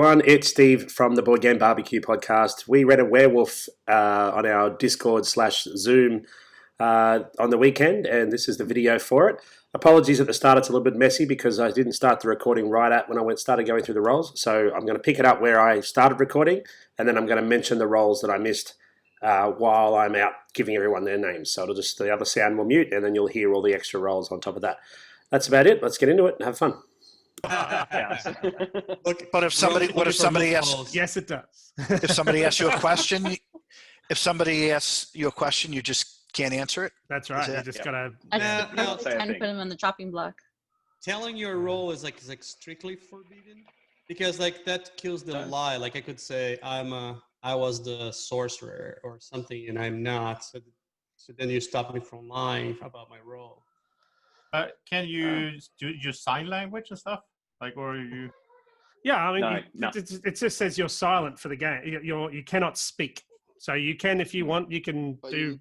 It's Steve from the Board Game Barbecue podcast. We read a werewolf on our Discord/Zoom on the weekend, and this is the video for it. Apologies at the start, it's a little bit messy because I didn't start the recording right at when I started going through the roles. So I'm going to pick it up where I started recording, and then I'm going to mention the roles that I missed while I'm out giving everyone their names. So the other sound will mute, and then you'll hear all the extra roles on top of that. That's about it. Let's get into it and have fun. Look, but if somebody asks, yes, it does. if somebody asks you a question, you just can't answer it. That's right. You just gotta. I put them on the chopping block. Telling your role is like strictly forbidden because that kills the lie. Like I could say I was the sorcerer or something, and I'm not. So then you stop me from lying about my role. Can you use sign language and stuff? Or you? Yeah, I mean, it just says you're silent for the game. You cannot speak. So you can, if you want, you can do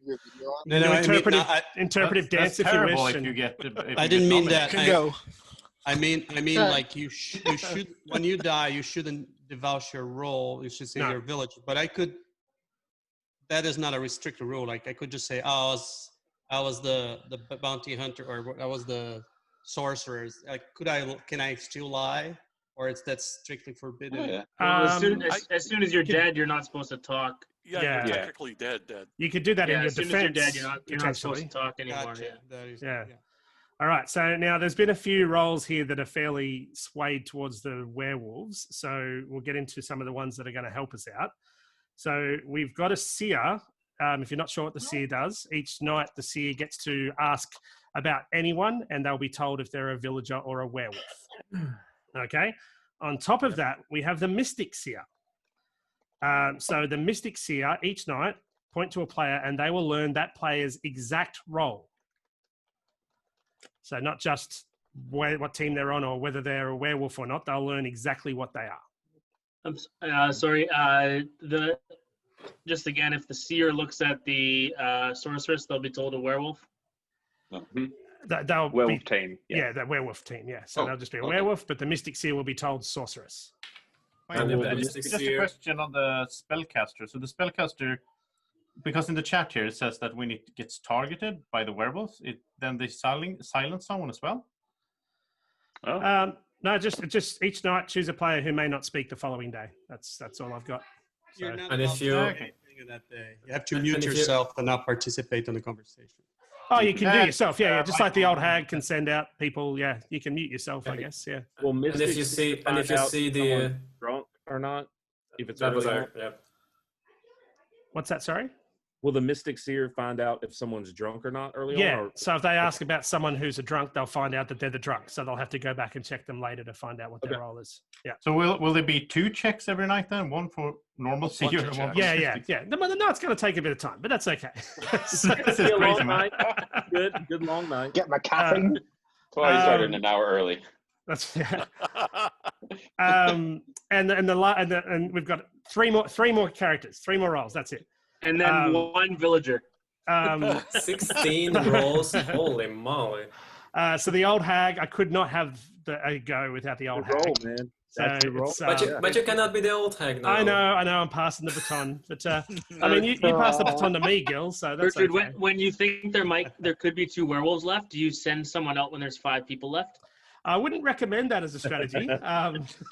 interpretive dance if you wish. I didn't mean that. I mean, like you should when you die, you shouldn't divulge your role. You should say your village. But I could. That is not a restricted rule. Like I could just say, I was the bounty hunter, or I was the sorcerer. Like, can I still lie, or that's strictly forbidden? Oh, yeah. As soon as you're dead, you're not supposed to talk. Yeah, you're technically dead. You could do that in your defense. As soon as you're dead, you're not supposed to talk anymore. Gotcha. All right. So now there's been a few roles here that are fairly swayed towards the werewolves. So we'll get into some of the ones that are going to help us out. So we've got a seer. If you're not sure what the seer does, each night the seer gets to ask about anyone, and they'll be told if they're a villager or a werewolf. Okay. On top of that, we have the mystic seer. So the mystic seer each night point to a player, and they will learn that player's exact role. So not just what team they're on or whether they're a werewolf or not. They'll learn exactly what they are. I'm sorry. Just again, if the seer looks at the sorceress, they'll be told a werewolf. They'll werewolf team. Yeah, that werewolf team. Yeah, so they'll just be a werewolf, but the mystic seer will be told sorceress. Just a question on the spellcaster. So the spellcaster, because in the chat here it says that when it gets targeted by the werewolves, then they silence someone as well. No, just each night choose a player who may not speak the following day. That's all I've got. So. You're not allowed to do anything that day. You have to mute yourself and not participate in the conversation. Oh, you can do yourself, yeah. Just like the old hag can send out people, yeah. You can mute yourself, I guess, yeah. Well, and if you see the drunk or not, if it's What's that? Sorry. Will the mystic seer find out if someone's drunk or not early on? Yeah. So if they ask about someone who's a drunk, they'll find out that they're the drunk. So they'll have to go back and check them later to find out what their role is. Yeah. So will there be 2 checks every night then? One for normal seer and one for Yeah. No, it's going to take a bit of time, but that's okay. This is crazy, man. Good long night. Get my caffeine. That's why I started an hour early. That's and we've got three more characters, 3 more roles. That's it. And then 1 villager. 16 rolls. Holy moly. So the old hag, I could not have a go without the old hag. Roll, man. That's your role. But you cannot be the old hag now. I know. I'm passing the baton. But I mean, you passed the baton to me, Gil. So that's Richard, okay. when you think there could be 2 werewolves left, do you send someone out when there's 5 people left? I wouldn't recommend that as a strategy.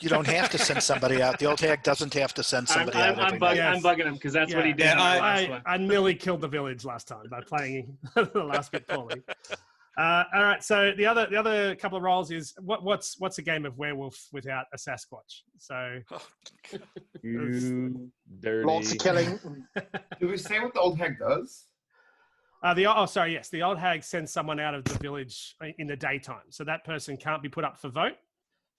You don't have to send somebody out. The old hag doesn't have to send somebody out. I'm bugging him because that's what he did. I nearly killed the village last time by playing the last bit poorly. All right, so the other couple of roles is what's a game of werewolf without a Sasquatch? So you dirty. Lots of killing. Do we say what the old hag does? The old hag sends someone out of the village in the daytime, so that person can't be put up for vote.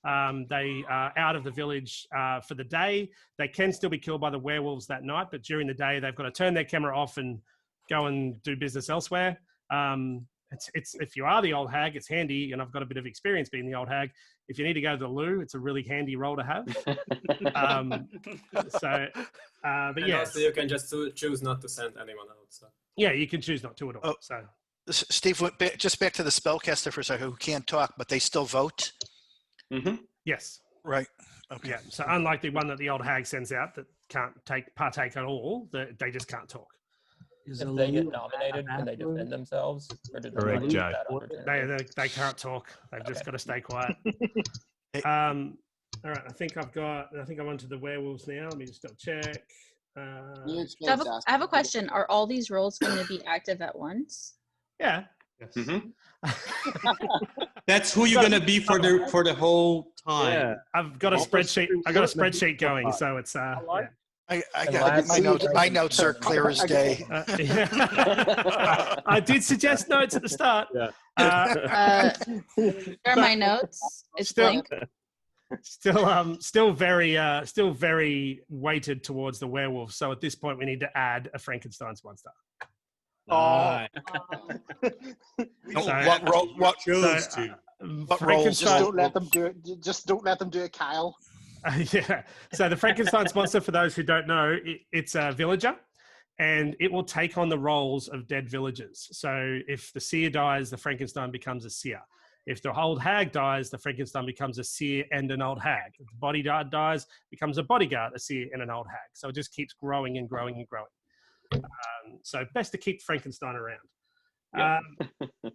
They are out of the village for the day. They can still be killed by the werewolves that night, but during the day they've got to turn their camera off and go and do business elsewhere. It's if you are the old hag, it's handy, and I've got a bit of experience being the old hag. If you need to go to the loo, it's a really handy role to have. But yeah, also you can just choose not to send anyone out. So. Yeah, you can choose not to at all. So, Steve, just back to the spellcaster for a second, who can't talk, but they still vote. Mm-hmm. Yes. Right. Okay. Yeah. So unlike the one that the old hag sends out that can't partake at all, they just can't talk. If they get nominated, can they defend themselves? Or do they Correct, lose Joe. that opportunity? They can't talk. They've just got to stay quiet. All right. I think I'm onto the werewolves now. Let me just double check. So I have a question. Are all these roles going to be active at once? Yeah. Yes. That's who you're gonna be for the whole time. Yeah. I've got a spreadsheet. I got a spreadsheet going, so it's yeah. I got my notes are clear as day. I did suggest notes at the start. Yeah. Here are my notes. It's blank. Still very weighted towards the werewolf. So at this point, we need to add a Frankenstein's monster. Right. What chose to? What roles? Just don't let them do it. Just don't let them do it, Kyle. Yeah. So the Frankenstein's monster, for those who don't know, it's a villager, and it will take on the roles of dead villagers. So if the seer dies, the Frankenstein becomes a seer. If the old hag dies, the Frankenstein becomes a seer and an old hag. If the bodyguard dies, becomes a bodyguard, a seer, and an old hag. So it just keeps growing and growing and growing. So best to keep Frankenstein around. Yeah.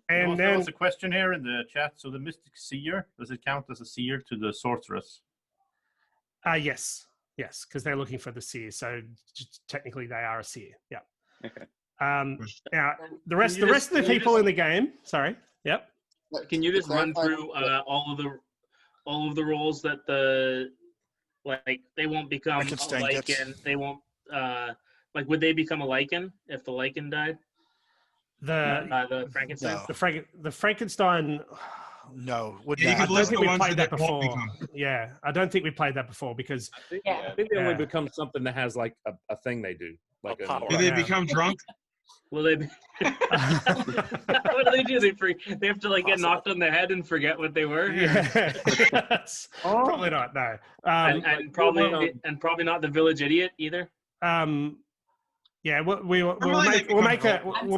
And there then was a question here in the chat. So the mystic seer, does it count as a seer to the sorceress? Yes, because they're looking for the seer. So technically, they are a seer. Yeah. Okay. Now the rest of the people in the game. Sorry. Yep. Can you just run through all of the roles that they won't become a lichen? They won't would they become a lichen if the lichen died? The Frankenstein. No. The Frankenstein. No, I don't think we played that before. Yeah, I don't think we played that before because I think they only become something that has like a thing they do. Like do they become drunk? Will they? What do they do? They have to get knocked on the head and forget what they were. Yeah. Probably not. No. And probably not the village idiot either. Yeah, we'll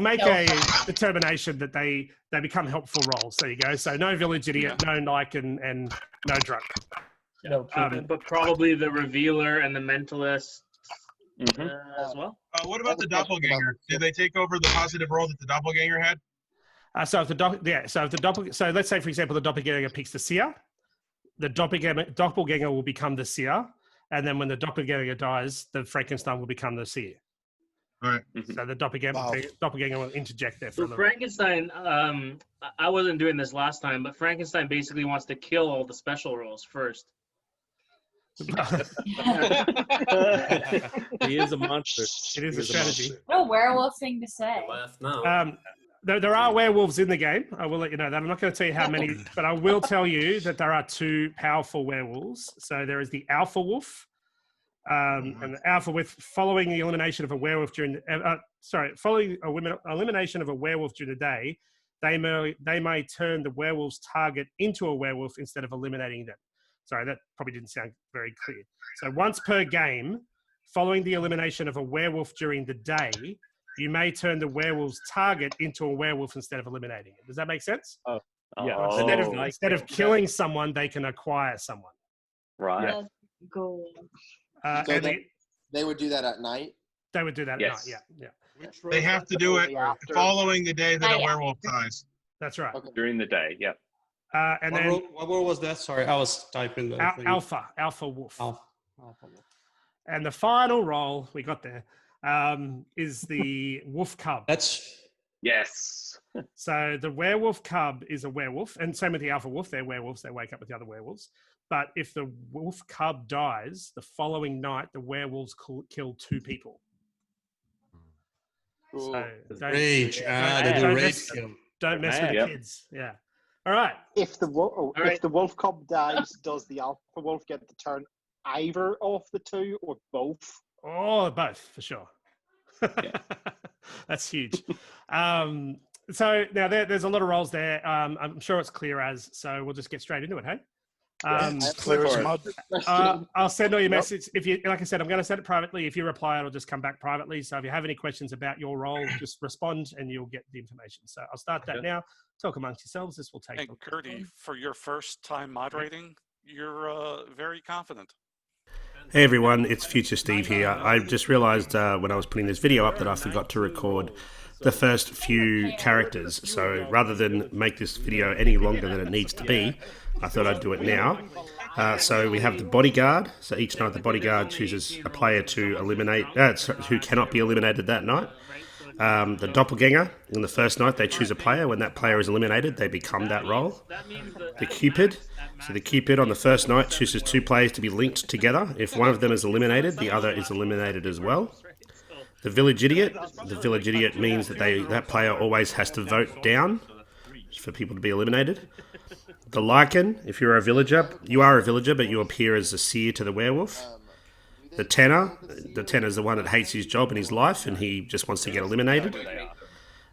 make a determination that they become helpful roles. There you go. So no village idiot, no lichen, and no drunk. No, but probably the revealer and the mentalist as well. What about the doppelganger? Did they take over the positive role that the doppelganger had? So let's say for example the doppelganger picks the seer, the doppelganger will become the seer, and then when the doppelganger dies, the Frankenstein will become the seer. Right. So the doppelganger will interject there. So Frankenstein, I wasn't doing this last time, but Frankenstein basically wants to kill all the special roles first. He is a monster. It is a strategy. No werewolf thing to say. There are werewolves in the game. I will let you know that. I'm not going to tell you how many, but I will tell you that there are two powerful werewolves. So there is the alpha wolf. And the alpha wolf, following the elimination of a werewolf elimination of a werewolf during the day, they may turn the werewolf's target into a werewolf instead of eliminating them. Sorry, that probably didn't sound very clear. So once per game, following the elimination of a werewolf during the day, you may turn the werewolf's target into a werewolf instead of eliminating it. Does that make sense? Yeah. Instead of killing someone, they can acquire someone. Right. Yeah. So and they would do that at night? They would do that at night, yeah. They have to do it following the day that a werewolf dies. That's right. Okay. During the day, yeah. And then what role was that? Sorry, I was typing the alpha wolf. Alpha wolf. And the final role we got there is the wolf cub. Yes. So the werewolf cub is a werewolf, and same with the alpha wolf. They're werewolves. They wake up with the other werewolves. But if the wolf cub dies, the following night, the werewolves kill 2 people. So don't mess with the kids. Yeah. All right. If the wolf cub dies, does the alpha wolf get to turn either of the 2 or both? Oh, both for sure. That's huge. So now there's a lot of roles there. I'm sure it's clear as. So we'll just get straight into it. Hey. Clear as mud. I'll send all your messages. If you, like I said, I'm going to send it privately. If you reply, it'll just come back privately. So if you have any questions about your role, just respond and you'll get the information. So I'll start that now. Talk amongst yourselves. This will take. And Gertie, for your first time moderating, you're very confident. Hey everyone, it's Future Steve here. I just realised when I was putting this video up that I forgot to record the first few characters. So rather than make this video any longer than it needs to be, I thought I'd do it now. So we have the bodyguard. So each night the bodyguard chooses a player to eliminate, who cannot be eliminated that night. The doppelganger, on the first night they choose a player. When that player is eliminated, they become that role. The Cupid. So the Cupid on the first night chooses 2 players to be linked together. If one of them is eliminated, the other is eliminated as well. The Village Idiot. The Village Idiot means that that player always has to vote down for people to be eliminated. The Lycan. If you're a villager, you are a villager, but you appear as a seer to the werewolf. The Tenor. The Tenor is the one that hates his job and his life, and he just wants to get eliminated.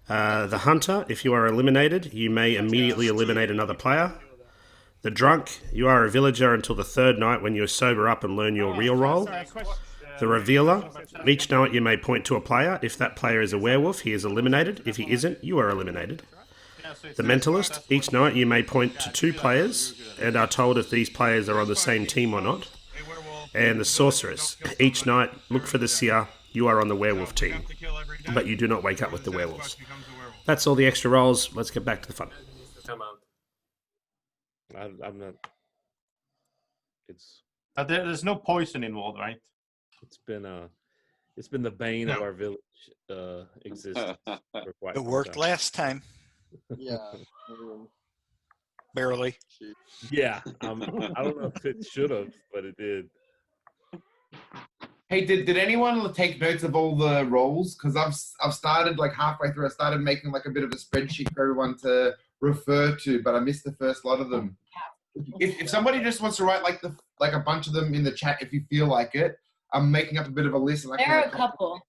The Hunter. If you are eliminated, you may immediately eliminate another player. The Drunk, you are a villager until the 3rd night when you sober up and learn your real role. The Revealer, each night you may point to a player. If that player is a werewolf, he is eliminated. If he isn't, you are eliminated. The Mentalist, each night you may point to 2 players and are told if these players are on the same team or not. And the Sorceress, each night look for the seer. You are on the werewolf team, but you do not wake up with the werewolves. That's all the extra roles. Let's get back to the fun. I'm not. It's. There's no poison involved, right? It's been the bane of our village existence for quite It worked last time. Yeah. Barely. Yeah. I don't know if it should have, but it did. Hey, did anyone take notes of all the roles? Because I've started like halfway through. I started making like a bit of a spreadsheet for everyone to refer to, but I missed the first lot of them. If somebody just wants to write like a bunch of them in the chat, if you feel like it, I'm making up a bit of a list. And there are a couple.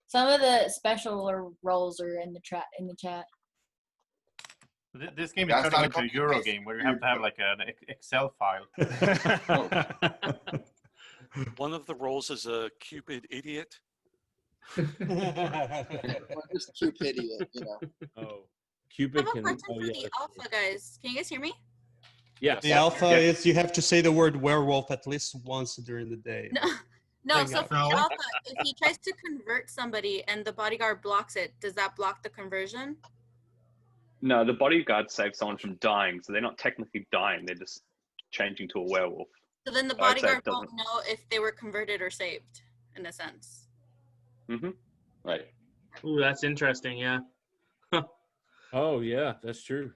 Some of the special roles are in the chat. This game is turning into a Euro game where you have to have like an Excel file. One of the roles is a Cupid idiot. Just Cupid idiot, you know. Oh, Cupid can. I have a question for the alpha guys. Can you guys hear me? Yeah. The alpha is you have to say the word werewolf at least once during the day. No. So for the alpha, if he tries to convert somebody and the bodyguard blocks it, does that block the conversion? No, the bodyguard saves someone from dying, so they're not technically dying. They're just changing to a werewolf. So then the bodyguard won't know if they were converted or saved, in a sense. Mm-hmm. Right. Ooh, that's interesting. Yeah. Oh yeah, that's true.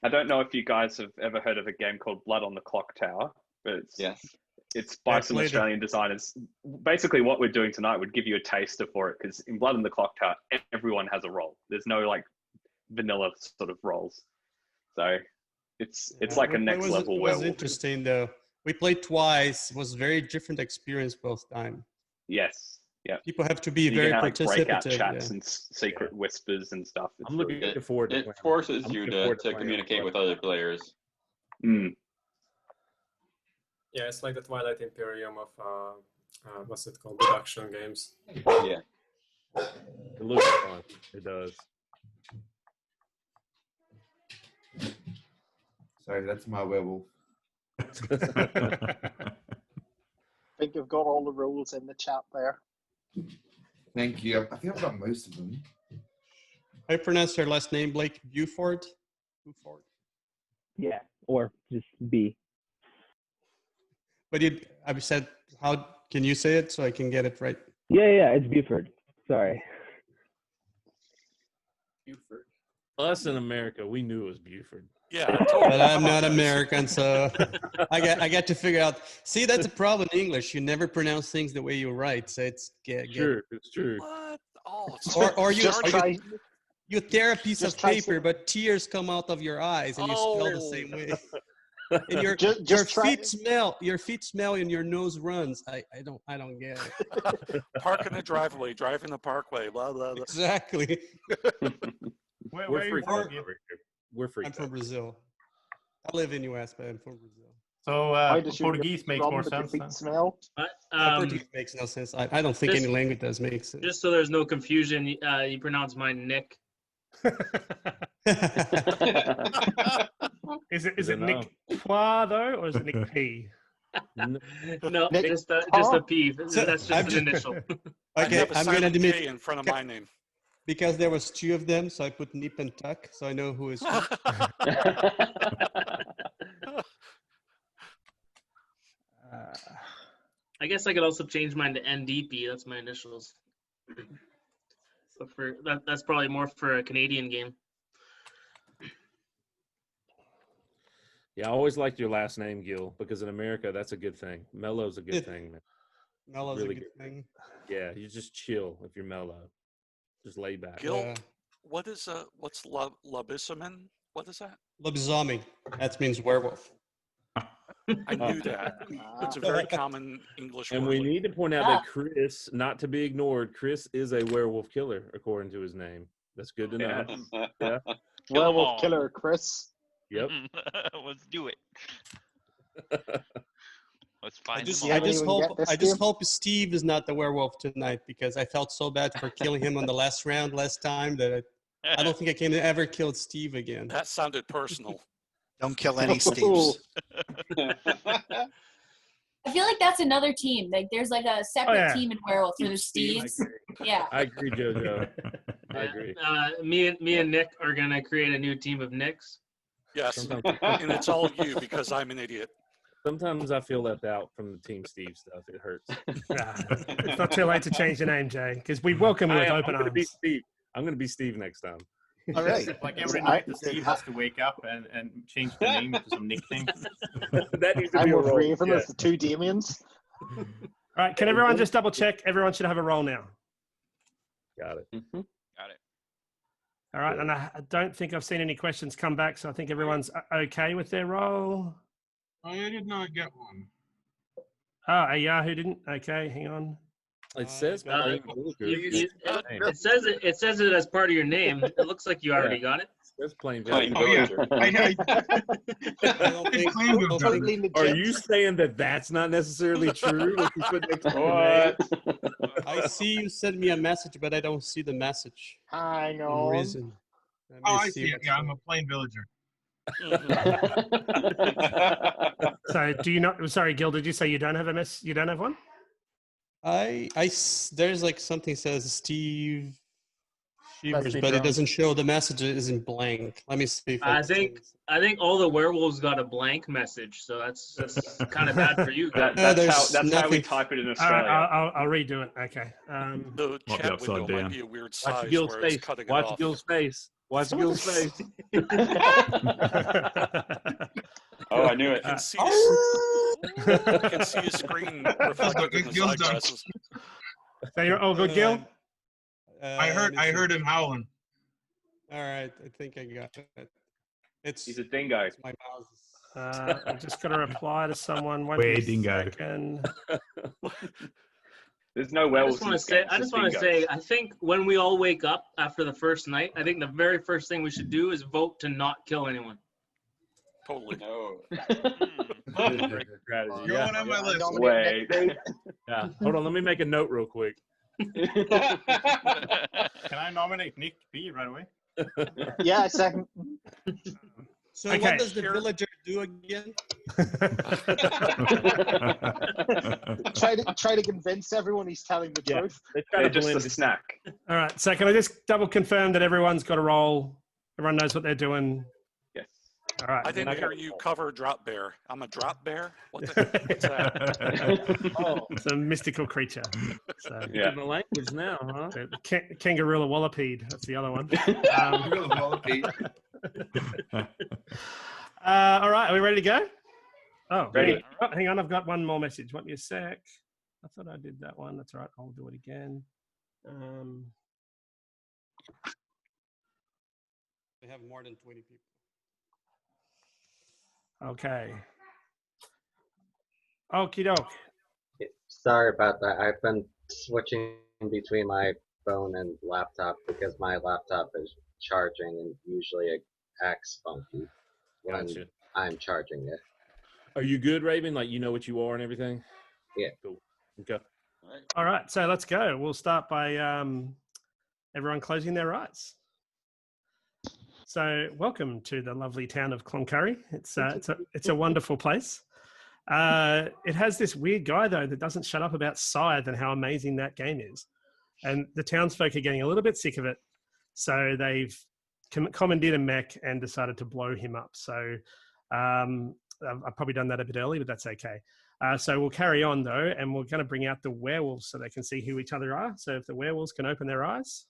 I don't know if you guys have ever heard of a game called Blood on the Clock Tower, but it's by some Australian designers. Basically, what we're doing tonight would give you a taster for it, because in Blood on the Clock Tower, everyone has a role. There's no like vanilla sort of roles, so it's like a next level werewolf. It was interesting though. We played twice. It was a very different experience both times. Yes. Yeah. People have to be very participative. Breakout chats and secret whispers and stuff. It's I'm looking forward to it. It forces you to communicate with other players. Mm. Yeah, it's like the Twilight Imperium of what's it called? Deduction games. Yeah. It looks fun. It does. Sorry, that's my werewolf. I think you've got all the rules in the chat there. Thank you. I think I've got most of them. I pronounce your last name, Blake. Buford? Buford. Yeah, or just B. But I've said, how can you say it so I can get it right? Yeah, it's Buford. Sorry. Buford. Us in America, we knew it was Buford. Yeah, but I'm not American, so I got to figure out. See, that's a problem in English. You never pronounce things the way you write. So it's true. It's true. What? Oh, or you tear a piece of paper, but tears come out of your eyes, and you spell the same way. And your feet smell. Your feet smell, and your nose runs. I don't get it. Park in the driveway, drive in the parkway. Blah blah blah. Exactly. Where are you from? We're free. I'm from Brazil. I live in US, but I'm from Brazil. So Portuguese makes more sense. Portuguese makes no sense. I don't think any language does make sense. Just so there's no confusion, you pronounce mine Nick. Is it Nick Poir though, or is it Nick P? No, just a P. That's just an initial. Okay, I'm gonna admit K in front of my name. because there was 2 of them, so I put Nip and Tuck, so I know who is who. I guess I could also change mine to NDP. That's my initials. So for that's probably more for a Canadian game. Yeah, I always liked your last name, Gil, because in America, that's a good thing. Mellow's a good thing, man. Mellow's Really a good thing. Yeah, you just chill if you're mellow. Just lay back. Gil, what's lobisoming? What is that? Lobisoming. That means werewolf. I knew that. It's a very common English word. And we need to point out that Chris, not to be ignored, Chris is a werewolf killer, according to his name. That's good to know. Yeah. Werewolf killer, Chris. Yep. Let's do it. Let's find I just hope Steve is not the werewolf tonight, because I felt so bad for killing him on the last round last time that I don't think I can ever kill Steve again. That sounded personal. Don't kill any Steves. I feel like that's another team. Like there's like a separate team in werewolf for the Steves. Yeah. I agree, JoJo. I agree. Me and Nick are gonna create a new team of Nicks. Yes, and it's all you because I'm an idiot. Sometimes I feel left out from the Team Steve stuff. It hurts. It's not too late to change the name, Jay, because we welcome you with open arms. I'm going to be Steve next time. All right. Like every night, the Steve has to wake up and change the name to some nickname. That needs to I'm be a with role. Raven as the 2 Damians. All right, can everyone just double check? Everyone should have a roll now. Got it. Got it. All right, and I don't think I've seen any questions come back, so I think everyone's okay with their roll. I did not get one. Oh, Yahoo didn't? Okay, hang on. It says it says it as part of your name. It looks like you already got it. It's plain villager. Are you saying that that's not necessarily true? What you put next to What? I see you sent me a message, but I don't see the message. I For know. some reason. Oh, I see it. Yeah, I'm a plain villager. So do you not? Sorry, Gil. Did you say you don't have a mess? You don't have one? There's like something says Steve Shivers, Must be but it drunk. doesn't show the message isn't blank. Let me see. If I think all the werewolves got a blank message, so that's kind of bad for you guys. That's how we type it in Australia. I'll redo it. Okay. The Might be chat upside window might down. be a weird size Watch Gil's where face. it's cutting it Watch off. Gil's face. Watch Gil's face. Oh, I knew I it. can see, I can see his screen reflected in his eyeglasses. So you're all good, Gil? I heard him howling. All right, I think I got it. He's a dingo. It's my mouse. I'm just going to reply to someone. Way dingo. Second. There's no I werewolves. just want to say, I think when we all wake up after the first night, I think the very first thing we should do is vote to not kill anyone. Totally. No. Strategy. You're Yeah. one on my list. Wait. Yeah. Hold on. Let me make a note real quick. Can I nominate Nick B right away? Yeah, second. So Okay. what does the villager do again? try to convince everyone he's telling the truth. They're just a snack. All right. So can I just double confirm that everyone's got a role? Everyone knows what they're doing. Yes. All right. I didn't hear you cover drop bear. I'm a drop bear? What's that? Oh, it's a mystical creature. So, Yeah. In the language now, huh? Kangaroo Wallopede. That's the other one. All right. Are we ready to go? Oh, Ready. Oh, hang on. I've got one more message. Want me a sec? I thought I did that one. That's all right. I'll do it again. They have more than 20 people. Okay. Okie doke. Sorry about that. I've been switching between my phone and laptop because my laptop is charging and usually it acts funky when Gotcha. I'm charging it. Are you good, Raven? Like you know what you are and everything? Yeah. Cool. Okay. All right. So let's go. We'll start by everyone closing their eyes. So, welcome to the lovely town of Cloncurry. It's a wonderful place. It has this weird guy though that doesn't shut up about Scythe and how amazing that game is, and the townsfolk are getting a little bit sick of it, so they've commandeered a mech and decided to blow him up. So, I've probably done that a bit early, but that's okay. So we'll carry on though, and we're going to bring out the werewolves so they can see who each other are. So if the werewolves can open their eyes.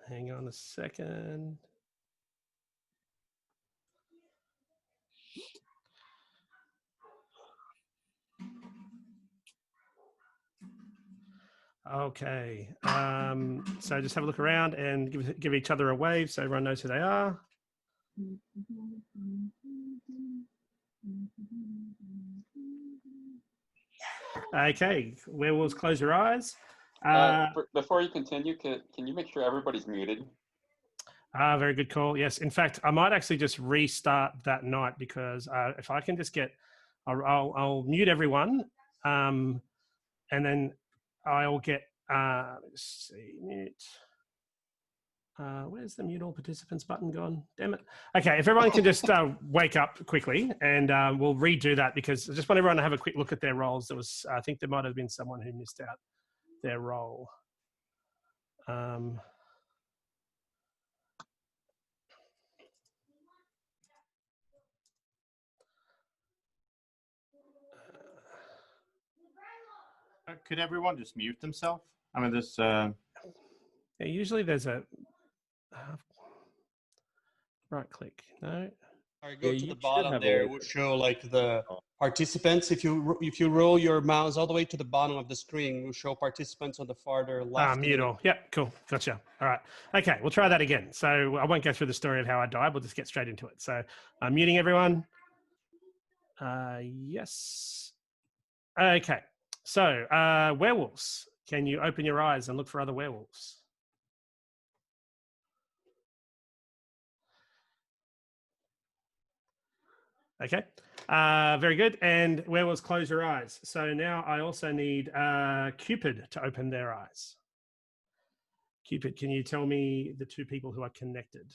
Hang on a second. Okay. So just have a look around and give each other a wave so everyone knows who they are. Okay. Werewolves, close your eyes. Before you continue, can you make sure everybody's muted? Very good call. Yes. In fact, I might actually just restart that night because if I can just get, I'll mute everyone, and then I'll get. Let's see, mute. Where's the mute all participants button gone? Damn it. Okay, if everyone can just wake up quickly, and we'll redo that because I just want everyone to have a quick look at their roles. I think there might have been someone who missed out their role. Could everyone just mute themselves? I mean, this. Yeah, usually there's a right click. No. All right, go to the bottom there. It will show like the participants. If you roll your mouse all the way to the bottom of the screen, it will show participants on the farther left. Mute all. Yep, cool. Gotcha. All right. Okay, we'll try that again. So I won't go through the story of how I died. We'll just get straight into it. So I'm muting everyone. Yes. Okay. So werewolves. Can you open your eyes and look for other werewolves? Okay, very good. And werewolves, close your eyes. So now I also need Cupid to open their eyes. Cupid, can you tell me the two people who are connected?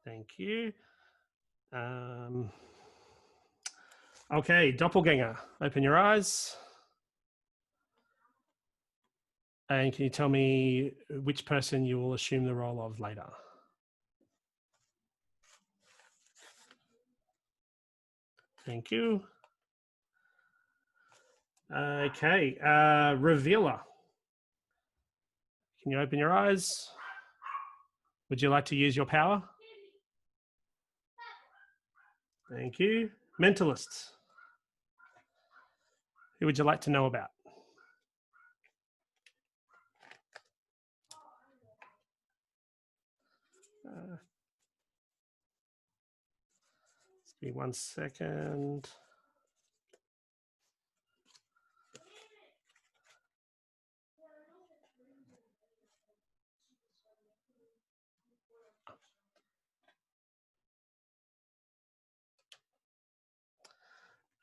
Thank you. Okay, doppelganger, open your eyes. And can you tell me which person you will assume the role of later? Thank you. Okay, revealer. Can you open your eyes? Would you like to use your power? Thank you. Mentalist. Who would you like to know about? Just give me 1 second.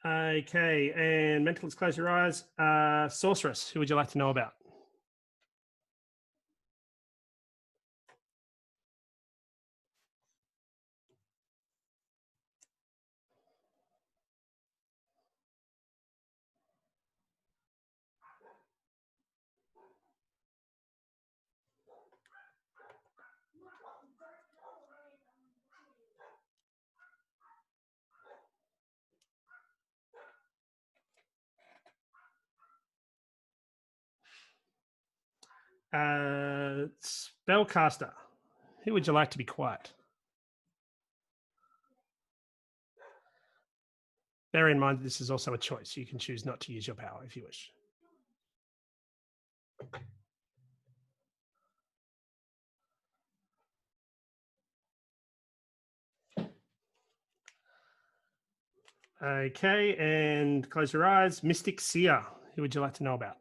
Okay, and mentalist, close your eyes. Sorceress, who would you like to know about? Spellcaster, who would you like to be quiet? Bear in mind that this is also a choice. You can choose not to use your power if you wish. Okay, and close your eyes. Mystic Seer, who would you like to know about?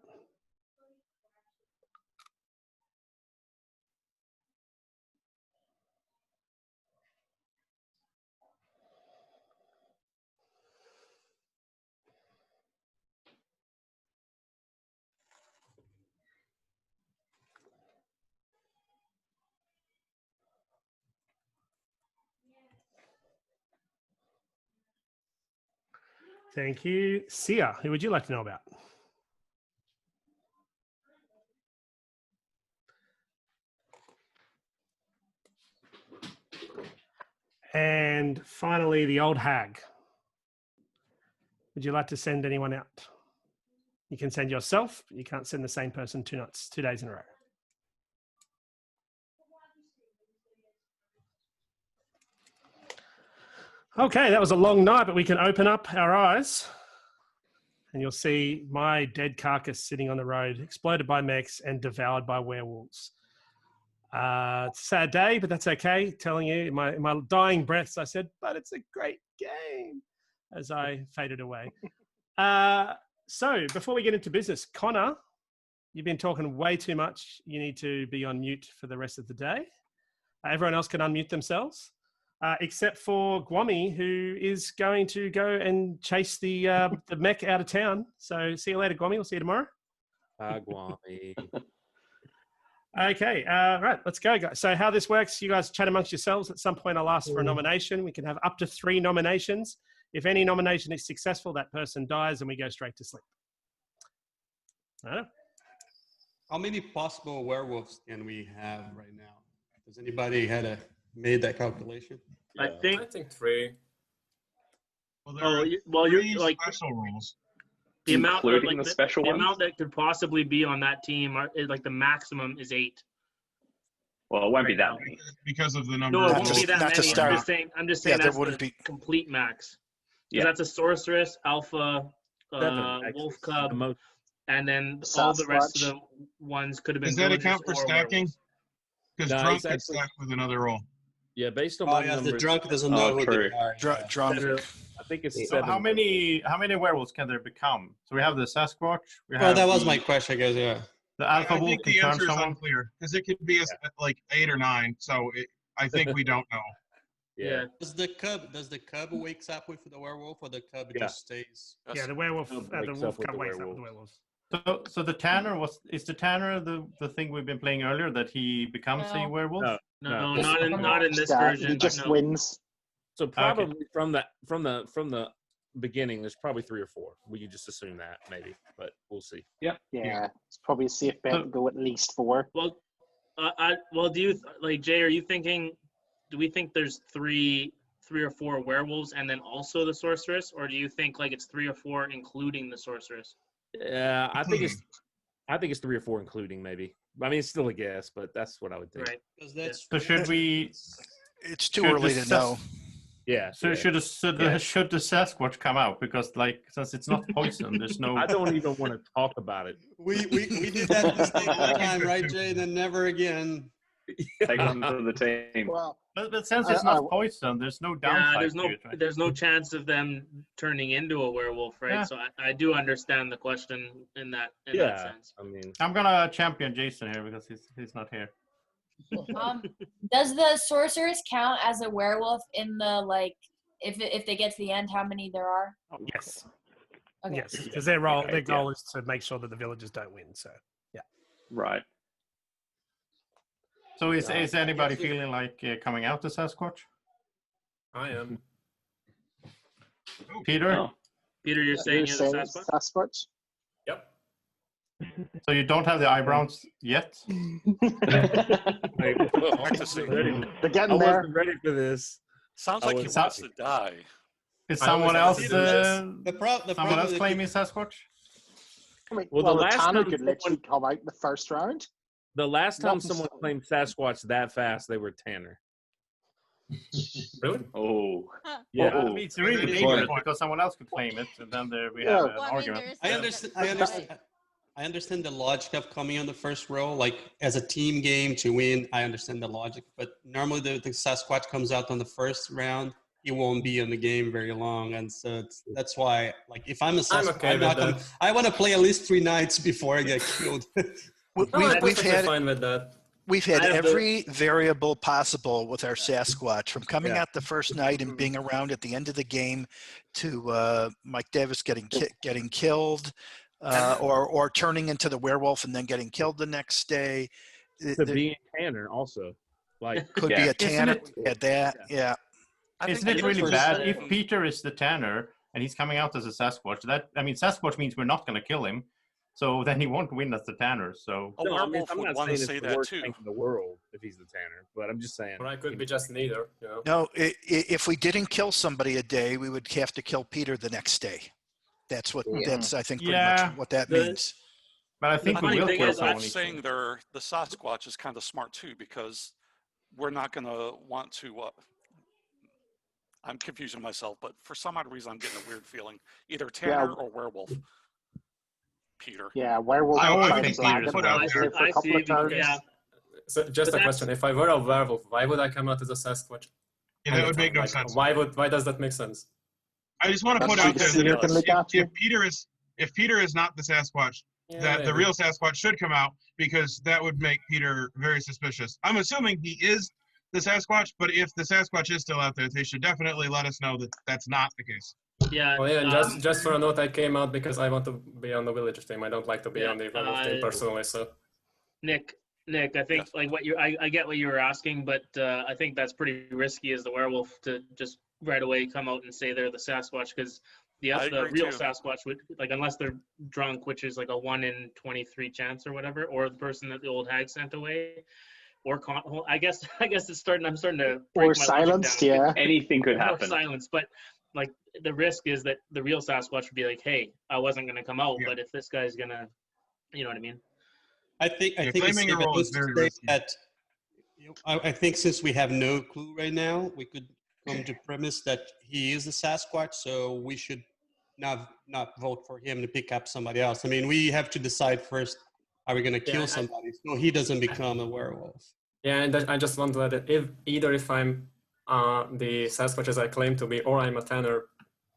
Thank you. Sia, who would you like to know about? And finally, the old hag. Would you like to send anyone out? You can send yourself, but you can't send the same person 2 days in a row. Okay, that was a long night, but we can open up our eyes and you'll see my dead carcass sitting on the road, exploded by mechs and devoured by werewolves. It's a sad day, but that's okay. Telling you in my dying breaths, I said, but it's a great game as I faded away. So before we get into business, Connor, you've been talking way too much. You need to be on mute for the rest of the day. Everyone else can unmute themselves, except for Gwami, who is going to go and chase the mech out of town. So see you later, Gwami. We'll see you tomorrow. Gwami. Okay, right, let's go, guys. So how this works, you guys chat amongst yourselves. At some point, I'll ask for a nomination. We can have up to 3 nominations. If any nomination is successful, that person dies and we go straight to sleep. How many possible werewolves can we have right now? Does anybody made that calculation? I think 3. Well, you're like special rules. The amount, including the special ones? amount that could possibly be on that team, is like the maximum is 8. Well, it won't be that many. Because of the number No, of it won't be that not to many. start. I'm just saying there that's wouldn't the be. complete max. Yeah. That's a sorceress, alpha, wolf cub, and then all the rest of the ones could have been. Does that villagers account for or stacking? werewolves. Because No, drunk it's gets actually- stacked with another roll. Yeah, based on Oh, my yeah, the numbers. drunk doesn't know who true. they are. Drunk. I think it's So 7. how many werewolves can there become? So we have the Sasquatch. We have Well, that was my question, I guess. Yeah. The I alpha wolf think can the turn answer is someone. unclear because it could be like 8 or 9. So I think we don't know. Yeah. Does the cub wakes up with the werewolf, or the cub just stays? Yeah, the werewolf, the wakes wolf up with cub the wakes up with werewolf. the werewolves. So the Tanner is the Tanner the thing we've been playing earlier that he becomes a werewolf? No, not in this version. He just no. wins. So probably from the beginning, there's probably 3 or 4. We could just assume that maybe, but we'll see. Yeah. It's probably a safe bet to go at least 4. Well, do you like Jay? Are you thinking? Do we think there's 3 or 4 werewolves and then also the sorceress, or do you think like it's 3 or 4 including the sorceress? Yeah, I think it's 3 or 4 including maybe. I mean, it's still a guess, but that's what I would think. Right. So should we? It's too early to know. Yeah. So should the Sasquatch come out, because since it's not poison, there's no. I don't even want to talk about it. We did that mistake one time, right, Jay? Then never again. Take them to the team. Well, but since it's not poison, there's no downside. There's no chance of them turning into a werewolf, right? Yeah. So I do understand the question in that sense. I mean, I'm gonna champion Jason here because he's not here. Does the sorceress count as a werewolf in the if they get to the end, how many there are? Yes. Okay. Yes, because their goal is to make sure that the villagers don't win. So yeah. Right. So is anybody feeling like coming out to Sasquatch? I am. Peter? Oh. Peter, you're saying you're the Sasquatch? Sasquatch? Yep. So you don't have the eyebrows yet? They're getting there. I wasn't ready for this. Sounds like he wants to die. Is someone else The someone else claiming Sasquatch? I mean, Well, well, the the last Tanner time could literally come out in the first round. The last time Nothing someone solid. claimed Sasquatch that fast, they were Tanner. Really? Oh. Yeah. Well, it's really dangerous because someone else could claim it, and then we have an argument. I understand the logic of coming on the first row, like as a team game to win. I understand the logic, but normally the Sasquatch comes out on the first round. He won't be in the game very long, and so that's why, like, if I'm a Sasquatch, I want to play at least 3 nights before I get killed. We've had every variable possible with our Sasquatch, from coming out the first night and being around at the end of the game to Mike Davis getting killed, or turning into the werewolf and then getting killed the next day. To being Tanner also. Could be a Tanner at that. Yeah. Isn't it really bad if Peter is the Tanner and he's coming out as a Sasquatch. Sasquatch means we're not going to kill him, so then he won't win as the Tanner. So no, I'm not saying it's the worst thing in the world if he's the Tanner, but I'm just saying. Or I could be just neither. You know? No, if we didn't kill somebody a day, we would have to kill Peter the next day. That's what. That's I think pretty much what that means. But I think we will kill someone. I'm saying the Sasquatch is kind of smart too, because we're not going to want to. I'm confusing myself, but for some odd reason, I'm getting a weird feeling. Either Tanner or werewolf. Peter. Yeah, werewolf. I think Peter's for a couple of turns. Yeah. So just a question: if I were a werewolf, why would I come out as a Sasquatch? Yeah, that would make no sense. Why does that make sense? I just want to put out there that if Peter is not the Sasquatch, that the real Sasquatch should come out, because that would make Peter very suspicious. I'm assuming he is the Sasquatch, but if the Sasquatch is still out there, they should definitely let us know that that's not the case. Yeah. Well, yeah, and just for a note, I came out because I want to be on the village team. I don't like to be on the werewolf team personally. So, Nick, I think like what I get what you were asking, but I think that's pretty risky as the werewolf to just right away come out and say they're the Sasquatch, because the real Sasquatch would, like, unless they're drunk, which is like a 1 in 23 chance or whatever, or the person that the old hag sent away. Or I guess it's starting. I'm starting to break or silenced. Yeah, anything could happen. Or silence, but like the risk is that the real Sasquatch would be like, "Hey, I wasn't going to come out, but if this guy's gonna, you know what I mean?" I think claiming a role is very risky. I think since we have no clue right now, we could come to premise that he is a Sasquatch, so we should not vote for him to pick up somebody else. I mean, we have to decide first. Are we going to kill somebody so he doesn't become a werewolf? Yeah, and I just want to add that if I'm the Sasquatch as I claim to be, or I'm a Tanner,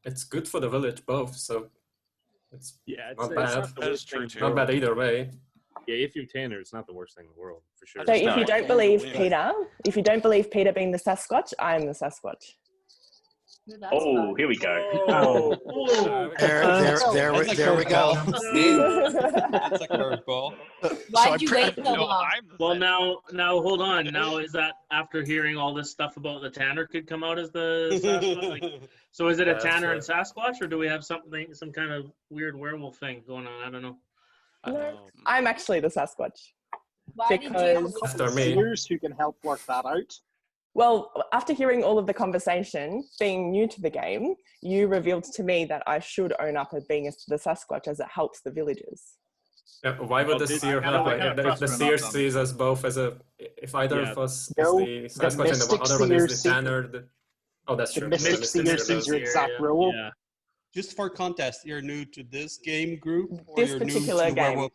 it's good for the village both. So it's not bad. Not bad either way. Yeah, if you're Tanner, it's not the worst thing in the world for sure. So if you don't believe Peter being the Sasquatch, I'm the Sasquatch. Oh, here we go. There we go. That's a curveball. Why'd you wait so long? Well, now hold on. Now is that after hearing all this stuff about the Tanner could come out as the Sasquatch? So is it a Tanner and Sasquatch, or do we have some kind of weird werewolf thing going on? I don't know. No, I'm actually the Sasquatch. Why because seers who can help work that out. Well, after hearing all of the conversation, being new to the game, you revealed to me that I should own up as being the Sasquatch, as it helps the villagers. Yeah, why would the seer have if the seer sees us both as if either of us is the Sasquatch and the other one is the Tanner? That's true. The mystic seer sees your exact role. Yeah. Just for context, you're new to this game group? Or This you're particular new to game.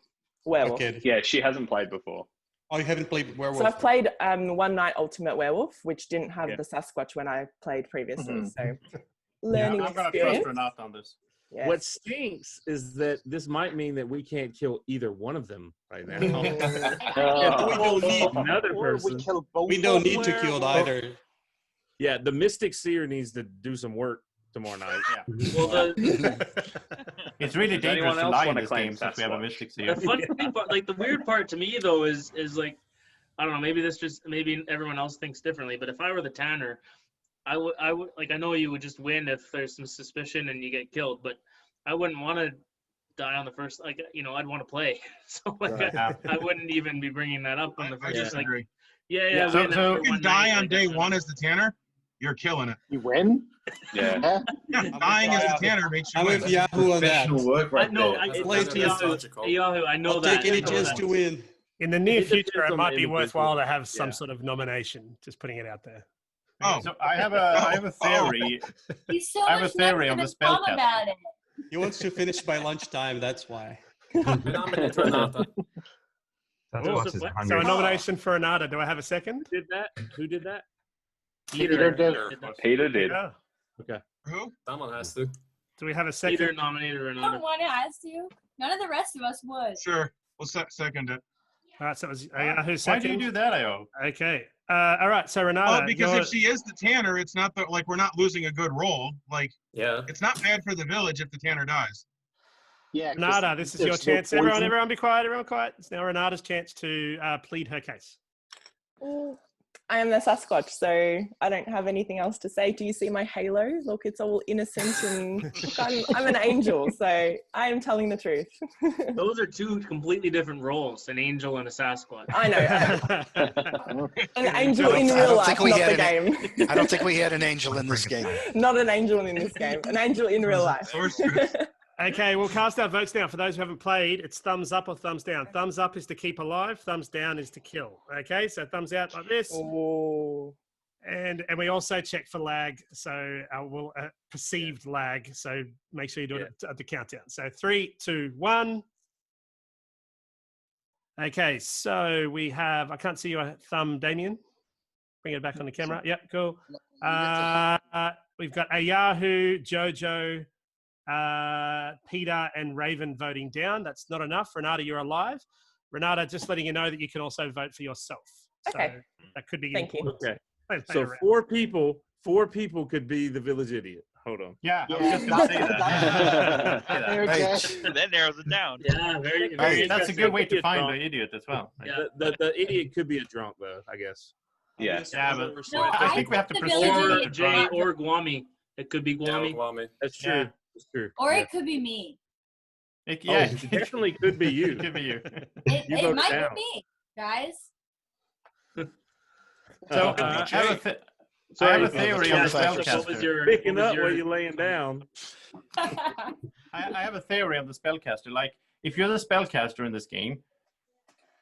Werewolf. Okay. Yeah, she hasn't played before. Oh, you haven't played Werewolf? So I've played One Night Ultimate Werewolf, which didn't have the Sasquatch when I played previously. So learning I'm gonna experience. trust Renata on this. Yes. What stinks is that this might mean that we can't kill either one of them right now. We don't need another person. We don't need to kill either. Yeah, the Mystic Seer needs to do some work tomorrow night. Well, it's really dangerous to lie in this game since we have a Mystic Seer. The funny part, like the weird part to me though, is like, I don't know, maybe everyone else thinks differently, but if I were the Tanner, I would like, I know you would just win if there's some suspicion and you get killed, but I wouldn't want to die on the first, like, I'd want to play. So like, I wouldn't even be bringing that up on the first. I disagree. Yeah. So if you die on day one as the Tanner, you're killing it. You win? Yeah. Dying as a Tanner makes you win. I'm with Yahoo on that. Work right I know. there. Yahoo, I know I'll that. take any chance to win. In the near future, depends it on might the be individual. worthwhile to have some sort of nomination. Just putting it out there. Oh, So I have a theory. He's so I have a much theory less on the gonna come spellcaster. about it. He wants to finish by lunchtime, that's why. Nominate Renata. So a nomination for Anada. Do I have a second? Who did that? Who did that? Peter did. Peter did. Yeah. Okay. who? Someone has to. Do we have a Either second? nominated or I don't not. want to ask you. None of the rest of us would. Sure. We'll second it. All right, so it was who's Why second? do you do that, Io? Okay. All right, so Renata. Well, because if she is the Tanner, it's not like we're not losing a good role. Like, Yeah. it's not bad for the village if the Tanner dies. Yeah. Renata, this is your chance. Everyone be quiet. Everyone quiet. It's now Renata's chance to plead her case. I am the Sasquatch, so I don't have anything else to say. Do you see my halo? Look, it's all innocent and look, I'm an angel, so I am telling the truth. Those are two completely different roles, an angel and a Sasquatch. I know. An angel in real life, not the game. I don't think we had an angel in this game. Not an angel in this game. An angel in real life. Okay, we'll cast our votes now. For those who haven't played, it's thumbs up or thumbs down. Thumbs up is to keep alive. Thumbs down is to kill. Okay, so thumbs out like this. Oh. And we also check for lag, so we'll perceived lag. So make sure you do it at the countdown. So 3, 2, 1. Okay, so we have. I can't see your thumb, Damien. Bring it back on the camera. Yep, cool. We've got Ayahu, Jojo, Peter and Raven voting down. That's not enough. Renata, you're alive. Renata, just letting you know that you can also vote for yourself. Okay. So that could be Thank you. Okay. So 4 people could be the village idiot. Hold on. Yeah, I was just going to say that. That narrows it down. Yeah, very That's a good way to find the idiot as well. Yeah. The idiot could be a drunk, though, I guess. Yeah. Yeah, but No, I think we have to or pursue Jay or Guami. It could be Guami. That's true. Yeah. That's true. Or it could be me. It definitely could be you. It could be you. It might be me, guys. So I have a theory on the spellcaster. Picking up while you're laying down. I have a theory on the spellcaster. Like, if you're the spellcaster in this game,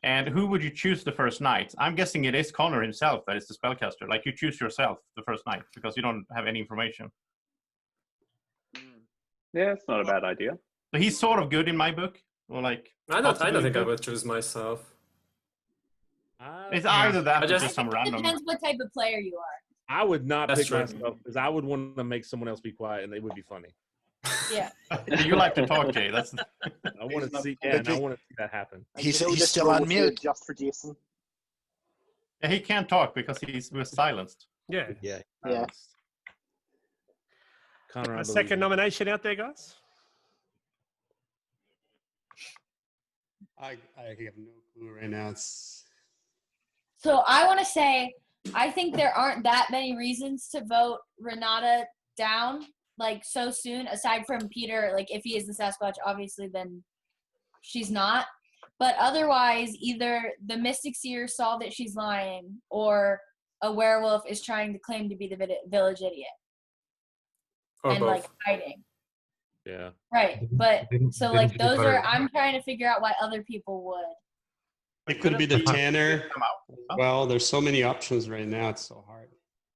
and who would you choose the first night? I'm guessing it is Connor himself that is the spellcaster. Like, you choose yourself the first night because you don't have any information. Yeah, it's not a bad idea. So he's sort of good in my book. Or like, I don't think I would choose myself. It's either that or just some It random. depends what type of player you are. I would not That's pick true. myself because I would want to make someone else be quiet, and it would be funny. Yeah. You like to talk, Jay. That's. I want to see. Yeah, and I want to see that happen. He's still on mute. Just for Jason. Yeah, he can't talk because was silenced. Yeah. Yeah. Yeah. Connor, I A believe second you. nomination out there, guys. I have no clue right now. It's So I want to say, I think there aren't that many reasons to vote Renata down like so soon, aside from Peter. Like, if he is the Sasquatch, obviously, then she's not. But otherwise, either the Mystic Seer saw that she's lying, or a werewolf is trying to claim to be the village idiot Or and both. like hiding. Yeah. Right, but so like those are. I'm trying to figure out why other people would. It could be the Tanner. Well, there's so many options right now. It's so hard.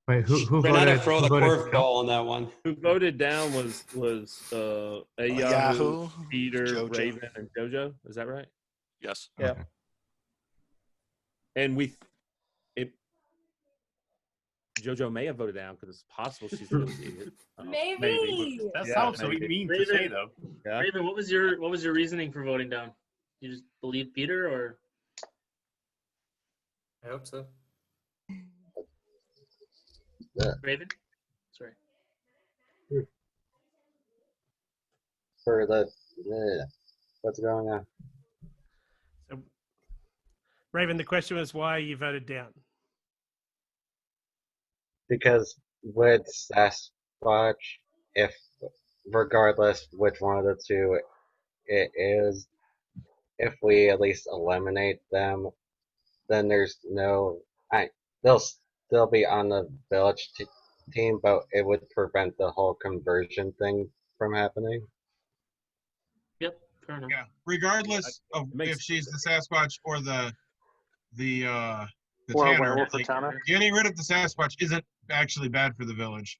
Wait, who Renata voted? throw who the voted curveball on that one. Who voted down was Yahoo, Yahoo, Peter, Jojo. Raven, and Jojo. Is that right? Yes. Yeah. And Jojo may have voted down because it's possible she's the idiot. Maybe. That Yeah, sounds so maybe. mean to say, though. Yeah. Raven, what was your reasoning for voting down? You just believe Peter, or? I hope so. Raven? Sorry. For the what's going on? So, Raven, the question was why you voted down. Because with Sasquatch, if regardless which one of the two it is, if we at least eliminate them, then there's no. They'll still be on the village team, but it would prevent the whole conversion thing from happening. Yep, fair enough. Yeah, regardless of if she's the Sasquatch or the Or a Tanner, werewolf or like, Tanner. getting rid of the Sasquatch isn't actually bad for the village.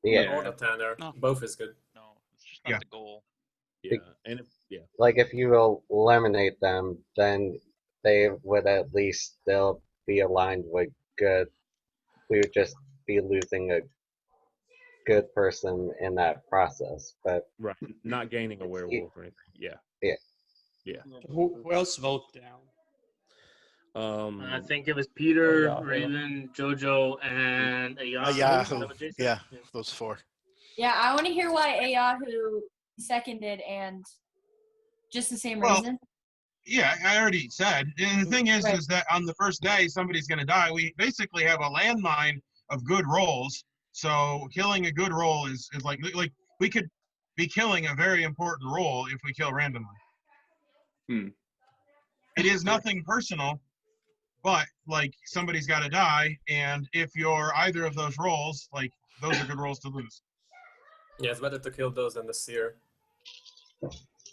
Yeah. Or the Tanner. Both is good. No, it's just not the goal. Yeah, and Like if you eliminate them, then they would at least still be aligned with good. We would just be losing a good person in that process, but right, not gaining a werewolf or anything. Yeah. Yeah. Yeah. Who else vote down? I think it was Peter, Yahoo. Raven, Jojo, and Yahoo. Yahoo. Yeah, those 4. Yeah, I want to hear why Ayahu seconded and just the same Well, reason. Yeah, I already said. And the thing is that on the first day, somebody's going to die. We basically have a landmine of good rolls. So killing a good roll is like we could be killing a very important roll if we kill randomly. It is nothing personal, but like somebody's got to die. And if you're either of those rolls, like those are good rolls to lose. Yeah, it's better to kill those than the seer.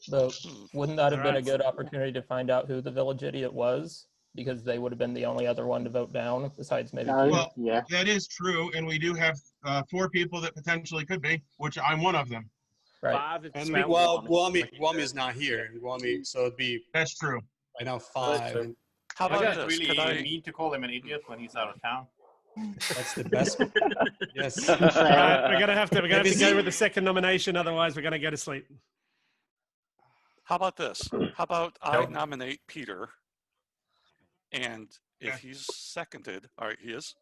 Though, wouldn't that have been a good opportunity to find out who the village idiot was? Because they would have been the only other one to vote down, besides maybe Peter. Well, yeah, that is true, and we do have 4 people that potentially could be, which I'm one of them. Right. And Guami is not here. Guami, so it'd be. That's true. Right now, 5. How about this? Really mean to call him an idiot when he's out of town. That's the best. Yes. All right, we're gonna have to go with the second nomination. Otherwise, we're gonna go to sleep. How about this? How about I nominate Peter, and if he's seconded, all right, he is.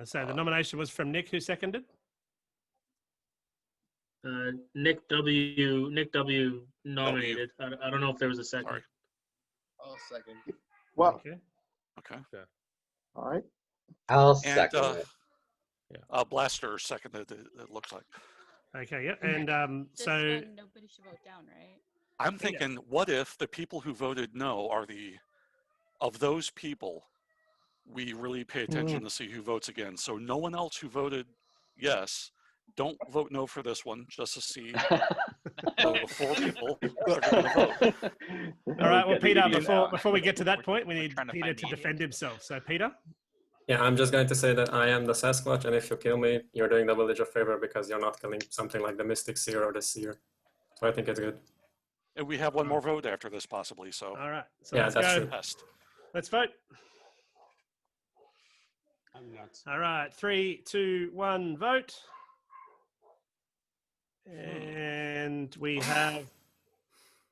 So the nomination was from Nick, who seconded. Nick W. nominated. I don't know if there was a second. Sorry. I'll second. Well. Okay. All right. I'll second it. Blaster seconded. It looks like. Okay. Yeah. And so nobody should vote down, right? I'm thinking, what if the people who voted no are of those people, we really pay attention to see who votes again. So no one else who voted yes, don't vote no for this one, just to see the 4 people that are going to vote. All right. Well, Peter, before we get to that point, we need Peter to defend himself. So, Peter. Yeah, I'm just going to say that I am the Sasquatch, and if you kill me, you're doing the village a favor because you're not killing something like the Mystic Seer or the Seer. So I think it's good. And we have one more vote after this, possibly. So. All right. So yeah, let's that's go. true. Let's vote. I'm nuts. All right. 3, 2, 1, vote. And we have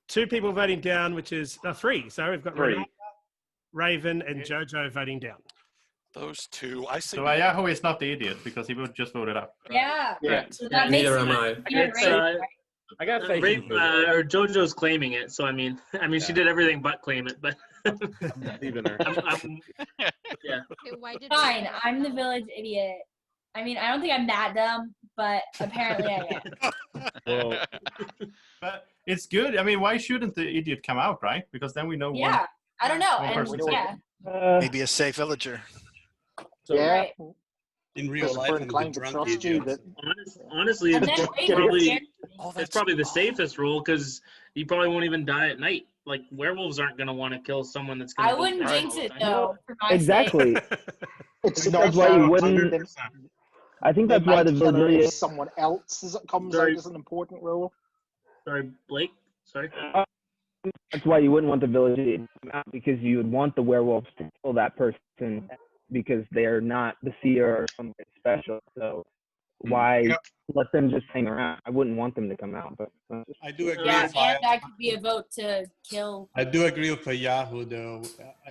2 people voting down, which is 3. So we've got 3. Raven and Jojo voting down. Those 2, I see. So Ayahu is not the idiot because he would just vote it up. Yeah. So that neither am I. I gotta say, or JoJo's claiming it. So I mean, she did everything but claim it. But Even her. Yeah. Okay, fine. I'm the village idiot. I mean, I don't think I'm that dumb, but apparently I am. Well, but it's good. I mean, why shouldn't the idiot come out, right? Because then we know. Yeah, I don't know. And, maybe a safe villager. So, yeah. Right. In real life, I'm the drunk idiot. Honestly, it's probably the safest rule because you probably won't even die at night. Like werewolves aren't going to want to kill someone that's going to. I wouldn't jinx it though. For my exactly. It's that's why you wouldn't. I think that's why the village is someone else as it comes out as an important rule. Sorry, Blake. Sorry. That's why you wouldn't want the village to come out, because you would want the werewolves to kill that person because they are not the seer or something special. So why let them just hang around? I wouldn't want them to come out. But I do agree. Yeah, and that could be a vote to kill. I do agree with Yahoo though.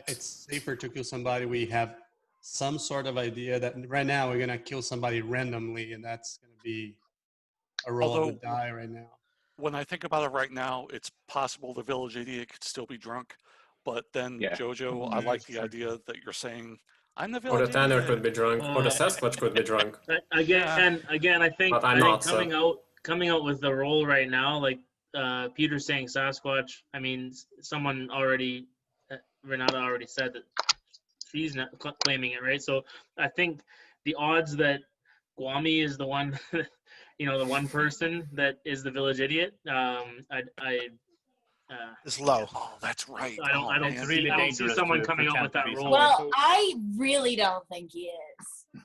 It's safer to kill somebody we have some sort of idea that right now we're gonna kill somebody randomly, and that's gonna be a roll of the die right now. When I think about it right now, it's possible the village idiot could still be drunk, but then JoJo, I like the idea that you're saying I'm the village idiot. Or the Tanner idiot. could be drunk, or the Sasquatch could be drunk. Again, I think, coming out with the roll right now, like Peter saying Sasquatch. I mean, someone already, Renata already said that she's not claiming it, right? So I think the odds that Guami is the one, the one person that is the village idiot, is low. Oh, that's right. I don't see someone coming up with that rule. Well, I really don't think he is.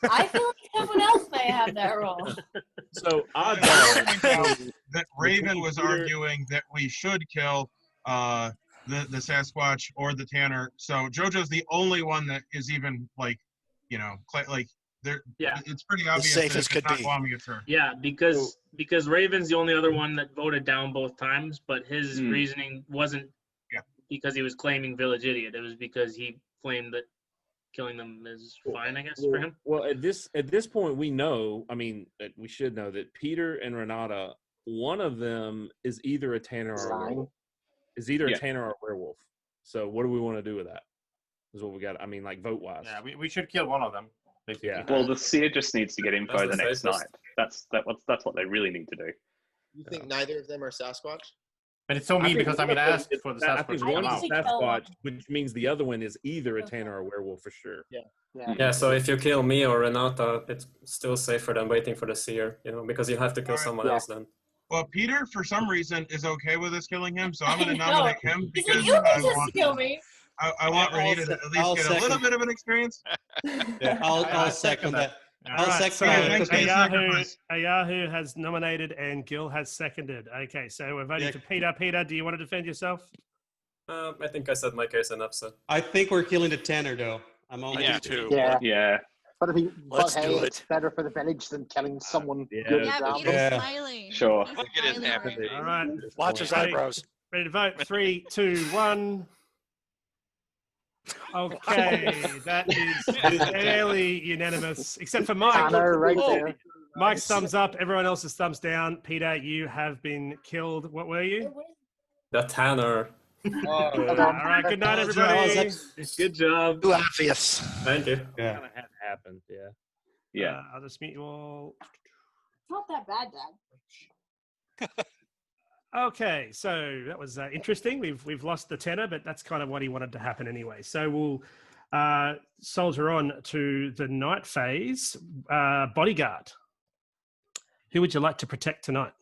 I feel like someone else may have that role. So that Raven was arguing that we should kill the Sasquatch or the Tanner. So JoJo's the only one that is even it's pretty obvious the safest that could it's not be. it's her. Yeah, because Raven's the only other one that voted down both times, but his reasoning wasn't because he was claiming village idiot. It was because he claimed that killing them is fine, I guess, for him. Well, at this point, we know. I mean, we should know that Peter and Renata, one of them is either a Tanner or a werewolf. is either a Tanner or a werewolf. So what do we want to do with that? Is what we got. I mean, like vote wise. Yeah, we should kill one of them. Basically. Yeah. Well, the seer just needs to get info That's the the next safest. night. That's what they really need to do. You think neither of them are Sasquatch? But it's so mean because I asked for the I Sasquatch. think to one come is out. Sasquatch, which means the other one is either a Tanner or a werewolf for sure. Yeah, so if you kill me or Renata, it's still safer than waiting for the seer, because you have to kill someone else then. Well, Peter, for some reason, is okay with us killing him, so I'm going to No. nominate him He's because like, you I can just want, kill me. I want Renita to at least get a little bit of an experience. Yeah, I'll second that. All right, so thanks for the Ayahu, sacrifice. Ayahu has nominated and Gil has seconded. Okay, so we're voting for Peter. Peter, do you want to defend yourself? I think I said my case enough, so. I think we're killing the Tanner, though. I'm only Yeah. But Let's hey, do it's better for the village than killing someone good Yeah, as Peter's well. smiling. Sure. He's Look at his smiling happy right face. All right. Watch his Ready- eyebrows. Ready to vote? 3, 2, 1. Okay, that is fairly unanimous, except for Mike. Tanner, right there. Mike's thumbs up. Everyone else's thumbs down. Peter, you have been killed. What were you? The Tanner. All right. Good night, everybody. Good job. Too obvious. Thank you. Kind of had happened. Yeah. Yeah. I'll just mute you all. It's not that bad, Dad. Okay, so that was interesting. We've lost the tenor, but that's kind of what he wanted to happen anyway. So we'll soldier on to the night phase. Bodyguard. Who would you like to protect tonight?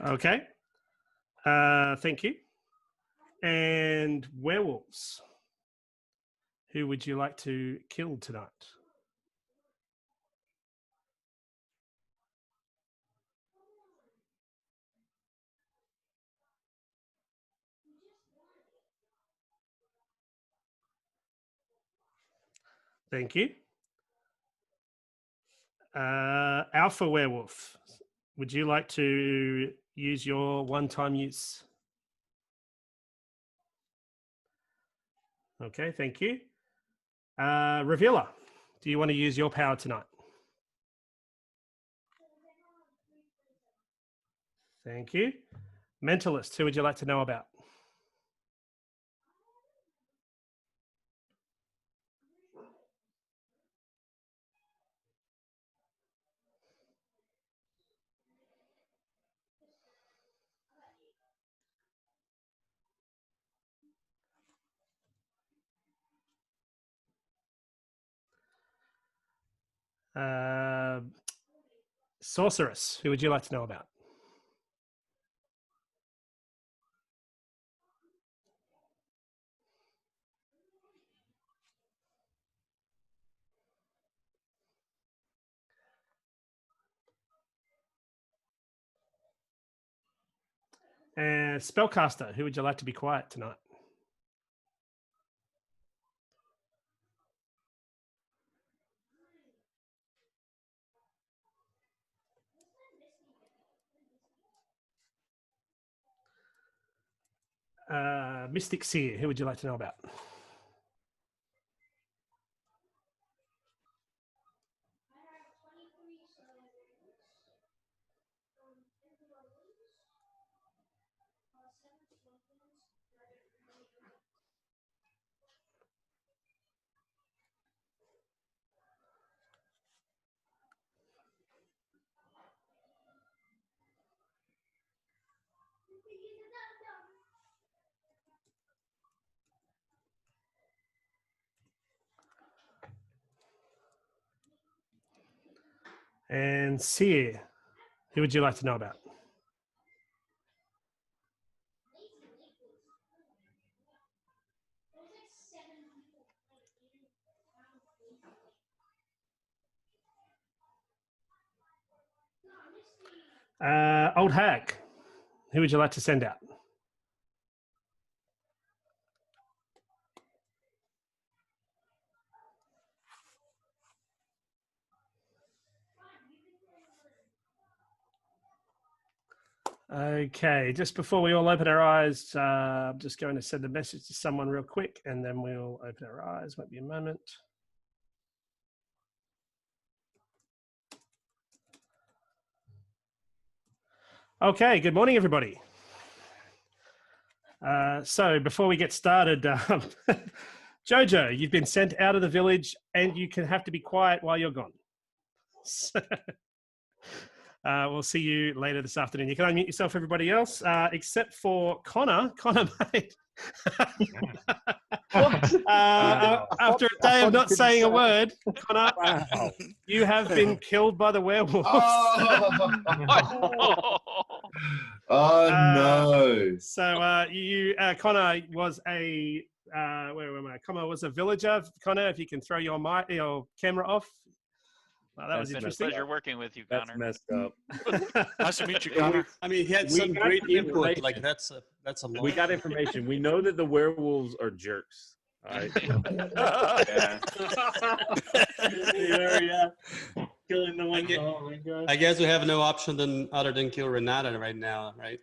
Okay. Thank you. And werewolves. Who would you like to kill tonight? Thank you. Alpha Werewolf, would you like to use your one-time use? Okay, thank you. Revealer, do you want to use your power tonight? Thank you. Mentalist, who would you like to know about? Sorceress, who would you like to know about? And Spellcaster, who would you like to be quiet tonight? Mystic Seer, who would you like to know about? And Seer, who would you like to know about? Old Hag, who would you like to send out? Okay, just before we all open our eyes, I'm just going to send a message to someone real quick and then we'll open our eyes. Won't be a moment. Okay, good morning, everybody. So before we get started, Jojo, you've been sent out of the village and you can have to be quiet while you're gone. We'll see you later this afternoon. You can unmute yourself, everybody else, except for Connor. Connor, mate. After a day of not saying a word, Connor, you have been killed by the werewolf. No. So you, Connor, was a where am I? Connor was a villager. Connor, if you can throw your camera off. Well, that was interesting. Pleasure working with you, Connor. That's messed up. Nice to meet you, Connor. I mean, he had some great input. Like that's a lot. We got information. We know that the werewolves are jerks. All right. Yeah. Killing the one. Oh my god. I guess we have no option other than kill Renata right now, right?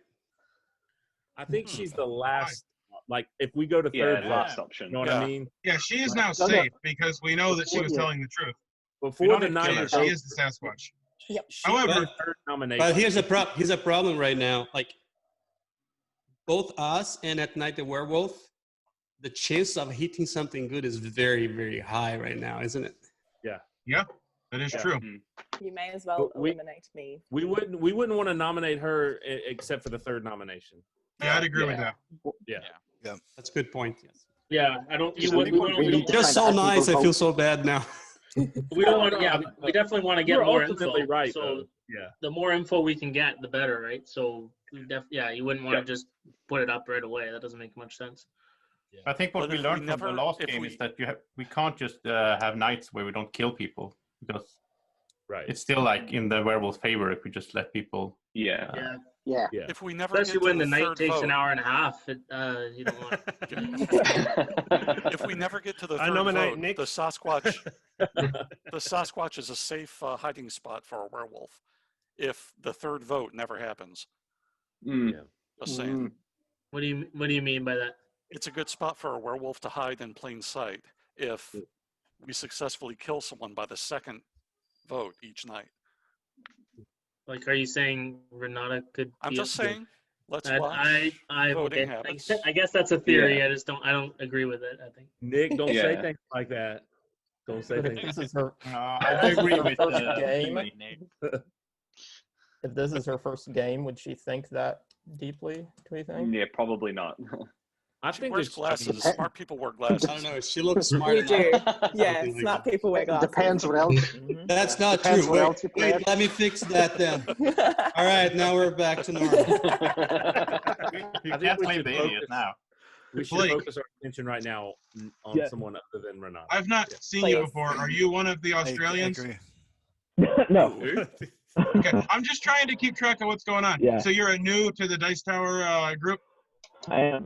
I think she's the last. Like, if we go to third, last option. You know what I mean? Yeah, she is now safe because we know that she was telling the truth. Before the night, she is the Sasquatch. Yep. However, but here's a problem right now. Like, both us and at night the werewolf, the chance of hitting something good is very, very high right now, isn't it? Yeah. Yeah, that is true. You may as well eliminate me. We wouldn't want to nominate her except for the third nomination. Yeah, I'd agree with that. Yeah. That's a good point. Yes. Yeah, I don't. Just so nice. I feel so bad now. We don't want. Yeah, we definitely want to get more info. Right. So yeah, the more info we can get, the better, right? So you wouldn't want to just put it up right away. That doesn't make much sense. Yeah. I think what we learned from the last game is that we can't just have nights where we don't kill people, because it's still like in the werewolf's favor if we just let people. Yeah. If we never especially get when to the night takes vote, an hour and a half, you don't want. If we never get to the I third nominate vote, Nick. the Sasquatch is a safe hiding spot for a werewolf. If the third vote never happens, just saying. What do you mean by that? It's a good spot for a werewolf to hide in plain sight if we successfully kill someone by the second vote each night. Like, are you saying Renata could? I'm just saying. Let's watch. Okay. Happens. I guess that's a theory. I don't agree with it. I think. Nick, don't say things like that. Don't say things. This is her. I agree with game. If this is her first game, would she think that deeply? Do we think? Yeah, probably not. I think wears glasses. Smart people wear glasses. I don't know. She looks smart. We do. Yeah, smart people wear glasses. Depends what else. That's not Depends true. what else you Wait, play. let me fix that then. All right, now we're back to normal. You can't blame the idiot now. We should focus our attention right now on someone other than Renata. I've not seen you before. Are you one of the Australians? No. Okay, I'm just trying to keep track of what's going on. Yeah. So you're new to the Dice Tower group? I am.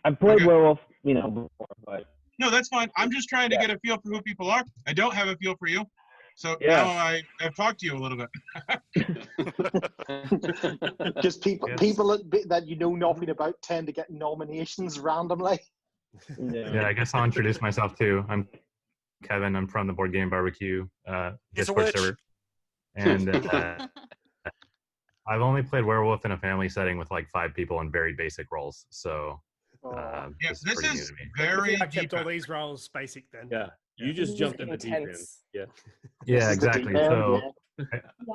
I've played werewolf, before, but No, that's fine. I'm just trying to get a feel for who people are. I don't have a feel for you. So now I've talked to you a little bit. just people that you know nothing about tend to get nominations randomly. Yeah, I guess I'll introduce myself too. I'm Kevin. I'm from the Board Game Barbecue Discord server. And I've only played werewolf in a family setting with like 5 people in very basic roles. So this is very I kept all these roles basic then. Yeah. You just jumped in the deep end. Yeah. Yeah, exactly. So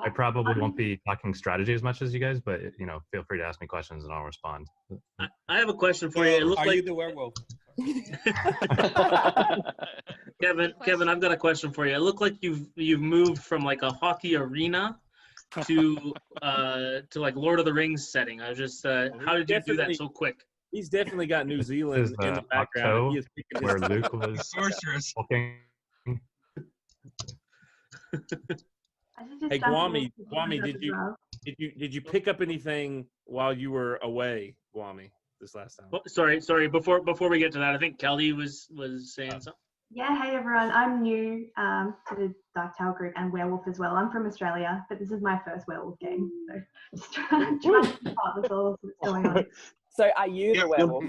I probably won't be talking strategy as much as you guys, but feel free to ask me questions and I'll respond. I have a question for you. It looks Are like you the werewolf? Kevin, I've got a question for you. It looked like you've moved from like a hockey arena to like Lord of the Rings setting. I was just how did you do that so quick? He's definitely got New Zealand in the background. He is where Luke was sorceress. Hey, Guami, did you pick up anything while you were away, Guami, this last time? Oh, sorry. Before we get to that, I think Kelly was saying something. Yeah, hey everyone. I'm new to the Dice Tower group and werewolf as well. I'm from Australia, but this is my first werewolf game. So just trying to keep up with all that's going on. So are you the werewolf?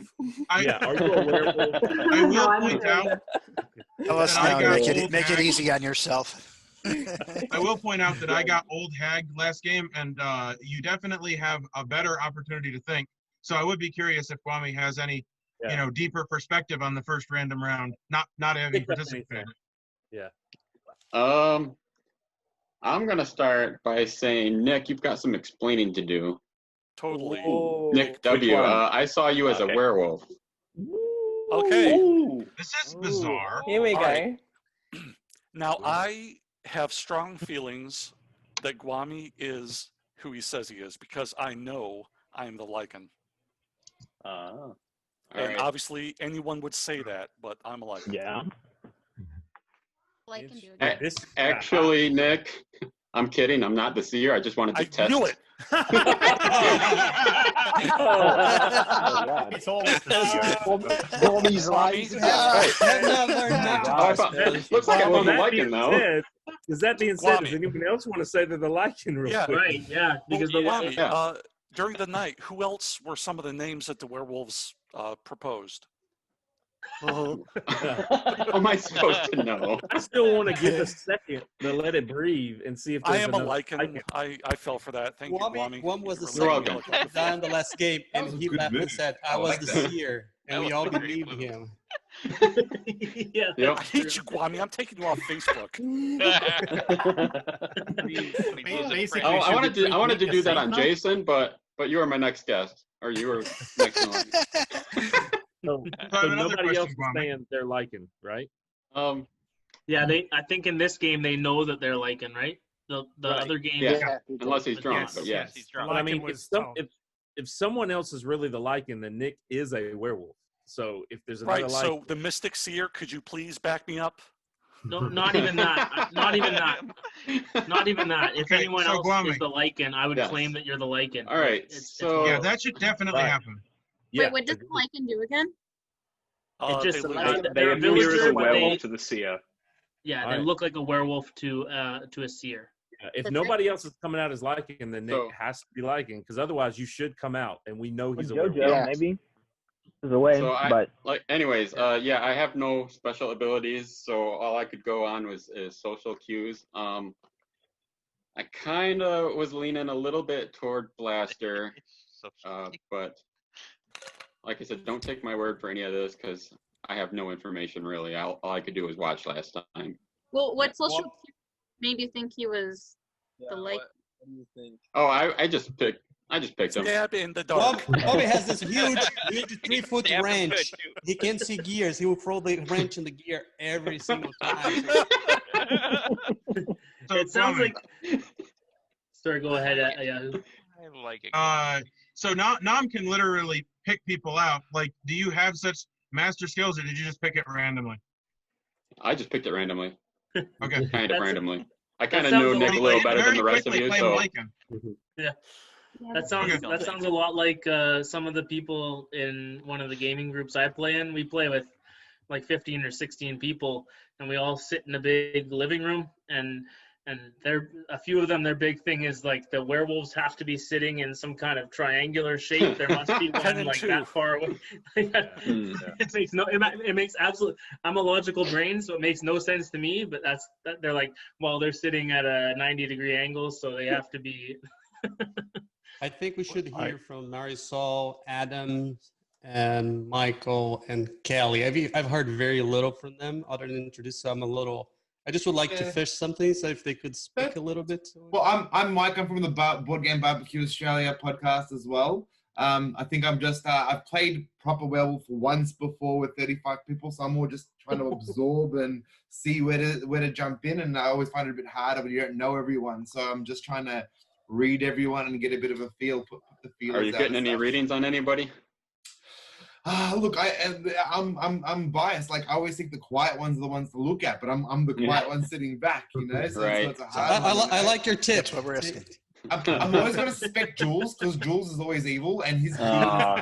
Are you a werewolf? I will point out. Tell us now. Make it easy on yourself. I will point out that I got old hag last game, and you definitely have a better opportunity to think. So I would be curious if Kwame has any, deeper perspective on the first random round, not having participated. Yeah. I'm gonna start by saying, Nick, you've got some explaining to do. Totally. Nick W. I saw you as a werewolf. Okay. Ooh. This is bizarre. Here we All go. right. Now, I have strong feelings that Kwame is who he says he is because I know I am the Lycan. And right. obviously, anyone would say that, but I'm a Lycan. Yeah. Actually, Nick, I'm kidding. I'm not the seer. I just wanted to test. I knew it. It's always the seer. All these lies. Looks like I'm on the Lycan now. Does that being said, does anyone else want to say they're the Lycan real quick? Right, yeah. Because Kwame, during the night, who else were some of the names that the werewolves proposed? How am I supposed to know? I still want to give a second to let it breathe and see if there's I am a another Lycan. I fell for that. Thank you, Kwame. One was the You're second welcome. guy in the last game, and he laughed and said, I was the seer, and we all believed him. Yeah. I hate you, Kwame. I'm taking you off Facebook. I wanted to do that on Jason, but you were my next guest, or you were next in line. So nobody else is saying they're Lycan, right? Yeah, I think in this game they know that they're Lycan, right? The other game. Yeah, unless he's drunk. But yes. he's drunk. But I mean, if someone else is really the Lycan, then Nick is a werewolf. So if there's another Lycan, so the Mystic Seer, could you please back me up? No, not even that. Not even that. Not even that. If anyone else is the Lycan, I would claim that you're the Lycan. All right. Yeah, that should definitely happen. Wait, what does the Lycan do again? It just they appear as a werewolf to the seer. Yeah, they look like a werewolf to a seer. If nobody else is coming out as Lycan, then Nick has to be Lycan, because otherwise you should come out, and we know he's a werewolf. JoJo, maybe. There's a way, but anyways, I have no special abilities, so all I could go on is social cues. I kind of was leaning a little bit toward Blaster, but like I said, don't take my word for any of this because I have no information really. All I could do was watch last time. Well, what social cue made you think he was the Lycan? What do you think? Oh, I just picked him. Stab in the dark. Bobby has this huge 3-foot wrench. He can't see gears. He will throw the wrench in the gear every single time. It sounds like. Sorry, go ahead. Yahoo. I like it. So Nam can literally pick people out. Like, do you have such master skills, or did you just pick it randomly? I just picked it randomly. Okay. Kind of randomly. I kind of knew Nick a little better than the rest of you, so. Yeah. That sounds a lot like some of the people in one of the gaming groups I play in. We play with like 15 or 16 people, and we all sit in a big living room, and a few of them, their big thing is like the werewolves have to be sitting in some kind of triangular shape. There must be one like that far away. It makes absolute. I'm a logical brain, so it makes no sense to me. But they're like, well, they're sitting at a 90-degree angle, so they have to be. I think we should hear from Marisol, Adam, and Michael and Kelly. I've heard very little from them other than introduce them a little. I just would like to fish something, so if they could speak a little bit. Well, I'm Mike. I'm from the Board Game Barbecue Australia podcast as well. I think I'm just I've played proper werewolf once before with 35 people, so I'm more just trying to absorb and see where to jump in. And I always find it a bit harder when you don't know everyone, so I'm just trying to read everyone and get a bit of a feel. Put the feelers. Are you getting any readings on anybody? Look, I'm biased. Like I always think the quiet ones are the ones to look at, but I'm the quiet one sitting back, you know. So, right. So it's a hard one. I like your tip. That's what we're asking. I'm always going to suspect Jules because Jules is always evil, and his. I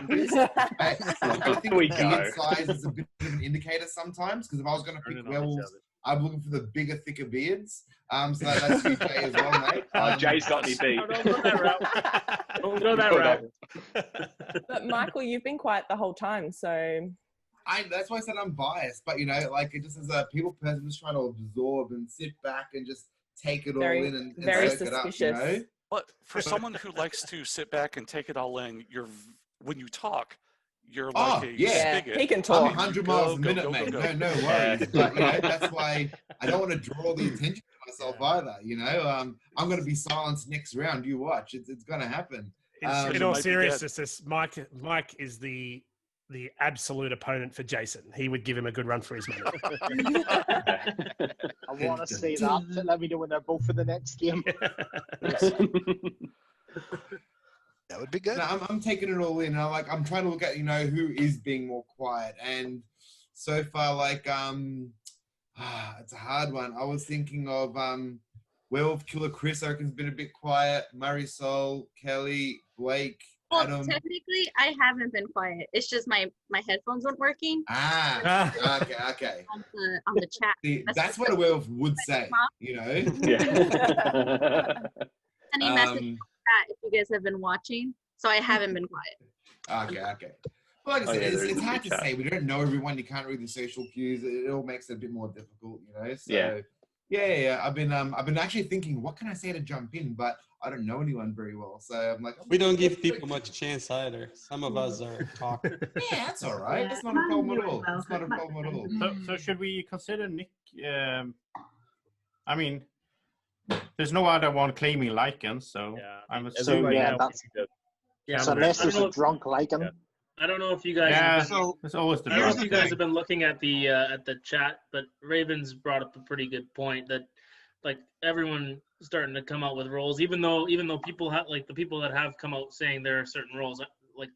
think beard size is a bit of an indicator sometimes. Because if I was going to pick werewolves, I'm looking for the bigger, thicker beards. So that's you, Jay, as well, mate. Jay's got me beat. Don't go that route. Don't go that route. But Michael, you've been quiet the whole time, so. That's why I said I'm biased, but you know, like it just as a people person, I'm just trying to absorb and sit back and just take it all Very- in and very soak it up. You suspicious. know. But for someone who likes to sit back and take it all in, when you talk, you're like a spigot. he can I'm talk. 100 miles a minute, mate. No worries. But you know, that's why I don't want to draw the attention to myself either. You know, I'm going to be silenced next round. You watch. It's going to happen. In all seriousness, Mike is the absolute opponent for Jason. He would give him a good run for his money. I want to see that. Let me know when they're both for the next game. That would be good. No, I'm taking it all in. I'm trying to look at, you know, who is being more quiet. And so far, like, it's a hard one. I was thinking of Werewolf Killer Chris, I reckon, has been a bit quiet. Marisol, Kelly, Blake, Well, Adam. technically, I haven't been quiet. It's just my headphones weren't working. Okay. On the chat. See, that's what a werewolf would say, you know? Any message in the chat if you guys have been watching. So I haven't been quiet. Okay. Well, like I said, it's hard to say. We don't know everyone. You can't read the social cues. It all makes it a bit more difficult, you know? So, yeah. I've been actually thinking, what can I say to jump in? But I don't know anyone very well. So I'm like, we don't give people much chance either. Some of us are talking. Yeah, that's all right. That's not a problem at all. That's not a problem at all. So should we consider Nick? I mean, there's no other one claiming Lycan, so I'm assuming. So this is a drunk Lycan. I don't know if you guys. It's always the I don't know drunk. if you guys have been looking at the chat, but Ravens brought up a pretty good point that, like, everyone starting to come out with roles, even though people have, like, the people that have come out saying there are certain roles, like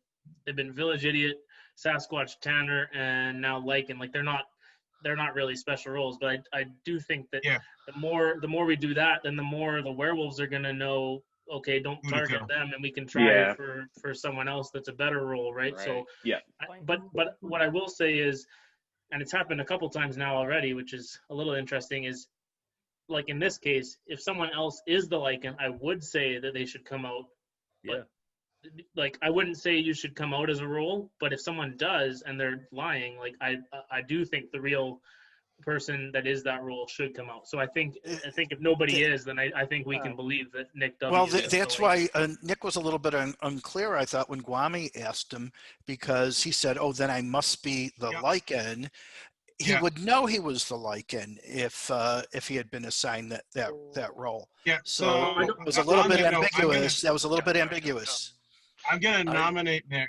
they've been Village Idiot, Sasquatch, Tanner, and now Lycan. Like, they're not really special roles, but I do think that the more we do that, then the more the werewolves are gonna know, okay, don't target them, and we can try for someone else that's a better role, right? So but what I will say is, and it's happened a couple times now already, which is a little interesting, is like in this case, if someone else is the Lycan, I would say that they should come out. But, like, I wouldn't say you should come out as a role, but if someone does and they're lying, like, I do think the real person that is that role should come out. So I think if nobody is, then I think we can believe that Nick W. Well, that's why Nick was a little bit unclear, I thought, when Guami asked him, because he said, "Oh, then I must be the Lycan." He would know he was the Lycan if he had been assigned that role. Yeah. So it was a little bit ambiguous. That was a little bit ambiguous. I'm going to nominate Nick,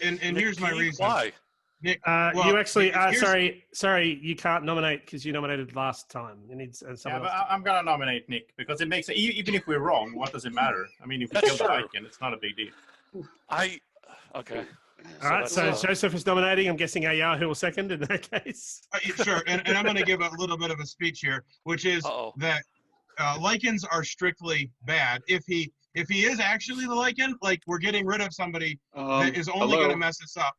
and here's my reason. Why? Nick, you actually, sorry, you can't nominate because you nominated last time. You need someone else. I'm gonna nominate Nick because it makes even if we're wrong, what does it matter? I mean, if we kill the Lycan, it's not a big deal. Okay. All right, so Joseph is nominating. I'm guessing Yahoo will second in that case. Sure, and I'm going to give a little bit of a speech here, which is that Lycans are strictly bad. If he is actually the Lycan, like, we're getting rid of somebody that is only going to mess us up.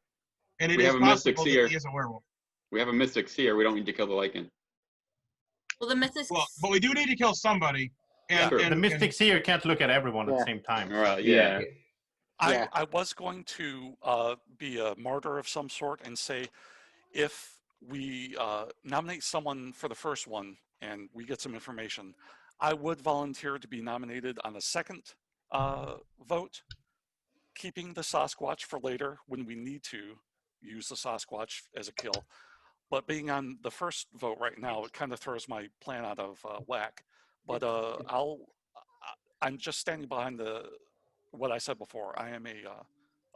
And it is possible that he is a werewolf. We have a Mystic Seer. We don't need to kill the Lycan. Well, the Mystic. Well, but we do need to kill somebody. And the Mystic Seer can't look at everyone at the same time. Right. I was going to be a martyr of some sort and say, if we nominate someone for the first one and we get some information, I would volunteer to be nominated on a second vote, keeping the Sasquatch for later when we need to use the Sasquatch as a kill. But being on the first vote right now, it kind of throws my plan out of whack. But I'm just standing behind what I said before. I am a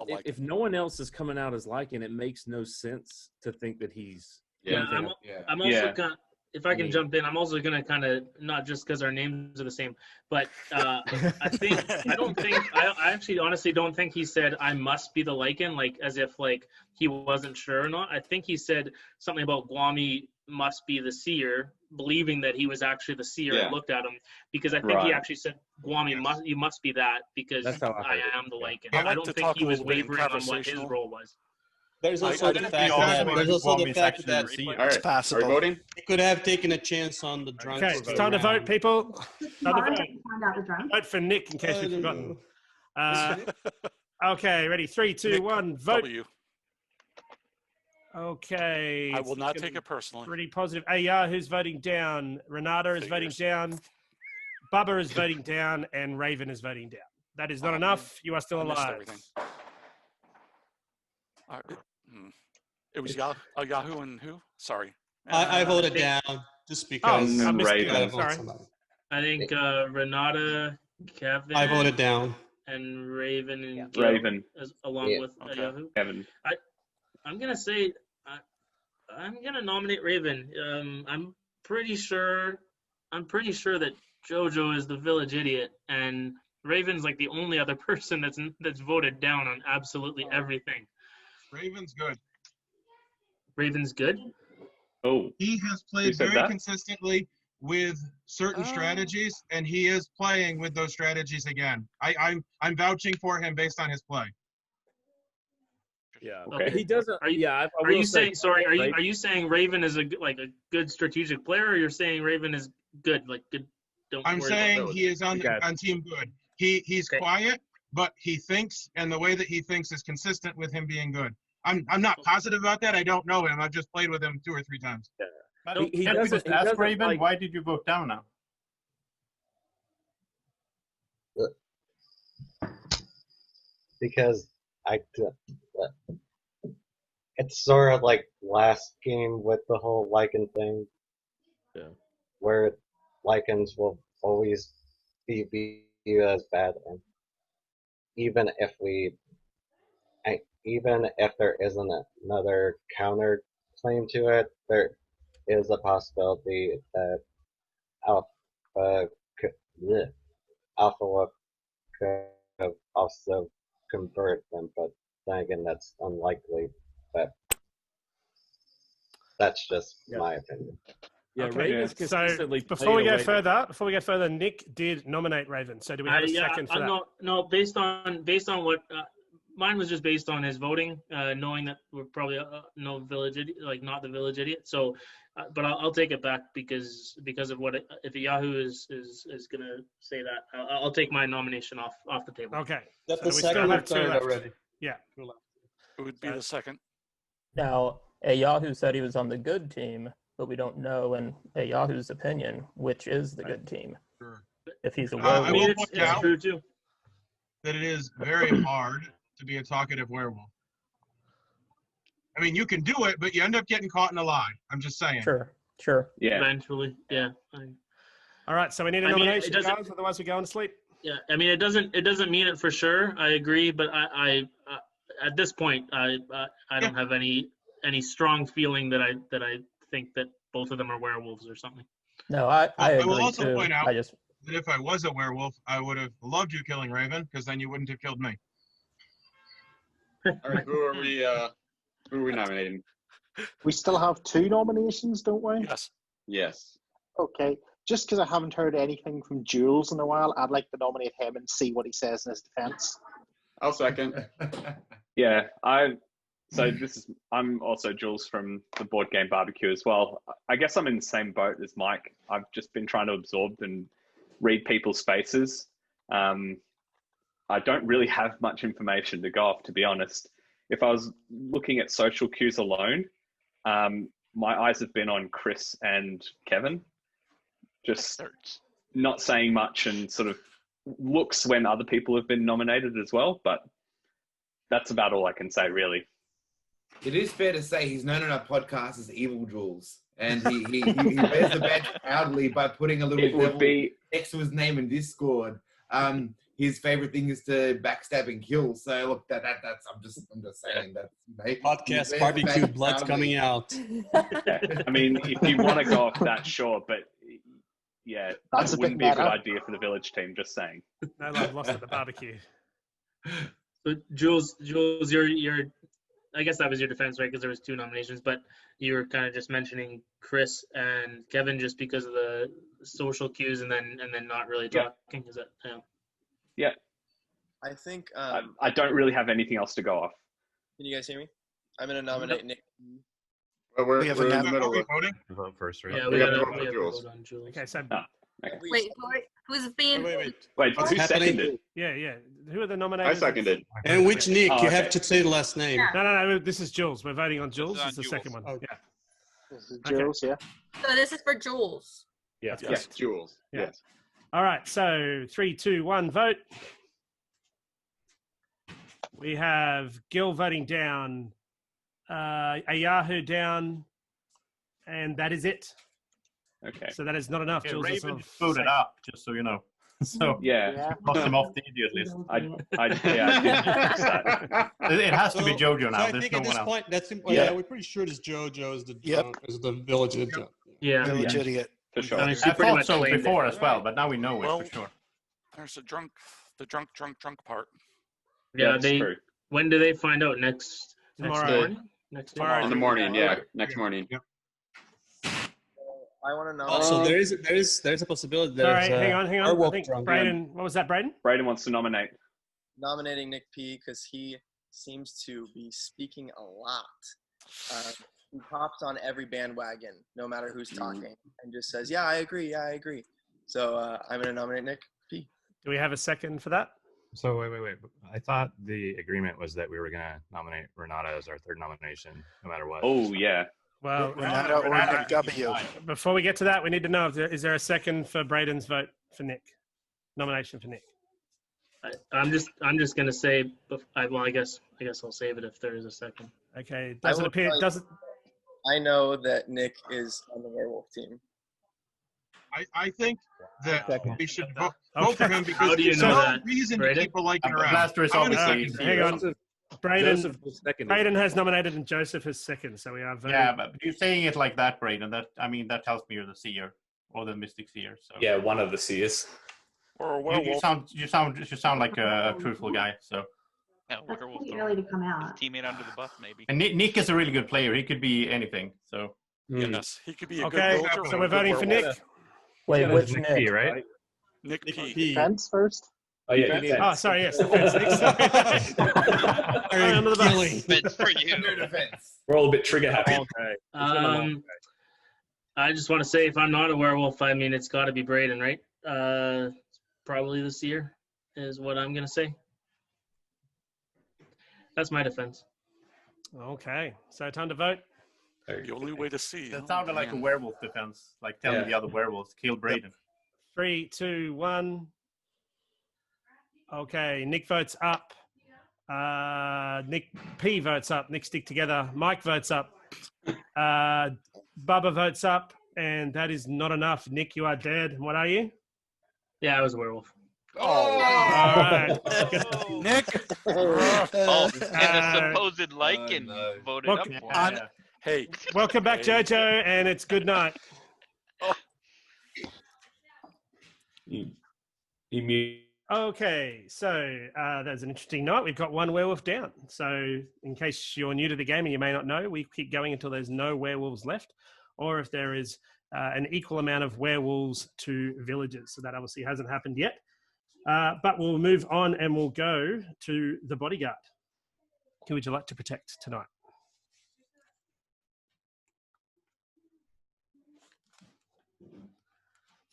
Lycan. If no one else is coming out as Lycan, it makes no sense to think that he's. I'm also kind of, if I can jump in, I'm also going to kind of, not just because our names are the same, but I actually honestly don't think he said, I must be the Lycan, like, as if, like, he wasn't sure or not. I think he said something about Guami must be the seer, believing that he was actually the seer and looked at him, because I think he actually said, Guami, you must be that, because I am the Lycan. I don't think he was wavering on what his role was. There's also the fact that it's possible. Are we voting? He could have taken a chance on the drunk. Okay, it's time to vote, people. Time to vote. Vote for Nick in case you've forgotten. Okay, ready? 3, 2, 1, vote. W. Okay. I will not take it personally. Pretty positive. Yahoo's voting down. Renata is voting down. Bubba is voting down and Raven is voting down. That is not enough. You are still I missed alive. everything. It was Yahoo and who? Sorry. I voted down just because. I missed Raven. Sorry. I think Renata, Kevin. I voted down. And Raven and Gil, Raven. along with Yahoo. Kevin. I'm gonna say I'm gonna nominate Raven. I'm pretty sure that JoJo is the village idiot, and Raven's like the only other person that's voted down on absolutely everything. Raven's good. Raven's good. Oh, he has played very consistently with certain strategies, and he is playing with those strategies again. I'm vouching for him based on his play. Yeah. Okay. He doesn't. Are you saying? Sorry. Are you saying Raven is a good strategic player, or you're saying Raven is good? Like good. I'm saying he is on team good. He's quiet, but he thinks, and the way that he thinks is consistent with him being good. I'm not positive about that. I don't know him. I've just played with him 2 or 3 times. Yeah. He doesn't ask Raven, why did you vote down now? Because it's sort of like last game with the whole Lycan thing. Yeah. Where Lycans will always be viewed as bad, and even if there isn't another counter claim to it, there is a possibility that Alpha could also convert them, but then again, that's unlikely. But that's just my opinion. Yeah, Okay. Raven's consistently. So before we go further, Nick did nominate Raven. So do we have a second for that? No. Based on what mine was just based on his voting, knowing that we're probably no village idiot, not the village idiot. So, but I'll take it back because of what if Yahoo is gonna say that, I'll take my nomination off the table. Okay. That's so the second or third already. Yeah. It would be the second. Now, Yahoo said he was on the good team, but we don't know, in Yahoo's opinion, which is the good team. Sure. If he's a werewolf. I will point out true too. that it is very hard to be a talkative werewolf. I mean, you can do it, but you end up getting caught in a lie. I'm just saying. Sure. Yeah. Eventually, yeah. All right, so we need a nomination, guys. Otherwise, we're going to sleep. Yeah, I mean, it doesn't mean it for sure. I agree, but I at this point, I don't have any strong feeling that I think that both of them are werewolves or something. No, I agree I will also too. point out that if I was a werewolf, I would have loved you killing Raven, because then you wouldn't have killed me. All right, who are we nominating? We still have 2 nominations, don't we? Yes. Okay. Just because I haven't heard anything from Jules in a while, I'd like to nominate him and see what he says in his defense. I'll second. Yeah, I'm also Jules from the Board Game Barbecue as well. I guess I'm in the same boat as Mike. I've just been trying to absorb and read people's faces. I don't really have much information to go off, to be honest. If I was looking at social cues alone, my eyes have been on Chris and Kevin. Just not saying much and sort of looks when other people have been nominated as well, but that's about all I can say, really. It is fair to say he's known on our podcast as Evil Jules, and he wears the badge proudly by putting a little devil next to his name in Discord. His favorite thing is to backstab and kill. So look, that's I'm just saying that. Podcast barbecue, blood's coming out. I mean, if you want to go off that, sure, but yeah, that wouldn't be a good idea for the village team. Just saying. No love lost at the barbecue. So Jules, you're. I guess that was your defense, right? Because there was 2 nominations, but you were kind of just mentioning Chris and Kevin just because of the social cues, and then not really talking. Is that? Yeah. I think. I don't really have anything else to go off. Can you guys hear me? I'm going to nominate Nick. Well, we're in the middle of voting. Vote first, right? Yeah, we got to vote vote on Jules. Jules. Okay, so Wait, who's being? Wait, who seconded? Yeah. Who are the nominators? I seconded. And which Nick? You have to say the last name. No. This is Jules. We're voting on Jules. This is the second one. Yeah. This is Jules, yeah. So this is for Jules. Yes, Jules. Yes. All right, so 3, 2, 1, vote. We have Gil voting down, Ayahu down, and that is it. Okay. So that is not enough. Yeah, Jules is Raven sort of booted safe. up, just so you know. So Yeah. cross him off the idiot list. I did fix that. It has to be JoJo So now. I There's think no at this one else. point, Yeah. we're pretty sure it's JoJo is the Yep. is the village idiot. Yeah. Village idiot. For sure. I mean, she I pretty thought much so claimed before it. as well, but now we know Well, it for sure. There's the drunk part. Yeah, that's they. true. When do they find out? Next Tomorrow. morning. Next Tomorrow. In the morning, yeah, next morning. I want to know. Also, there's a possibility that Sorry, hang on. I werewolf think drunk. Braden, what was that, Braden? Braden wants to nominate. Nominating Nick P because he seems to be speaking a lot. He pops on every bandwagon, no matter who's talking, and just says, "Yeah, I agree. Yeah, I agree." So I'm going to nominate Nick P. Do we have a second for that? So wait. I thought the agreement was that we were going to nominate Renata as our third nomination, no matter what. Oh yeah. Well, Renata or Nick W. Before we get to that, we need to know is there a second for Braden's vote for Nick? Nomination for Nick. I'm just gonna say. I guess I'll save it if there is a second. Okay. Doesn't appear. Doesn't. I know that Nick is on the werewolf team. I think that we should vote Okay. for him because How do you there's know no that, reason to Braden? keep liking around. Blaster is I'm gonna obviously second Hang on. Joseph was second. Braden has nominated and Joseph has second, so we are voting. Yeah, but you're saying it like that, Braden. That tells me you're the seer or the mystic seer. So Yeah, one of the C's. Or a you werewolf. sound like a truthful guy. So Yeah, That's werewolf pretty throw early to come out. his teammate under the bus, maybe. and Nick is a really good player. He could be anything. So Yes, he could be a Okay, good villager. so or we're a good voting for werewolf. Nick. Wait, Yeah, which Nick Nick? P, right? Nick P. Defense first. Oh yeah, Defense. Oh, sorry, yes. Defense. Nick, sorry. Under the bus. Defense for you. We're all a bit trigger happy. I just want to say, if I'm not a werewolf, I mean, it's got to be Braden, right? Probably the seer is what I'm gonna say. That's my defense. Okay, so time to vote. The only way to see. that sounded like a werewolf defense, like telling the other werewolves kill Braden. 3, 2, 1. Okay, Nick votes up. Nick P votes up. Nick stick together. Mike votes up. Bubba votes up, and that is not enough. Nick, you are dead. What are you? Yeah, I was a werewolf. All right. Nick. Oh, and the supposed lichen voted up for him. Hey, welcome back, JoJo, and it's good night. Okay, so that's an interesting night. We've got one werewolf down. So in case you're new to the game and you may not know, we keep going until there's no werewolves left, or if there is an equal amount of werewolves to villagers. So that obviously hasn't happened yet. But we'll move on and we'll go to the bodyguard. Who would you like to protect tonight?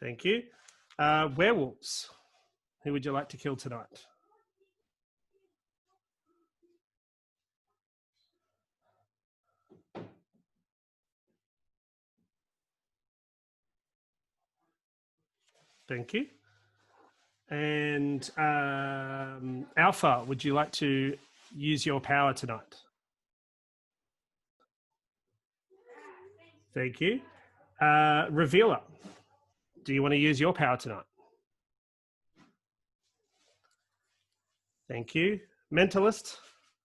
Thank you. Werewolves. Who would you like to kill tonight? Thank you. And Alpha, would you like to use your power tonight? Thank you. Revealer, do you want to use your power tonight? Thank you. Mentalist,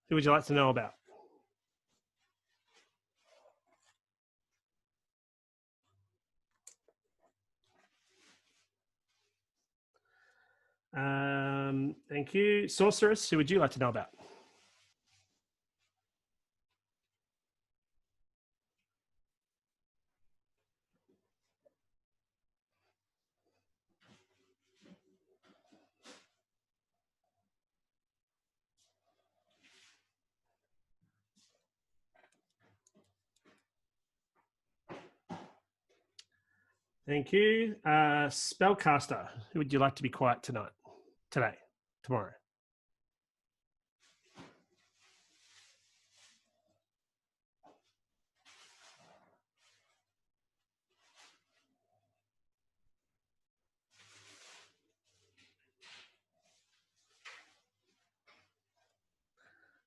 who would you like to know about? Thank you. Sorceress, who would you like to know about? Thank you. Spellcaster, who would you like to be quiet tonight? Today? Tomorrow?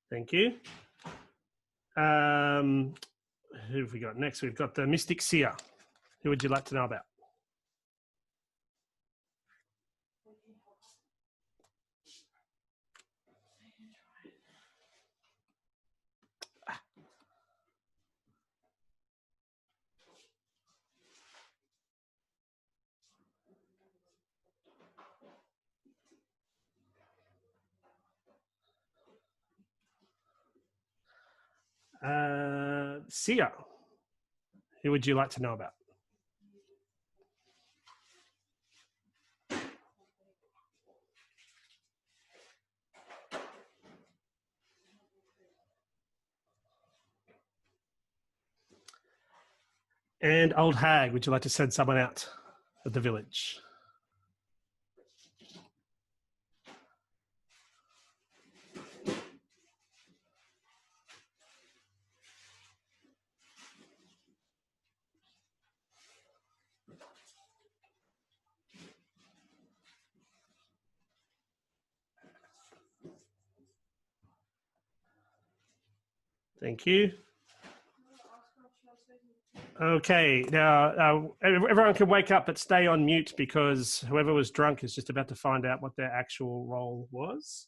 Thank you. Who have we got next? We've got the Mystic Seer. Who would you like to know about? Seer. Who would you like to know about? And Old Hag, would you like to send someone out of the village? Thank you. Okay, now everyone can wake up but stay on mute because whoever was drunk is just about to find out what their actual role was.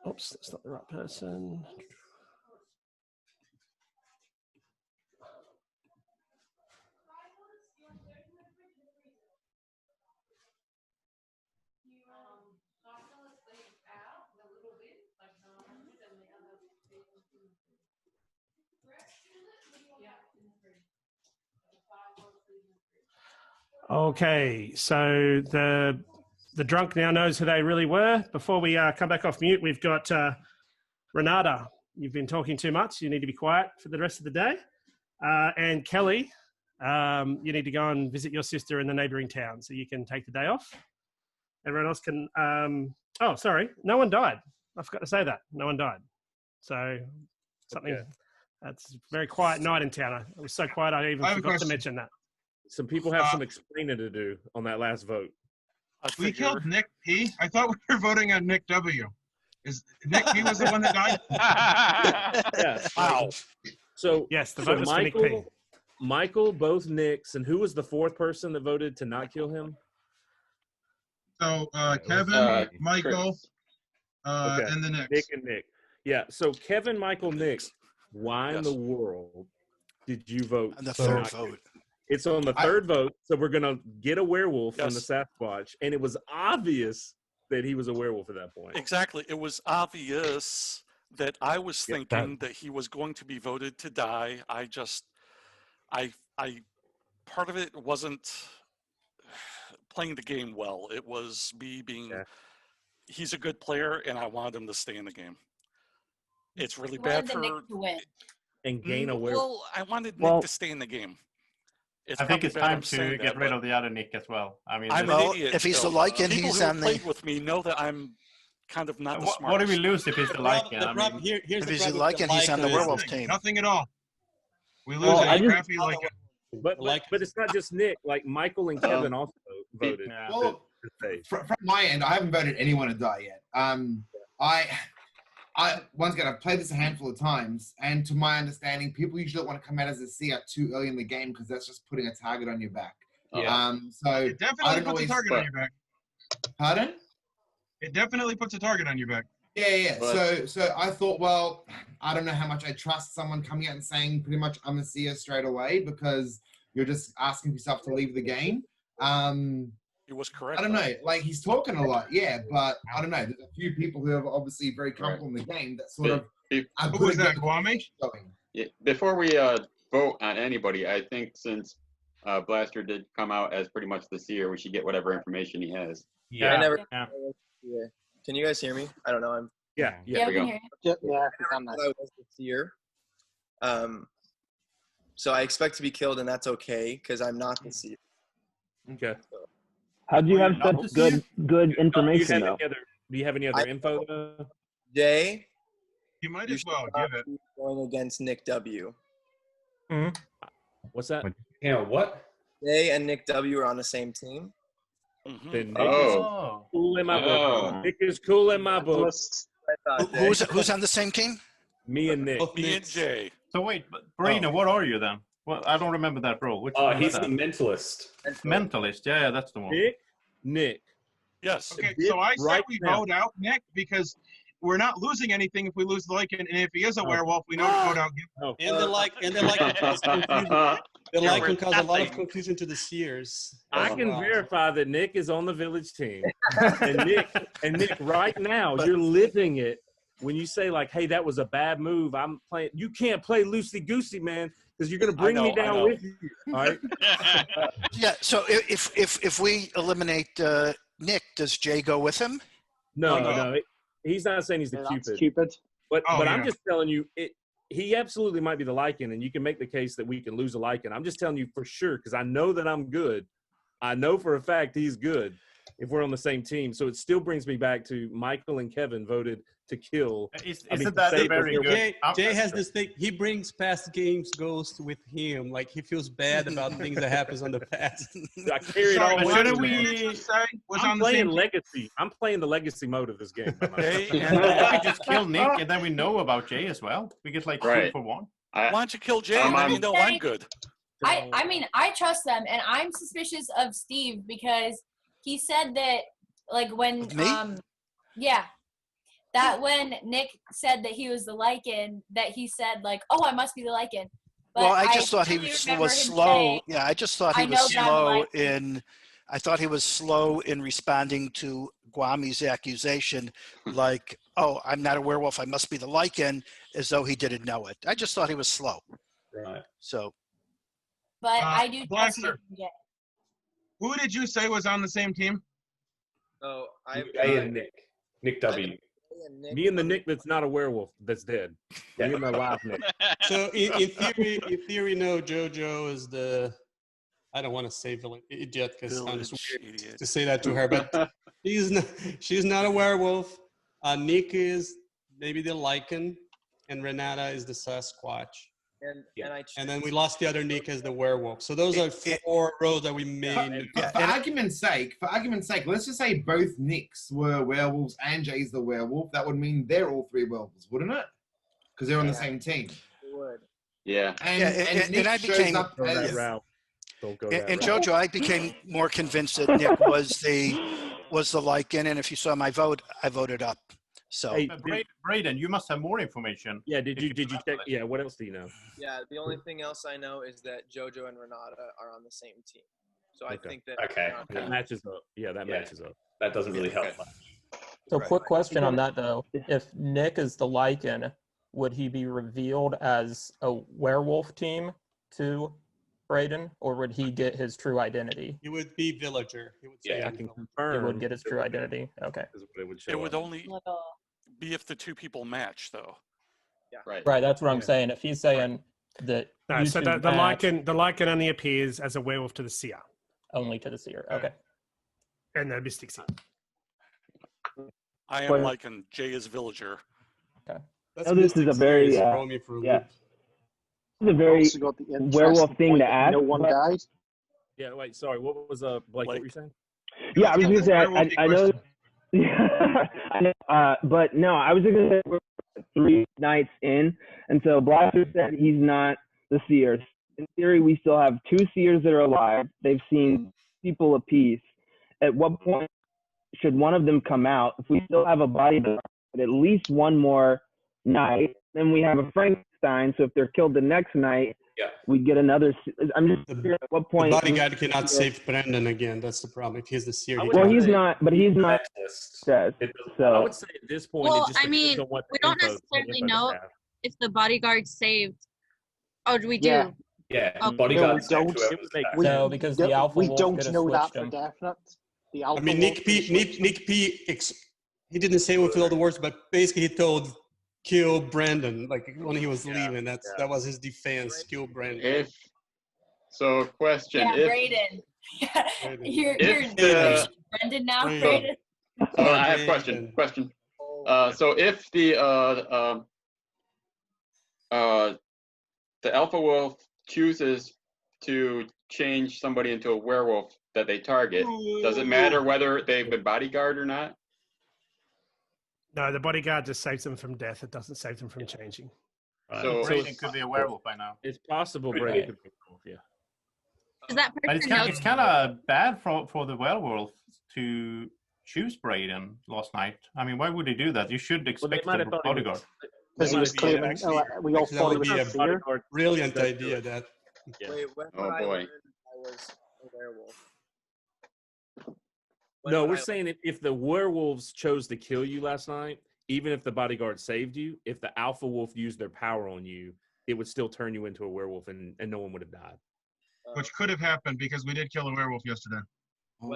Oops, that's not the right person. Okay, so the drunk now knows who they really were. Before we come back off mute, we've got Renata. You've been talking too much. You need to be quiet for the rest of the day. And Kelly, you need to go and visit your sister in the neighbouring town, so you can take the day off. Everyone else can. Oh, sorry, no one died. I forgot to say that. No one died. So something. Okay. That's a very quiet night in town. It was so quiet I even forgot to mention that. Some people have some explaining to do on that last vote. We killed Nick P. I thought we were voting on Nick W. Is Nick P was the one that died? Yeah. Wow. So yes, the vote was for Nick P. Michael, both Nicks, and who was the fourth person that voted to not kill him? So Kevin, Michael, and the Nicks. Nick and Nick. Yeah. So Kevin, Michael, Nick. Why in the world did you vote? On the third vote. It's on the third vote, so we're going to get a werewolf from the Sasquatch, and it was obvious that he was a werewolf at that point. Exactly. It was obvious that I was thinking that he was going to be voted to die. Part of it wasn't playing the game well. It was me being, he's a good player, and I wanted him to stay in the game. It's really bad for Nick to win. And gain a werewolf. Well, I wanted Nick to stay in the game. I think it's time to get rid of the other Nick as well. I mean, I'm an idiot. If he's the Lycan, he's on the. People who played with me know that I'm kind of not the smartest. What do we lose if he's the Lycan? If he's the Lycan, he's on the werewolf team. Nothing at all. We lose a crappy Lycan. But it's not just Nick. Like Michael and Kevin also voted. Well, from my end, I haven't voted anyone to die yet. I once again, I've played this a handful of times, and to my understanding, people usually don't want to come out as a seer too early in the game because that's just putting a target on your back. Yeah. So it definitely puts a target on your back. Pardon? It definitely puts a target on your back. Yeah. So I thought, well, I don't know how much I trust someone coming out and saying pretty much I'm a seer straight away because you're just asking yourself to leave the game. He was correct. I don't know. Like he's talking a lot, but I don't know. There's a few people who are obviously very comfortable in the game that sort of. Who was that, Kwame? Yeah. Before we vote on anybody, I think since Blaster did come out as pretty much the seer, we should get whatever information he has. Yeah. Can you guys hear me? I don't know. Yeah, we can hear you. I was the seer. So I expect to be killed, and that's okay because I'm not the seer. Okay. How do you have such good information, though? Do you have any other info? Jay? You might as well give it. Going against Nick W. What's that? Yeah, what? Jay and Nick W are on the same team. then Nick is cool in my book. Nick is cool in my book. Who's on the same team? Me and Nick. Me and Jay. So wait, but Brina, what are you then? Well, I don't remember that role. Which he's the mentalist. Mentalist, yeah, that's the one. Nick. Yes. Okay, so I say we vote out Nick because we're not losing anything if we lose the Lycan, and if he is a werewolf, we know to vote out him. And the Lycan cause confusion. The Lycan cause a lot of confusion to the seers. I can verify that Nick is on the village team, and Nick, right now you're living it. When you say like, "Hey, that was a bad move," I'm playing. You can't play loosey goosey, man, because you're gonna bring me down with you. All right. Yeah. So if we eliminate Nick, does Jay go with him? No. He's not saying he's the Cupid. But I'm just telling you, he absolutely might be the Lycan, and you can make the case that we can lose a Lycan. I'm just telling you for sure because I know that I'm good. I know for a fact he's good if we're on the same team. So it still brings me back to Michael and Kevin voted to kill. Isn't that very good? Jay has this thing. He brings past games ghosts with him. Like he feels bad about things that happens on the past. I carry it all. Shouldn't we say was I'm on the playing same legacy. I'm playing the legacy mode of this game. We just kill Nick, and then we know about Jay as well. We get like 2 for 1. Why don't you kill Jay? Then you know I'm good. I mean, I trust them, and I'm suspicious of Steve because he said that, like, when that when Nick said that he was the Lycan, that he said like, "Oh, I must be the Lycan." But well, I just thought he was slow. Yeah, I just thought he was slow in. I thought he was slow in responding to Guami's accusation, like, "Oh, I'm not a werewolf. I must be the Lycan," as though he didn't know it. I just thought he was slow. Right. So. But I do trust you. Who did you say was on the same team? Oh, and Nick W. Me and the Nick that's not a werewolf that's dead. Me and the live Nick. So in theory, no. JoJo is the. I don't want to say idiot because it sounds weird to say that to her, but she's not a werewolf. Nick is maybe the Lycan, and Renata is the Sasquatch. And then we lost the other Nick as the werewolf. So those are 4 roles that we made. For argument's sake, let's just say both Nicks were werewolves and Jay's the werewolf. That would mean they're all 3 werewolves, wouldn't it? Because they're on the same team. It would. Yeah. And I became that route. And JoJo, I became more convinced that Nick was the Lycan, and if you saw my vote, I voted up. So, hey, Braden, you must have more information. Yeah, did you check? Yeah, what else do you know? Yeah, the only thing else I know is that JoJo and Renata are on the same team. So I think that that matches up. Yeah, that matches up. That doesn't really help much. So, quick question on that though: if Nick is the Lycan, would he be revealed as a werewolf team to Braden, or would he get his true identity? He would be villager. He would say I can confirm. He would get his true identity. Okay. It would only be if the 2 people match, though. Yeah. Right. That's what I'm saying. If he's saying that. No, so the Lycan only appears as a werewolf to the seer. Only to the seer. Okay. And the mystic seer. I am Lycan. Jay is villager. Okay. This is a very This is a very werewolf thing to ask. No one died. Yeah, wait, sorry. What was Blake? What were you saying? Yeah, I was going to say I know. But no, I was going to say we're 3 nights in, and so Blaster said he's not the seer. In theory, we still have 2 seers that are alive. They've seen people apiece. At what point should one of them come out? If we still have a body at least one more night, then we have a Frankenstein. So if they're killed the next night, we get another. I'm just curious at what point. The bodyguard cannot save Brendan again. That's the problem. If he's the seer. Well, he's not, but he's not. So I would say at this point. Well, it just I mean, we don't necessarily know if the bodyguard saved. Oh, do we do? Yeah, okay. bodyguards No, no, because the alpha we wolf don't know that for him. definite. The alpha I mean, Nick P. He didn't say with all the words, but basically he told kill Brandon. Like when he was leaving, that was his defense. Kill Brandon. Question. Yeah, Braden. You're Brendan now, Braden. I have question. So if the alpha wolf chooses to change somebody into a werewolf, that they target, does it matter whether they've been bodyguard or not? No, the bodyguard just saves them from death. It doesn't save them from changing. So Brayden could be a werewolf by now. It's possible Brayden could be a werewolf, yeah. Does that But person know? it's kind of bad for the werewolf to choose Brayden last night. I mean, why would he do that? You should expect might a have thought he was- bodyguard. Because he was claiming we all thought it was a seer. Brilliant idea, that. Wait, when Oh, would I boy. learn I was a werewolf? No, we're saying if the werewolves chose to kill you last night, even if the bodyguard saved you, if the alpha wolf used their power on you, it would still turn you into a werewolf and no one would have died. Which could have happened because we did kill a werewolf yesterday.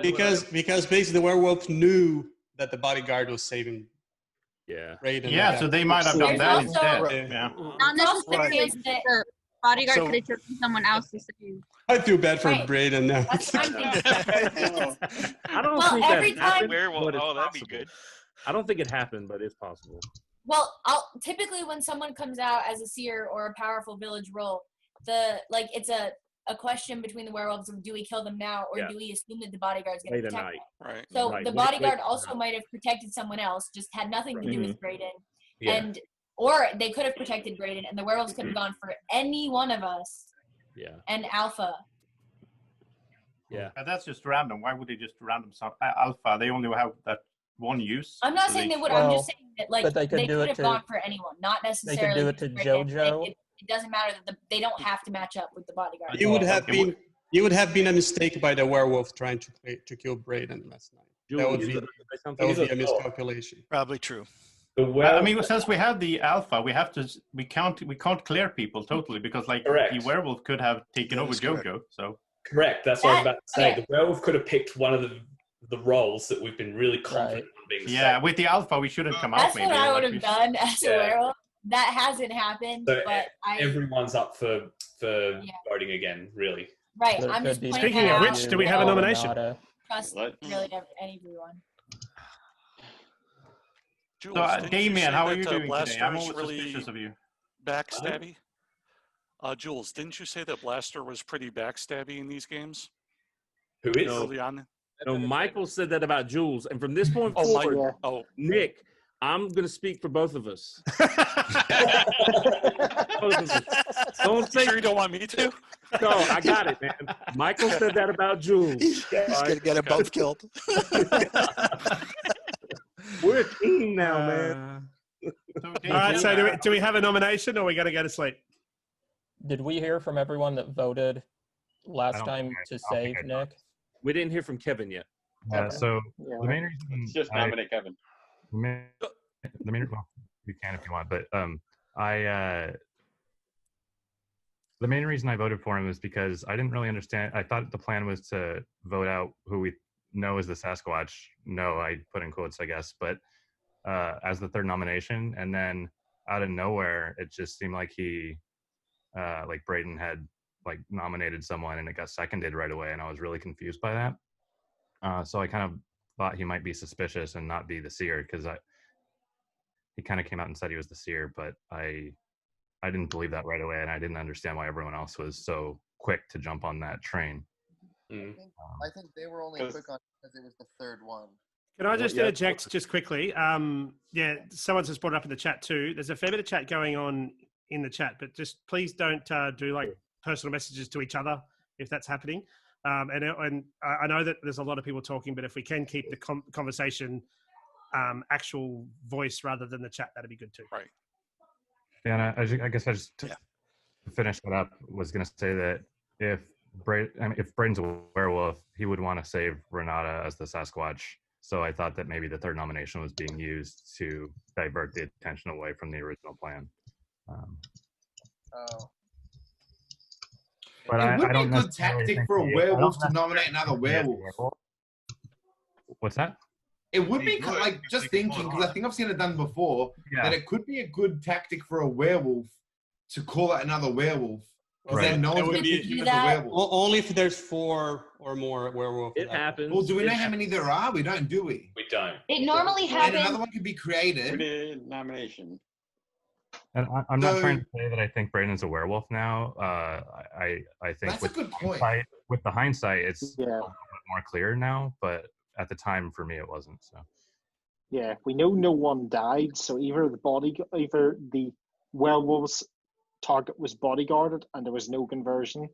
Because basically the werewolf knew that the bodyguard was saving Brayden. Yeah, so they might have done that instead. Yeah. Not necessarily. The bodyguard So- could have chosen someone else to save. I feel bad for Right. Brayden now. I don't Well, think every that time- happened, Werewolf, but it's oh, that'd be possible. good. I don't think it happened, but it's possible. Well, typically when someone comes out as a seer or a powerful village role, it's a question between the werewolves of do we kill them now or Yeah. do we assume that the bodyguard's going Late to at protect night. them? Right. So Right. the Wait bodyguard for also that. might have protected someone else, just had nothing to do with Brayden. Yeah. Or they could have protected Brayden, and the werewolves could have gone for any one of us Yeah. and Alpha. Yeah. And that's just random. Why would they just random some alpha? They only have that one use. I'm not so saying they would. should- I'm just saying that but they could do could it have to- gone for anyone, not They necessarily. could do it to just Brayden. JoJo. It doesn't matter that they don't have to match up with the bodyguard. You would have been a mistake by the werewolf trying to kill Brayden last night. That would be a miscalculation. Probably true. I mean, since we have the alpha, we can't clear people totally because Correct. the werewolf could have taken That over is correct. JoJo. So Correct. That's what I was about to say. okay. The werewolf could have picked one of the roles that we've been really confident on being yeah, safe. with the alpha, we shouldn't come out. That's Maybe what I like would we have should- done as a Yeah. werewolf. That hasn't happened, So but everyone's up for voting again, really. right. There I'm could just be pointing Speaking that of out. which, do we have a nomination? Trust really everyone. Jules, So, didn't you Damien, say how are that, you doing today? Blaster I'm is always really suspicious of you. backstabby? Jules, didn't you say that Blaster was pretty backstabby in these games? Who is? Early on? No, Michael said that about Jules, and from this point Oh, forward, Mike. Oh. Nick, I'm going to speak for both of us. Both of us. Don't say. Sure you don't want me to? No, I got it, man. Michael said that about Jules. He's gonna get them both killed. We're a team now, man. All right, so do we have a nomination or we got to go to sleep? Did we hear from everyone that voted I last don't time to save Nick? We didn't hear from Kevin yet. So the main reason Let's just nominate Kevin. The main, well, you can if you want, but the main reason I voted for him is because I didn't really understand. I thought the plan was to vote out who we know is the Sasquatch. No, I put in quotes, I guess, but as the third nomination, and then out of nowhere, it just seemed like he, like Brayden had like nominated someone, and it got seconded right away, and I was really confused by that. So I kind of thought he might be suspicious and not be the seer because he kind of came out and said he was the seer, but I didn't believe that right away, and I didn't understand why everyone else was so quick to jump on that train. I think they were only quick on it because it was the third one. Can I just interject just quickly? Yeah, someone's just brought it up in the chat too. There's a fair bit of chat going on in the chat, but just please don't do like personal messages to each other if that's happening. And I know that there's a lot of people talking, but if we can keep the conversation actual voice rather than the chat, that'd be good too. Right. Yeah, and I guess I just to finish that up was going to say that if Brayden's a werewolf, he would want to save Renata as the Sasquatch. So I thought that maybe the third nomination was being used to divert the attention away from the original plan. But It would I be a don't good necessarily tactic think for a he- werewolf I to don't nominate another necessarily think he is a werewolf. What's that? It would be He could, like just thinking because I think I've seen it done before. Yeah. That it could be a good tactic for a werewolf to call out another werewolf because Right. then no That one's would going to be- think him Do as a that. werewolf. Only if there's 4 or more werewolf. It happens. Well, do we It know how many there are? We don't, do we? We don't. It normally And another happens. one could be We created. did nomination. And I'm not So- trying to say that I think Brayden's a werewolf now. I think That's a good point. with the hindsight, it's Yeah. more clear now, but at the time for me it wasn't. So yeah, we know no one died, so either the werewolf's target was bodyguarded and there was no conversion,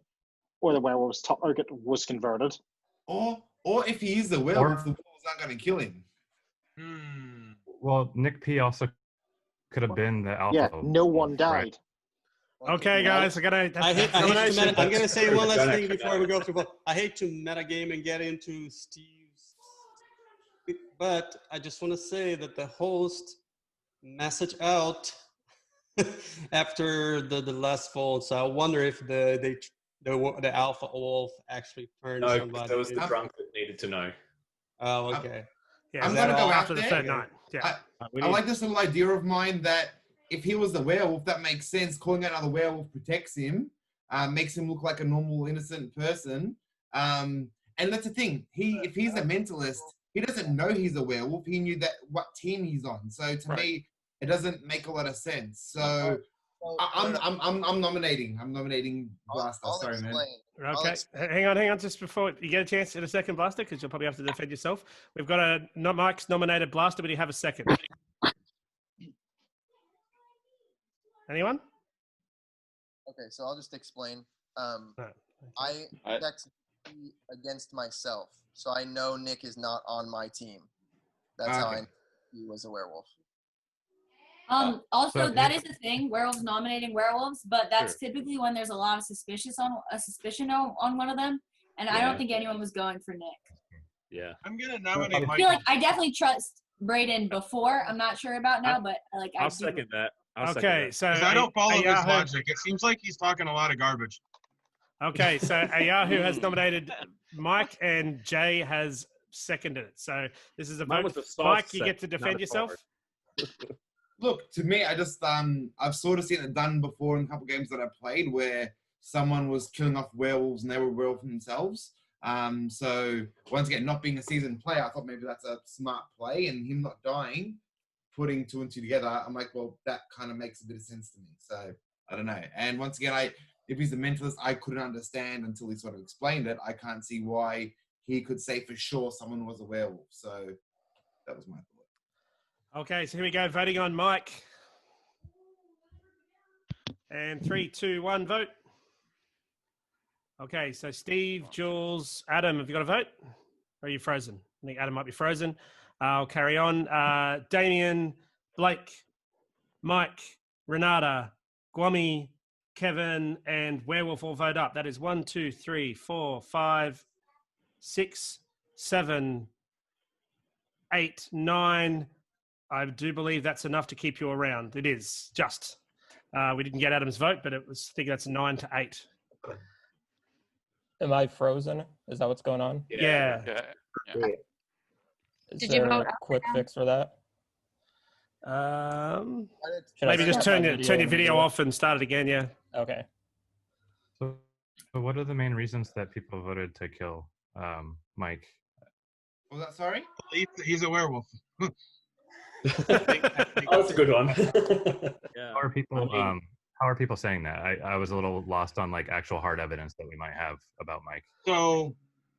or the werewolf's target was converted. Or if he is the werewolf, the werewolves aren't going to kill him. Well, Nick P also could have been the alpha. Yeah, no one died. Right. Okay, guys, I'm gonna say one last thing before we go through. I hate to metagame and get into Steve's, but I just want to say that the host message out after the last vote. So I wonder if the alpha wolf actually turned somebody. No, that was the drunk that needed to know. Oh, okay. Yeah, I'm gonna go after out the there. third night. Yeah. I like this little idea of mine that if he was the werewolf, that makes sense. Calling out another werewolf protects him, makes him look like a normal, innocent person. And that's the thing. If he's a mentalist, he doesn't know he's a werewolf. He knew that what team he's on. So to me, it doesn't make a lot of sense. So I'm nominating. I'm nominating Blaster. Sorry, man. Okay, hang on. Just before you get a chance in a second, Blaster, because you'll probably have to defend yourself. We've got Mike's nominated Blaster, but do you have a second? Anyone? Okay, so I'll just explain. I protect against myself, so I know Nick is not on my team. That's how I know he was a werewolf. Also, that is a thing. Werewolves nominating werewolves, but that's typically when there's a lot of suspicion on one of them, and I don't think anyone was going for Nick. Yeah, I'm gonna nominate. I feel like I definitely trust Braden before. I'm not sure about now, but like I'll second that. So I don't follow his logic. It seems like he's talking a lot of garbage. Okay, so Ayahu has nominated Mike and Jay has seconded it. So this is a vote. Mike, you get to defend yourself. Look, to me, I just I've sort of seen it done before in a couple games that I played where someone was killing off werewolves and they were werewolf themselves. So once again, not being a seasoned player, I thought maybe that's a smart play, and him not dying, putting two and two together, I'm like, well, that kind of makes a bit of sense to me. So I don't know. And once again, if he's a mentalist, I couldn't understand until he sort of explained it. I can't see why he could say for sure someone was a werewolf. So that was my thought. Okay, so here we go, voting on Mike. And 3, 2, 1, vote. Okay, so Steve, Jules, Adam, have you got a vote? Or are you frozen? I think Adam might be frozen. I'll carry on. Damien, Blake, Mike, Renata, Gwami, Kevin, and Werewolf all vote up. That is 1, 2, 3, 4, 5, 6, 7, 8, 9. I do believe that's enough to keep you around. It is just. We didn't get Adam's vote, but I think that's 9 to 8. Am I frozen? Is that what's going on? Yeah. Is there a quick fix for that? Maybe just turn your video off and start it again. Yeah. Okay. So what are the main reasons that people voted to kill Mike? Was that sorry? He's a werewolf. That's a good one. Yeah. How are people saying that? I was a little lost on like actual hard evidence that we might have about Mike. So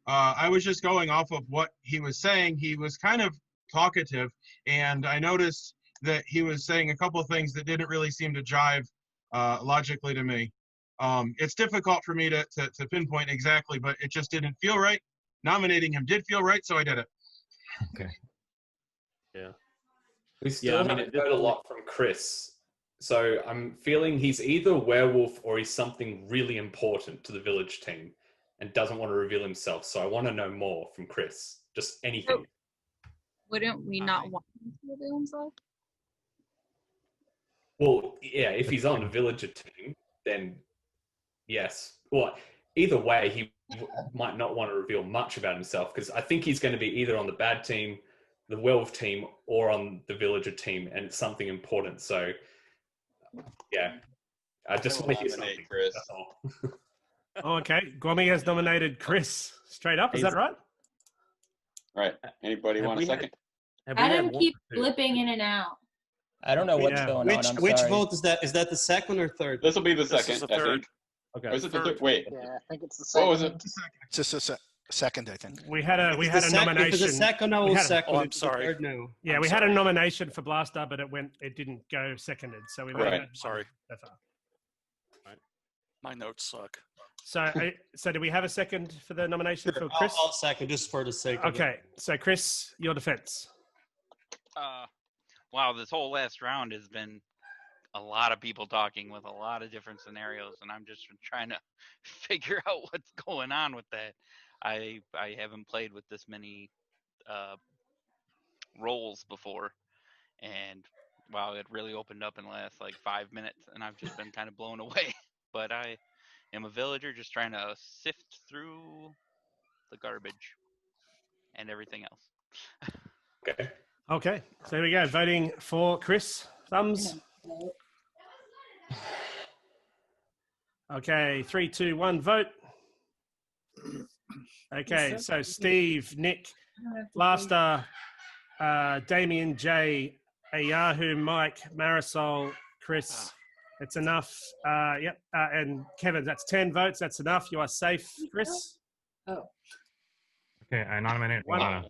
I was just going off of what he was saying. He was kind of talkative, and I noticed that he was saying a couple of things that didn't really seem to jive logically to me. It's difficult for me to pinpoint exactly, but it just didn't feel right. Nominating him did feel right, so I did it. Okay. Yeah. We still haven't heard a lot from Chris. So I'm feeling he's either a werewolf or he's something really important to the village team and doesn't want to reveal himself. So I want to know more from Chris. Just anything. Wouldn't we not want him to reveal himself? Well, yeah, if he's on the villager team, then yes. Well, either way, he might not want to reveal much about himself because I think he's going to be either on the bad team, the werewolf team, or on the villager team, and it's something important. So, yeah, I just want to hear something. Chris. That's all. Oh, okay. Gwami has nominated Chris straight up. Is that right? Right. Anybody want a second? Adam keeps flipping in and out. I don't know what's going on. Which vote is that? Is that the second or third? This will be the second. This is the third. Okay. Or is it the third? Wait. Yeah, I think it's the second. What was it? Just a sec. Second, I think. We had a nomination. If it's a second, I will second. Oh, I'm sorry. Third, no. Yeah, we had a nomination for Blaster, but it didn't go seconded. So we Right. Sorry. So far. My notes suck. So do we have a second for the nomination for Chris? I'll second just for the sake of it. Okay, so Chris, your defense. Wow, this whole last round has been a lot of people talking with a lot of different scenarios, and I'm just trying to figure out what's going on with that. I haven't played with this many roles before, and wow, it really opened up in the last like 5 minutes, and I've just been kind of blown away. But I am a villager just trying to sift through the garbage and everything else. Okay, so here we go. Voting for Chris. Thumbs. Okay, 3, 2, 1, vote. Okay, so Steve, Nick, Blaster, Damien, Jay, Yahoo, Mike, Marisol, Chris. It's enough. Yep. And Kevin, that's 10 votes. That's enough. You are safe, Chris. Oh. Okay, I nominate Renata.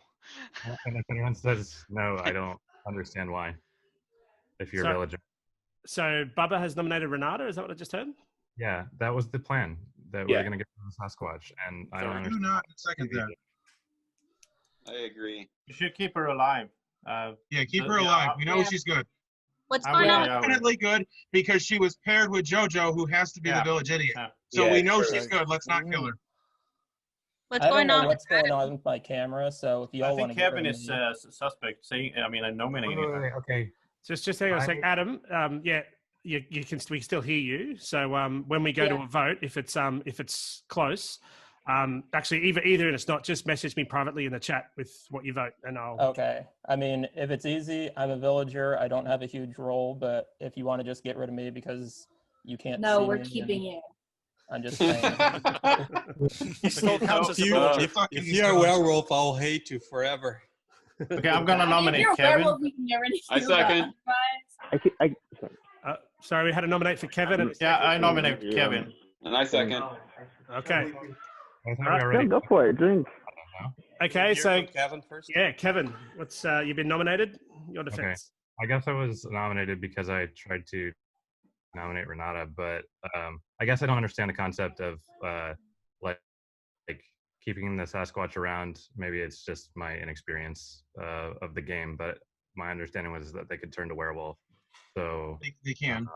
And if anyone says no, I don't understand why. If you're a villager. So Bubba has nominated Renata. Is that what I just heard? Yeah, that was the plan. That we're going to get the Sasquatch. And I don't understand. Do not second that. I agree. You should keep her alive. Yeah, keep her alive. We know she's good. What's going on? Definitely good because she was paired with JoJo, who has to be the village idiot. So we know she's good. Let's not kill her. What's going on? What's going on with my camera? So if y'all want to, Kevin is suspect. I'm nominating him. Okay. Just hang on a sec, Adam. Yeah, we can still hear you. So when we go to a vote, if it's close, actually either and it's not, just message me privately in the chat with what you vote, and I'll. Okay. I mean, if it's easy, I'm a villager. I don't have a huge role, but if you want to just get rid of me because you can't. No, see we're me, keeping you. I'm just saying. If you're a werewolf, I'll hate you forever. Okay, I'm gonna nominate Kevin. I second. Sorry, we had a nominate for Kevin. I nominate Kevin. And I second. Okay. Go for it. Drink. Okay, so Kevin first. Yeah, Kevin, what's you've been nominated? Your defense. Okay. I guess I was nominated because I tried to nominate Renata, but I guess I don't understand the concept of like keeping the Sasquatch around. Maybe it's just my inexperience of the game, but my understanding was that they could turn to werewolf. So they can.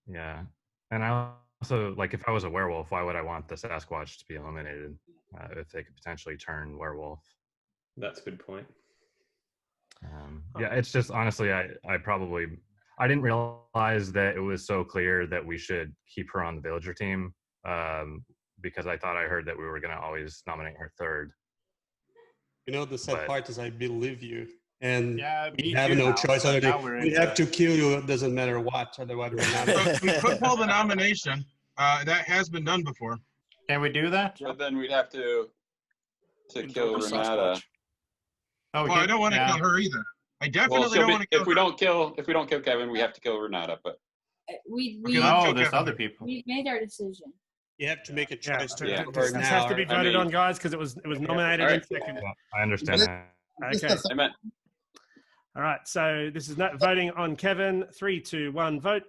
Yeah, and I also like if I was a werewolf, why would I want the Sasquatch to be eliminated if they could potentially turn werewolf? That's a good point. Yeah, it's just honestly, I didn't realize that it was so clear that we should keep her on the villager team because I thought I heard that we were going to always nominate her third. You know, the sad part is I believe you. And we me have too no now. choice. Now Other we're we in have to kill you. It doesn't matter what. Otherwise, we're not. We could pull the nomination. That has been done before. Can we do that? But then we'd have to kill Renata. Oh, well, I don't want to kill her either. I definitely don't want to kill if we don't kill Kevin, we have to kill Renata. But there's other people. We've made our decision. You have to make a choice to Yeah. kill her This now. has to be voted on, guys, because it was nominated All in right. second. Yeah, I understand that. Okay. Amen. All right. So this is voting on Kevin. 3, 2, 1, vote.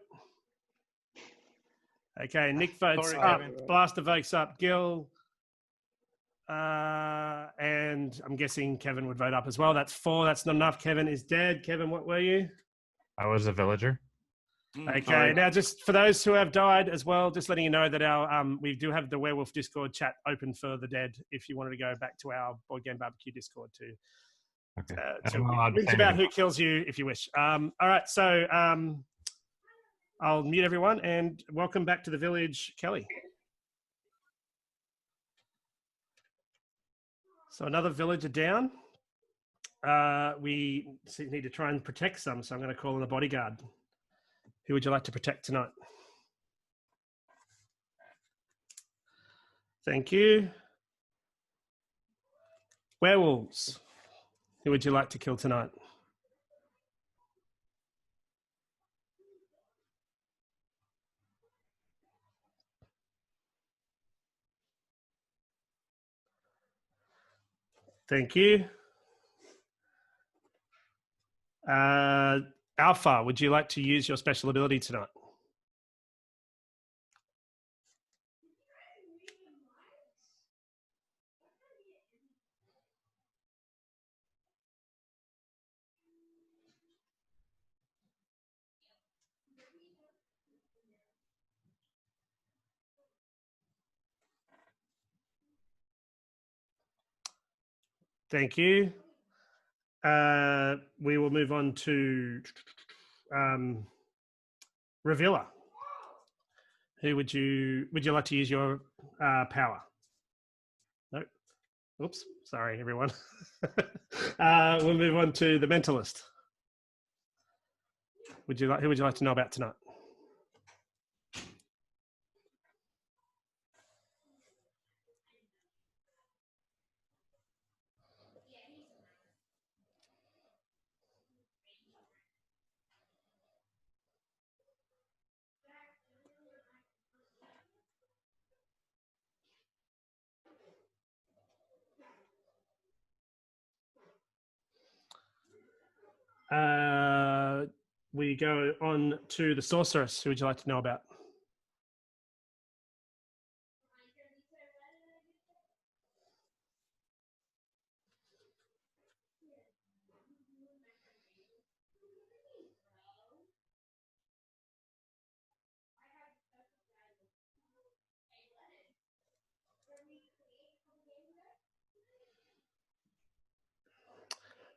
Okay. Nick votes Sorry, up. Kevin. Blaster votes up. Gil. And I'm guessing Kevin would vote up as well. That's 4. That's not enough. Kevin is dead. Kevin, what were you? I was a villager. Okay, now just for those who have died as well, just letting you know that our we do have the Werewolf Discord chat open for the dead if you wanted to go back to our Board Game Barbecue Discord too. Okay. It's about who kills you if you wish. All right, so I'll mute everyone and welcome back to the village, Kelly. So another villager down. We need to try and protect some, so I'm going to call in a bodyguard. Who would you like to protect tonight? Thank you. Werewolves. Who would you like to kill tonight? Thank you. Alpha, would you like to use your special ability tonight? Thank you. We will move on to Revealer. Who would you like to use your power? No. Oops. Sorry, everyone. We'll move on to the Mentalist. Who would you like to know about tonight? We go on to the Sorceress. Who would you like to know about?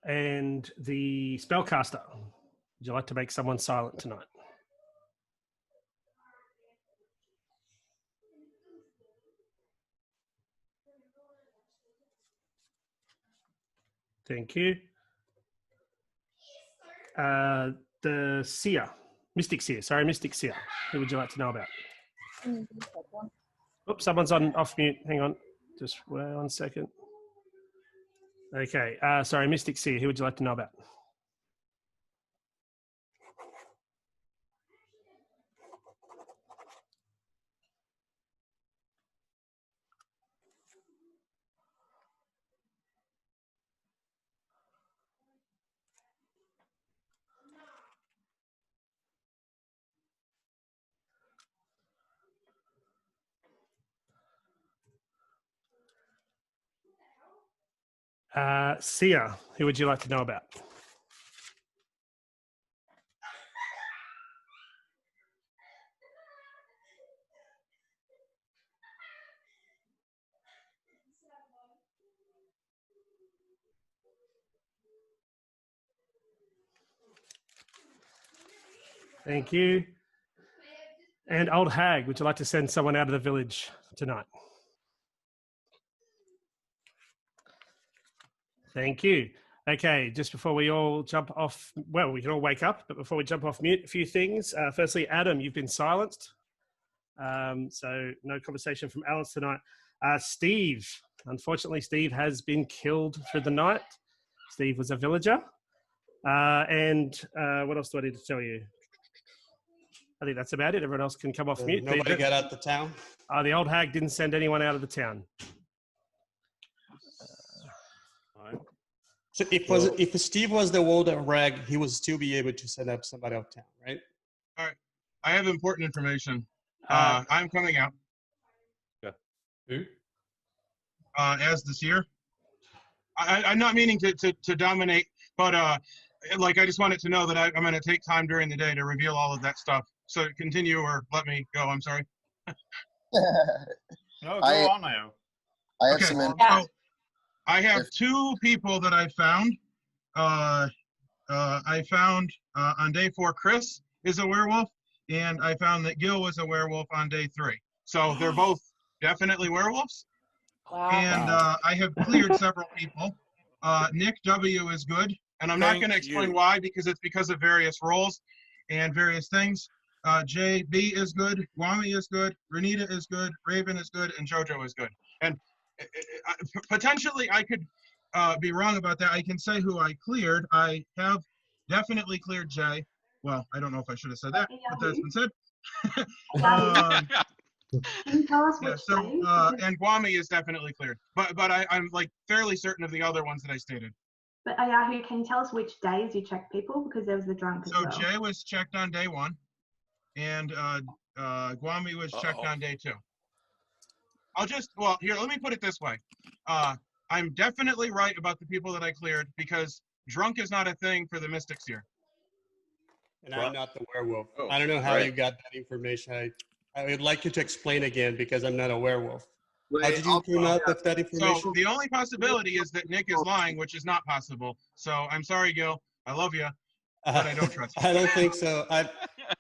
And the Spellcaster. Would you like to make someone silent tonight? Thank you. The Seer. Mystic Seer. Sorry, Mystic Seer. Who would you like to know about? Oops, someone's off mute. Hang on. Just 1 second. Okay. Sorry, Mystic Seer. Who would you like to know about? Sia, who would you like to know about? Thank you. And Old Hag, would you like to send someone out of the village tonight? Thank you. Okay, just before we all jump off, well, we can all wake up, but before we jump off mute, a few things. Firstly, Adam, you've been silenced. So no conversation from Alice tonight. Steve, unfortunately, Steve has been killed through the night. Steve was a villager. And what else do I need to tell you? I think that's about it. Everyone else can come off mute. Nobody got out the town? The Old Hag didn't send anyone out of the town. So if Steve was the old rag, he would still be able to send up somebody out of town, right? All right. I have important information. I'm coming out. Yeah. Who? As the seer. I'm not meaning to dominate, but like I just wanted to know that I'm going to take time during the day to reveal all of that stuff. So continue or let me go. I'm sorry. No, go on now. I have some info. I have two people that I found. I found on day 4, Chris is a werewolf, and I found that Gil was a werewolf on day 3. So they're both definitely werewolves. Wow. And I have cleared several people. Nick W is good, and I'm not going to explain why, because it's because of various roles and various things. JB is good, Wami is good, Renita is good, Raven is good, and Jojo is good. And potentially I could be wrong about that. I can say who I cleared. I have definitely cleared Jay. Well, I don't know if I should have said that, but that's been said. Can you tell us Yeah, which so day? and Guami is definitely cleared, but I'm like fairly certain of the other ones that I stated. But Ayahu, can you tell us which days you checked people? Because there was the drunk as So well. Jay was checked on day 1, and Guami was checked on day 2. Here, let me put it this way. I'm definitely right about the people that I cleared because drunk is not a thing for the Mystics here. And I'm not the werewolf. Oh, I don't know how right. you got that information. I would like you to explain again because I'm not a werewolf. How Wait, did you come out with that information? So the only possibility is that Nick is lying, which is not possible. So I'm sorry, Gil. I love you, but I don't trust you. I don't think so.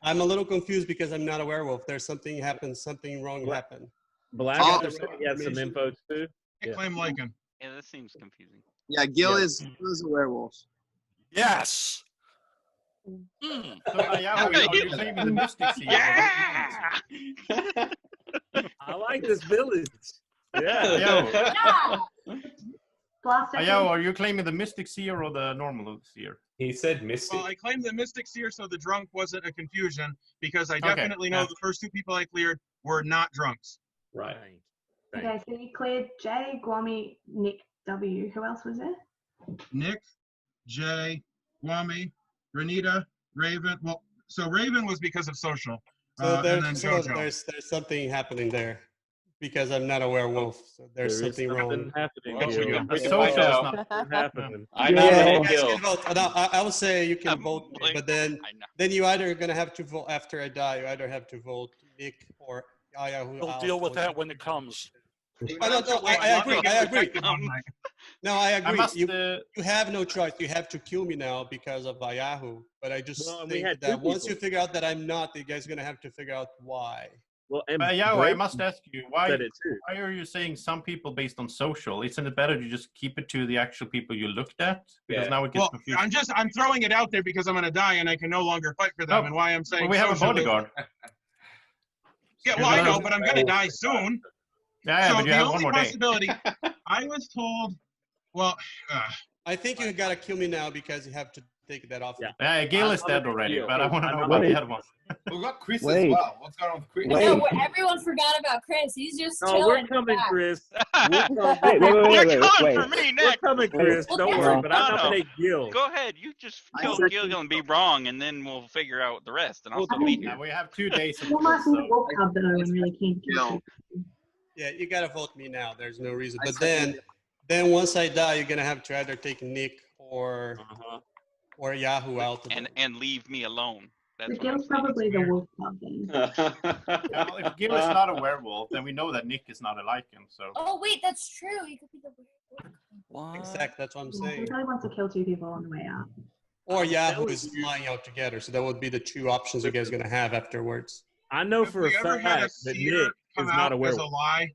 I'm a little confused because I'm not a werewolf. There's something happened. Something wrong happened. Black had some info too. Claim Lycan. Yeah, this seems confusing. Yeah, Gil is a werewolf. Yes. So, are you claiming the Mystics here? Yeah. I like this village. Yeah. Blaster. Are you claiming the Mystic Seer or the normal Seer? He said Mystic. Well, I claim the Mystic Seer, so the drunk wasn't a confusion because I definitely know the first 2 people I cleared were not drunks. Right. Okay, so you cleared Jay, Guami, Nick, W. Who else was there? Nick, Jay, Guami, Renita, Raven. Well, so Raven was because of social. So And then there's JoJo. something happening there because I'm not a werewolf. So there's something wrong. happening. Happening. I nominate You guys Gil. can vote. I will say you can vote, me, but then you either gonna have to vote after I die. You either have to vote Nick or Aya. We'll deal with that when it comes. I agree. No, I agree. must, you have no choice. You have to kill me now because of Ayahu. But I just think that once you figure out that I'm not, you guys are going to have to figure out why. Well, I must ask you, why are you saying some people based on social? Isn't it better to just keep it to the actual people you looked at? Because now it gets confusing. I'm throwing it out there because I'm going to die and I can no longer fight for them. And why I'm saying we have a social bodyguard. Yeah, well, I know, but I'm going to die soon. Yeah, so but you have one the more only day. possibility, I was told, I think you got to kill me now because you have to take that off. Yeah, Gil is dead already, but I want to know about the other one. We've got Chris as well. What's going on with Chris? No, everyone forgot about Chris. He's just chilling. We're coming, Chris. Wait. For me, Nick. We're coming, Chris. Don't worry, but I nominate Gil. Go ahead. You just kill Gil and be wrong, and then we'll figure out the rest. And I'll still be here. We have 2 days. Well, Martin, the Wolf Club, though, I'm really keen to kill. Yeah, you gotta vote me now. There's no reason. But then once I die, you're gonna have to either take Nick or Yahoo out. And leave me alone. That's Gil's probably the Wolf Club then. If Gil is not a werewolf, then we know that Nick is not a Lycan. So. Oh wait, that's true. He could be the werewolf. Exactly, that's what I'm saying. He probably wants to kill 2 people on the way out. Or Yahoo is flying out together. So that would be the 2 options you guys are gonna have afterwards. I know for a fact that Nick is not a werewolf. A lie.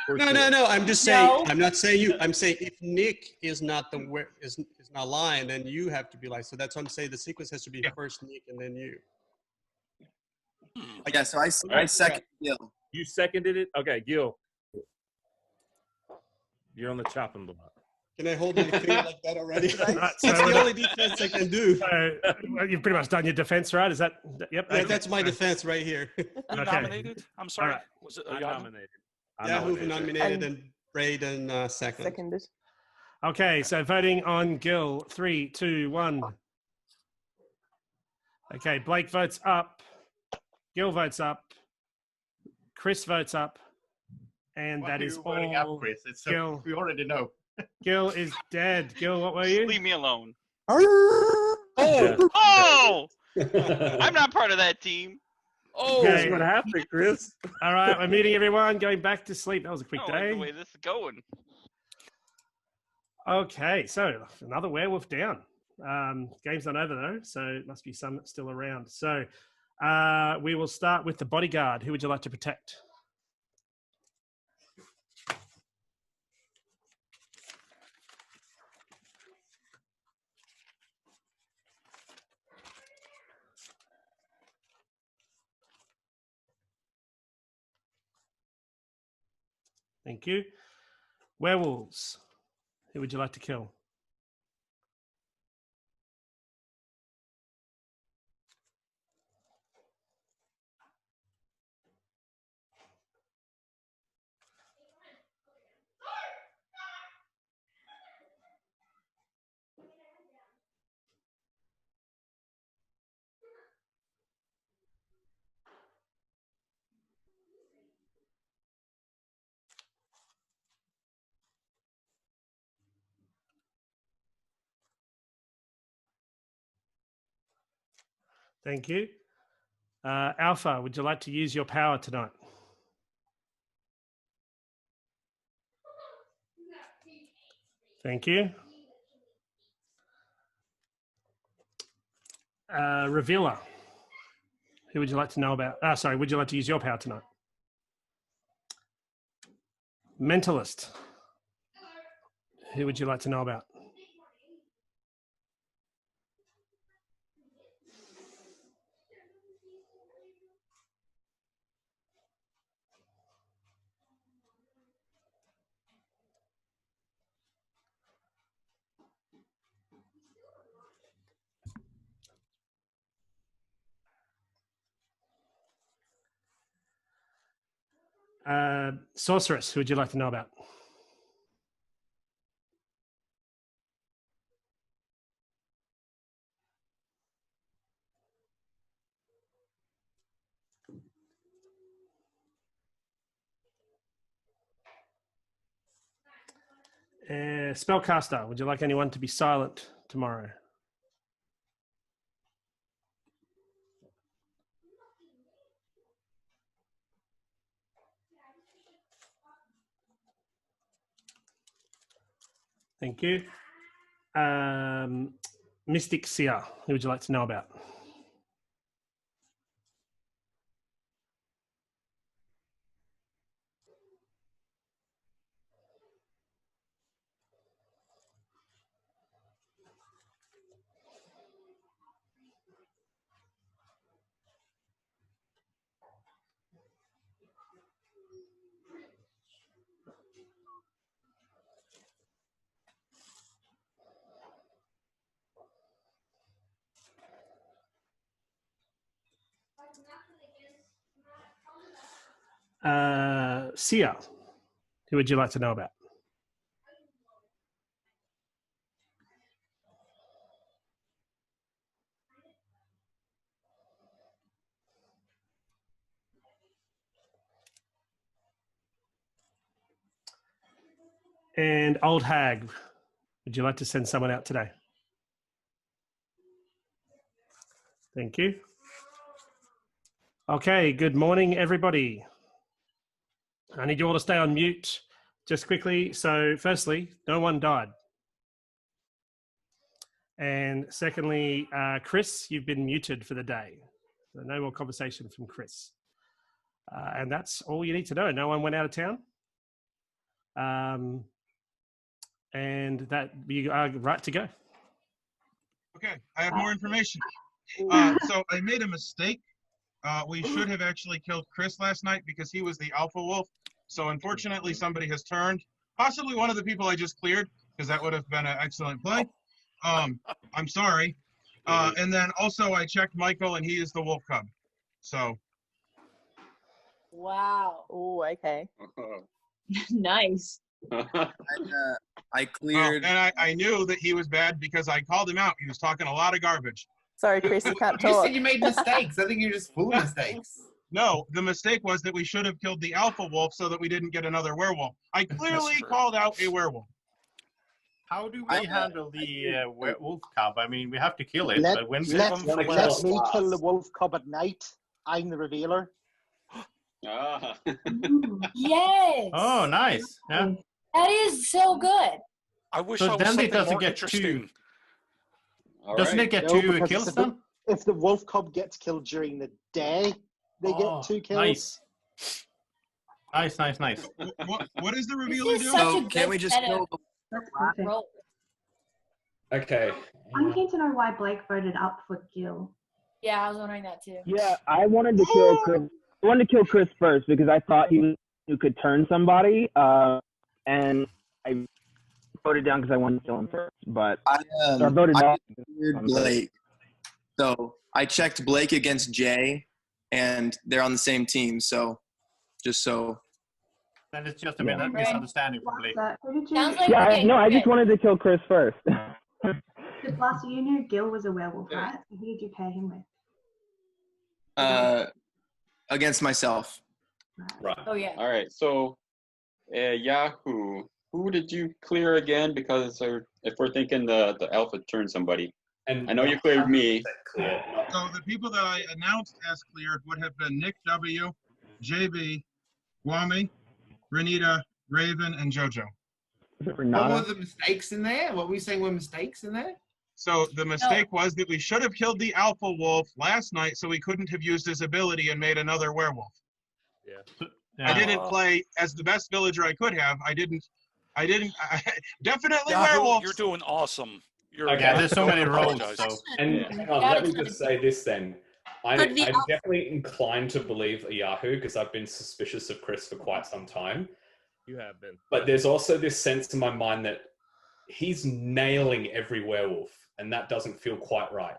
No. I'm just saying. I'm not saying you. I'm saying if Nick is not is not lying, then you have to be lying. So that's what I'm saying. The sequence has to be first Nick and then you. Yeah. So I second Gil. You seconded it. Okay, Gil. You're on the chopping block. Can I hold my finger like that already? Right, That's the only defense I can do. You've pretty much done your defense, right? Is that? Yep. Yeah, that's my defense right here. Who nominated? I'm sorry. Right. Was it I nominated? Yahoo nominated and Braden seconded. Okay, so voting on Gil. 3, 2, 1. Okay, Blake votes up. Gil votes up. Chris votes up. And that is voting all. up, Chris? It's Gil. we already know. Gil is dead. Gil, what were you? Leave me alone. Oh! Oh! I'm not part of that team. Oh, Okay. What happened, Chris? All right, we're meeting everyone. Going back to sleep. That was a quick I like day. the way this is going. Okay, so another werewolf down. Game's not over though, so it must be some still around. So we will start with the bodyguard. Who would you like to protect? Thank you. Werewolves. Who would you like to kill? Thank you. Alpha, would you like to use your power tonight? Thank you. Revealer, who would you like to know about? Sorry, would you like to use your power tonight? Mentalist, who would you like to know about? Sorceress, who would you like to know about? Spellcaster, would you like anyone to be silent tomorrow? Thank you. Mystic Seer, who would you like to know about? Seer, who would you like to know about? And Old Hag, would you like to send someone out today? Thank you. Okay, good morning, everybody. I need you all to stay on mute just quickly. So firstly, no one died. And secondly, Chris, you've been muted for the day. So no more conversation from Chris. And that's all you need to know. No one went out of town. And that you are right to go. Okay, I have more information. So I made a mistake. We should have actually killed Chris last night because he was the alpha wolf. So unfortunately, somebody has turned. Possibly one of the people I just cleared, because that would have been an excellent play. I'm sorry. And then also I checked Michael, and he is the wolf cub. So. Wow. Oh, okay. Nice. I cleared. And I knew that he was bad because I called him out. He was talking a lot of garbage. Sorry, Chris, you can't You talk. said you made mistakes. I think you're just full of mistakes. No, the mistake was that we should have killed the alpha wolf so that we didn't get another werewolf. I clearly called out a werewolf. How do we handle the wolf cub? I mean, we have to kill it. Let but when me kill the wolf cub at night. I'm the revealer. Yes. Oh, nice. Yeah. That is so good. I wish So I was then it something doesn't more get interesting. Doesn't it get two because kills then? If the wolf cub gets killed during the day, they get 2 kills. Nice. Nice. What is the revealer doing? So can we just kill the That's perfect. Okay. I'm keen to know why Blake voted up for Gil. Yeah, I was wondering that too. Yeah, I wanted to kill Chris. I wanted to kill Chris first because I thought he could turn somebody, and I voted down because I wanted to kill him first. But I voted I off. cleared Blake. So I checked Blake against Jay, and they're on the same team. So just so. Then it's just a misunderstanding from Blake. I just wanted to kill Chris first. Blaster, you knew Gil was a werewolf, right? Who did you pair him with? Against myself. Right. Oh yeah. All right. So, Yahoo, who did you clear again? Because if we're thinking the alpha turned somebody. I know you cleared me. Clear, So the people that I announced as cleared would have been Nick W, JB, Wami, Renita, Raven, and JoJo. What were the mistakes in there? What were we saying were mistakes in there? So the mistake was that we should have killed the alpha wolf last night, so we couldn't have used his ability and made another werewolf. Yeah. I didn't play as the best villager I could have. I definitely Yahoo, werewolf. you're doing awesome. Okay, there's so many roles. Apologize. So And hang on, let me just say this then. I'm definitely inclined to believe a Yahoo because I've been suspicious of Chris for quite some time. You have been. But there's also this sense in my mind that he's nailing every werewolf, and that doesn't feel quite right.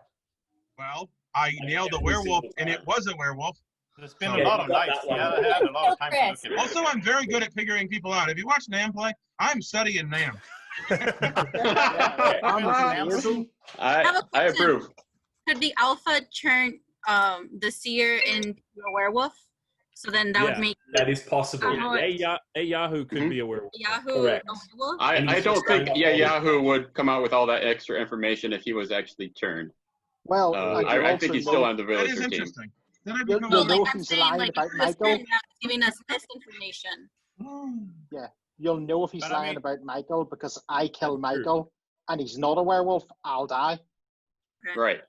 Well, I nailed a werewolf, and it was a werewolf. There's been a lot of nights. Yeah, I had a lot of time to look at it. Also, I'm very good at figuring people out. If you watch Nam play, I'm studying Nam. I approve. Could the alpha turn the seer into a werewolf? So then that would make that is possible. A Yahoo could be a werewolf. Yahoo Correct. a werewolf? I don't think Yahoo would come out with all that extra information if he was actually turned. Well, I think he's still on the That is villager team. interesting. You'll know if I'm he's saying, lying like, about Chris Michael. turned out giving us misinformation. Yeah, you'll know if he's But I lying mean- about Michael because I kill Michael and he's not a werewolf. I'll die. Right.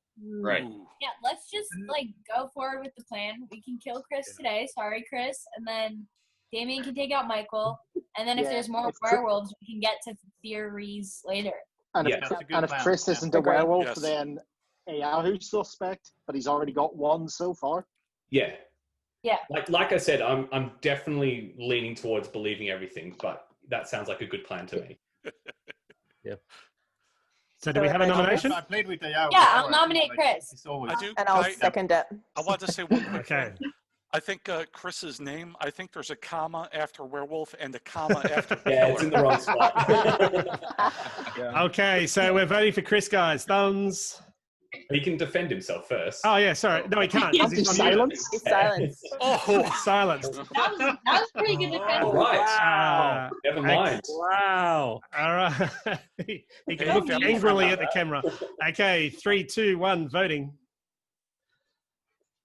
Yeah, let's just like go forward with the plan. We can kill Chris today. Sorry, Chris, and then Damien can take out Michael. And then if Yeah, there's more if Chris- werewolves, we can get to theories later. And if, Yes. and if Chris isn't a werewolf, then Yahoo's suspect, but he's already got one so far. Yeah. Yeah. Like I said, I'm definitely leaning towards believing everything, but that sounds like a good plan to me. Yeah. So do we have a nomination? I played with the Yahoo. Yeah, I'll nominate Chris. It's always... I do. And I'll I second it. wanted to say one quick Okay. thing. I think Chris's name, I think there's a comma after werewolf and a comma after Yeah, it's in the wrong spot. Okay, so we're voting for Chris, guys. Thumbs. He can defend himself first. Oh yeah, sorry. No, he can't. 'cause he's on mute. He's silenced. Oh, silenced. That was pretty good defense. All right. Wow. Never mind. Wow. All right. He can look angrily at the camera. Okay, 3, 2, 1, voting.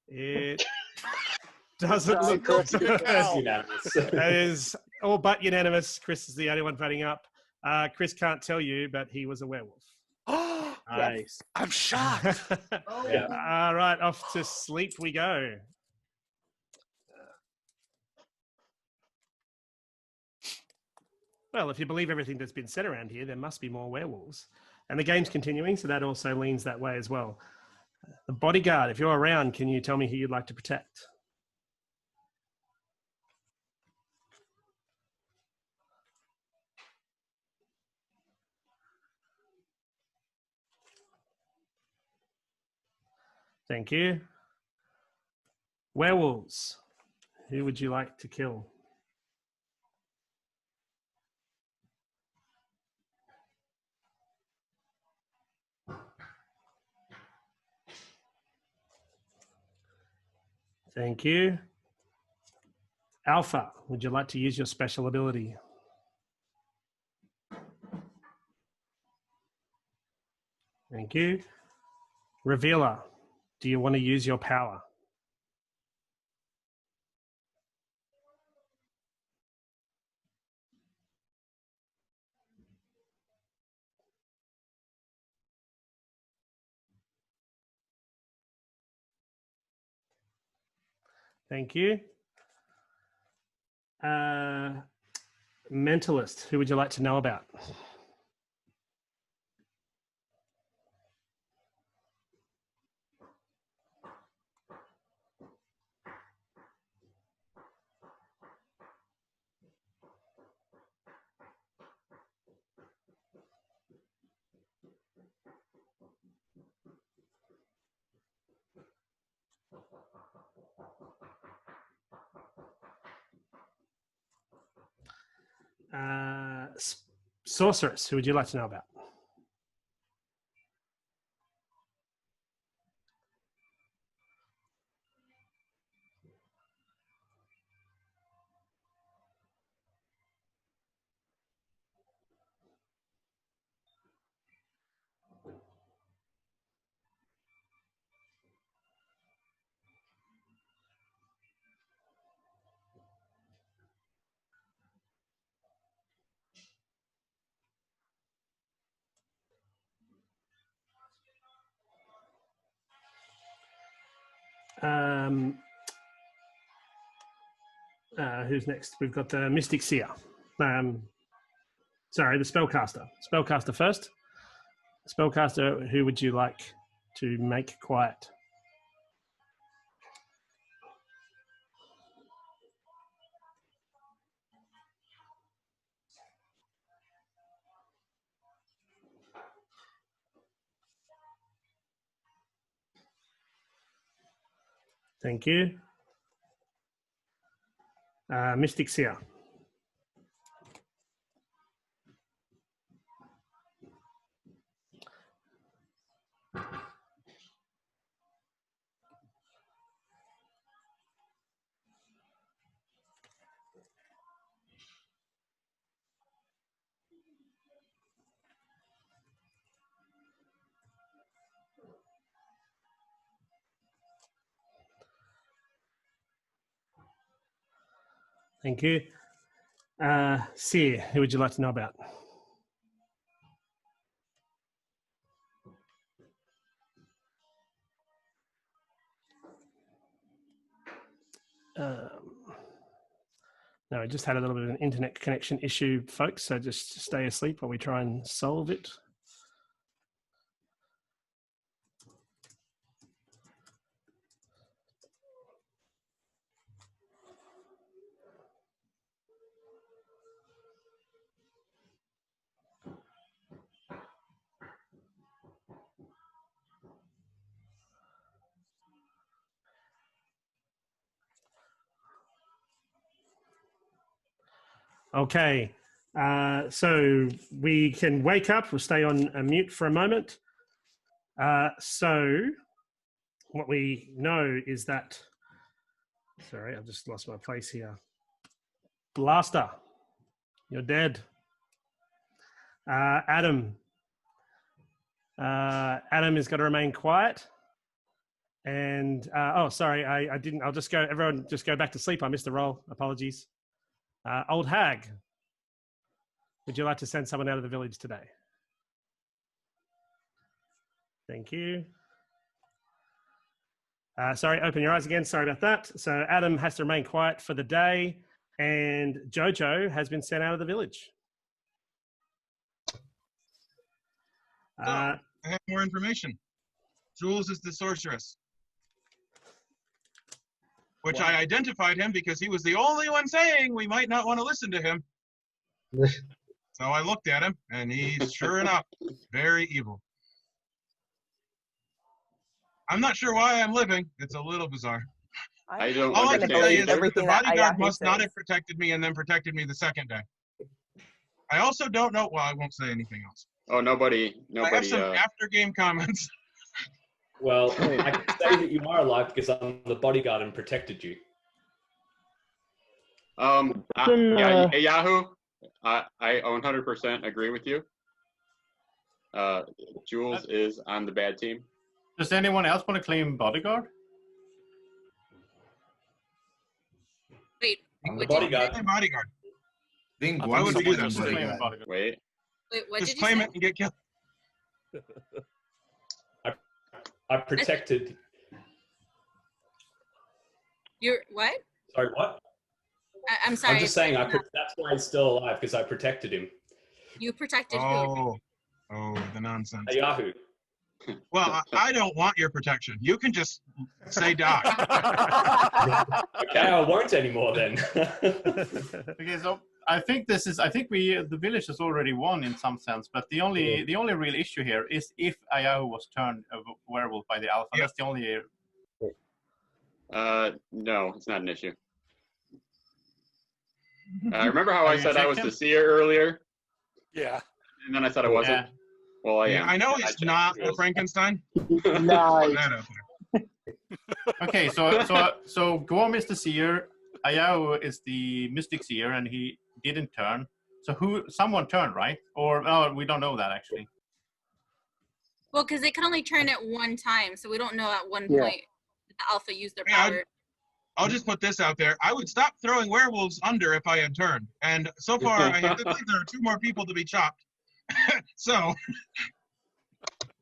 It doesn't look good. Unanimous. That is all but unanimous. Chris is the only one voting up. Chris can't tell you, but he was a werewolf. Nice. I'm shocked. All right, off to sleep we go. Well, if you believe everything that's been said around here, there must be more werewolves. And the game's continuing, so that also leans that way as well. The bodyguard, if you're around, can you tell me who you'd like to protect? Thank you. Werewolves, who would you like to kill? Thank you. Alpha, would you like to use your special ability? Thank you. Revealer, do you want to use your power? Thank you. Mentalist, who would you like to know about? Sorceress, who would you like to know about? Who's next? We've got the Mystic Seer. Sorry, the Spellcaster. Spellcaster first. Spellcaster, who would you like to make quiet? Thank you. Mystic Seer. Thank you. Seer, who would you like to know about? No, I just had a little bit of an internet connection issue, folks, so just stay asleep while we try and solve it. Okay, so we can wake up. We'll stay on mute for a moment. So what we know is that, sorry, I've just lost my place here. Blaster, you're dead. Adam is going to remain quiet. And, oh, sorry, I didn't, I'll just go, everyone just go back to sleep. I missed the roll, apologies. Old Hag, would you like to send someone out of the village today? Thank you. Sorry, open your eyes again. Sorry about that. So Adam has to remain quiet for the day, and Jojo has been sent out of the village. I have more information. Jules is the sorceress, which I identified him because he was the only one saying we might not want to listen to him. So I looked at him, and he's sure enough very evil. I'm not sure why I'm living. It's a little bizarre. I don't All I can understand. say is that the bodyguard must not says. have protected me and then protected me the second day. I also don't know. Well, I won't say anything else. Oh, nobody. I have some after-game comments. Well, I can say that you are alive because I'm the bodyguard and protected you. Yeah, Yahoo, I 100% agree with you. Jules is on the bad team. Does anyone else want to claim bodyguard? Wait, I'm the bodyguard. Bodyguard. I would do that. Wait. Wait, what Just did claim you it and get killed. I protected. You're what? Sorry, what? I'm sorry. I'm just saying. That's why he's still alive because I protected him. You protected who? Oh, the nonsense. A Yahoo. Well, I don't want your protection. You can just say die. Okay, I won't anymore then. Okay, so I think the village has already won in some sense, but the only real issue here is if Ayahu was turned a werewolf by the alpha. Yep. That's the only. No, it's not an issue. Remember how I said I was the seer earlier? Yeah. And then I said I wasn't. Yeah. Well, I am. I know it's not the Frankenstein. Nice. Okay, so Gorm is the seer, Ayahu is the mystic seer, and he didn't turn. So someone turned, right? Or we don't know that actually. Well, because they can only turn at one time, so we don't know at one point the alpha used their power. I'll just put this out there. I would stop throwing werewolves under if I had turned. And so far, I think there are 2 more people to be chopped. So.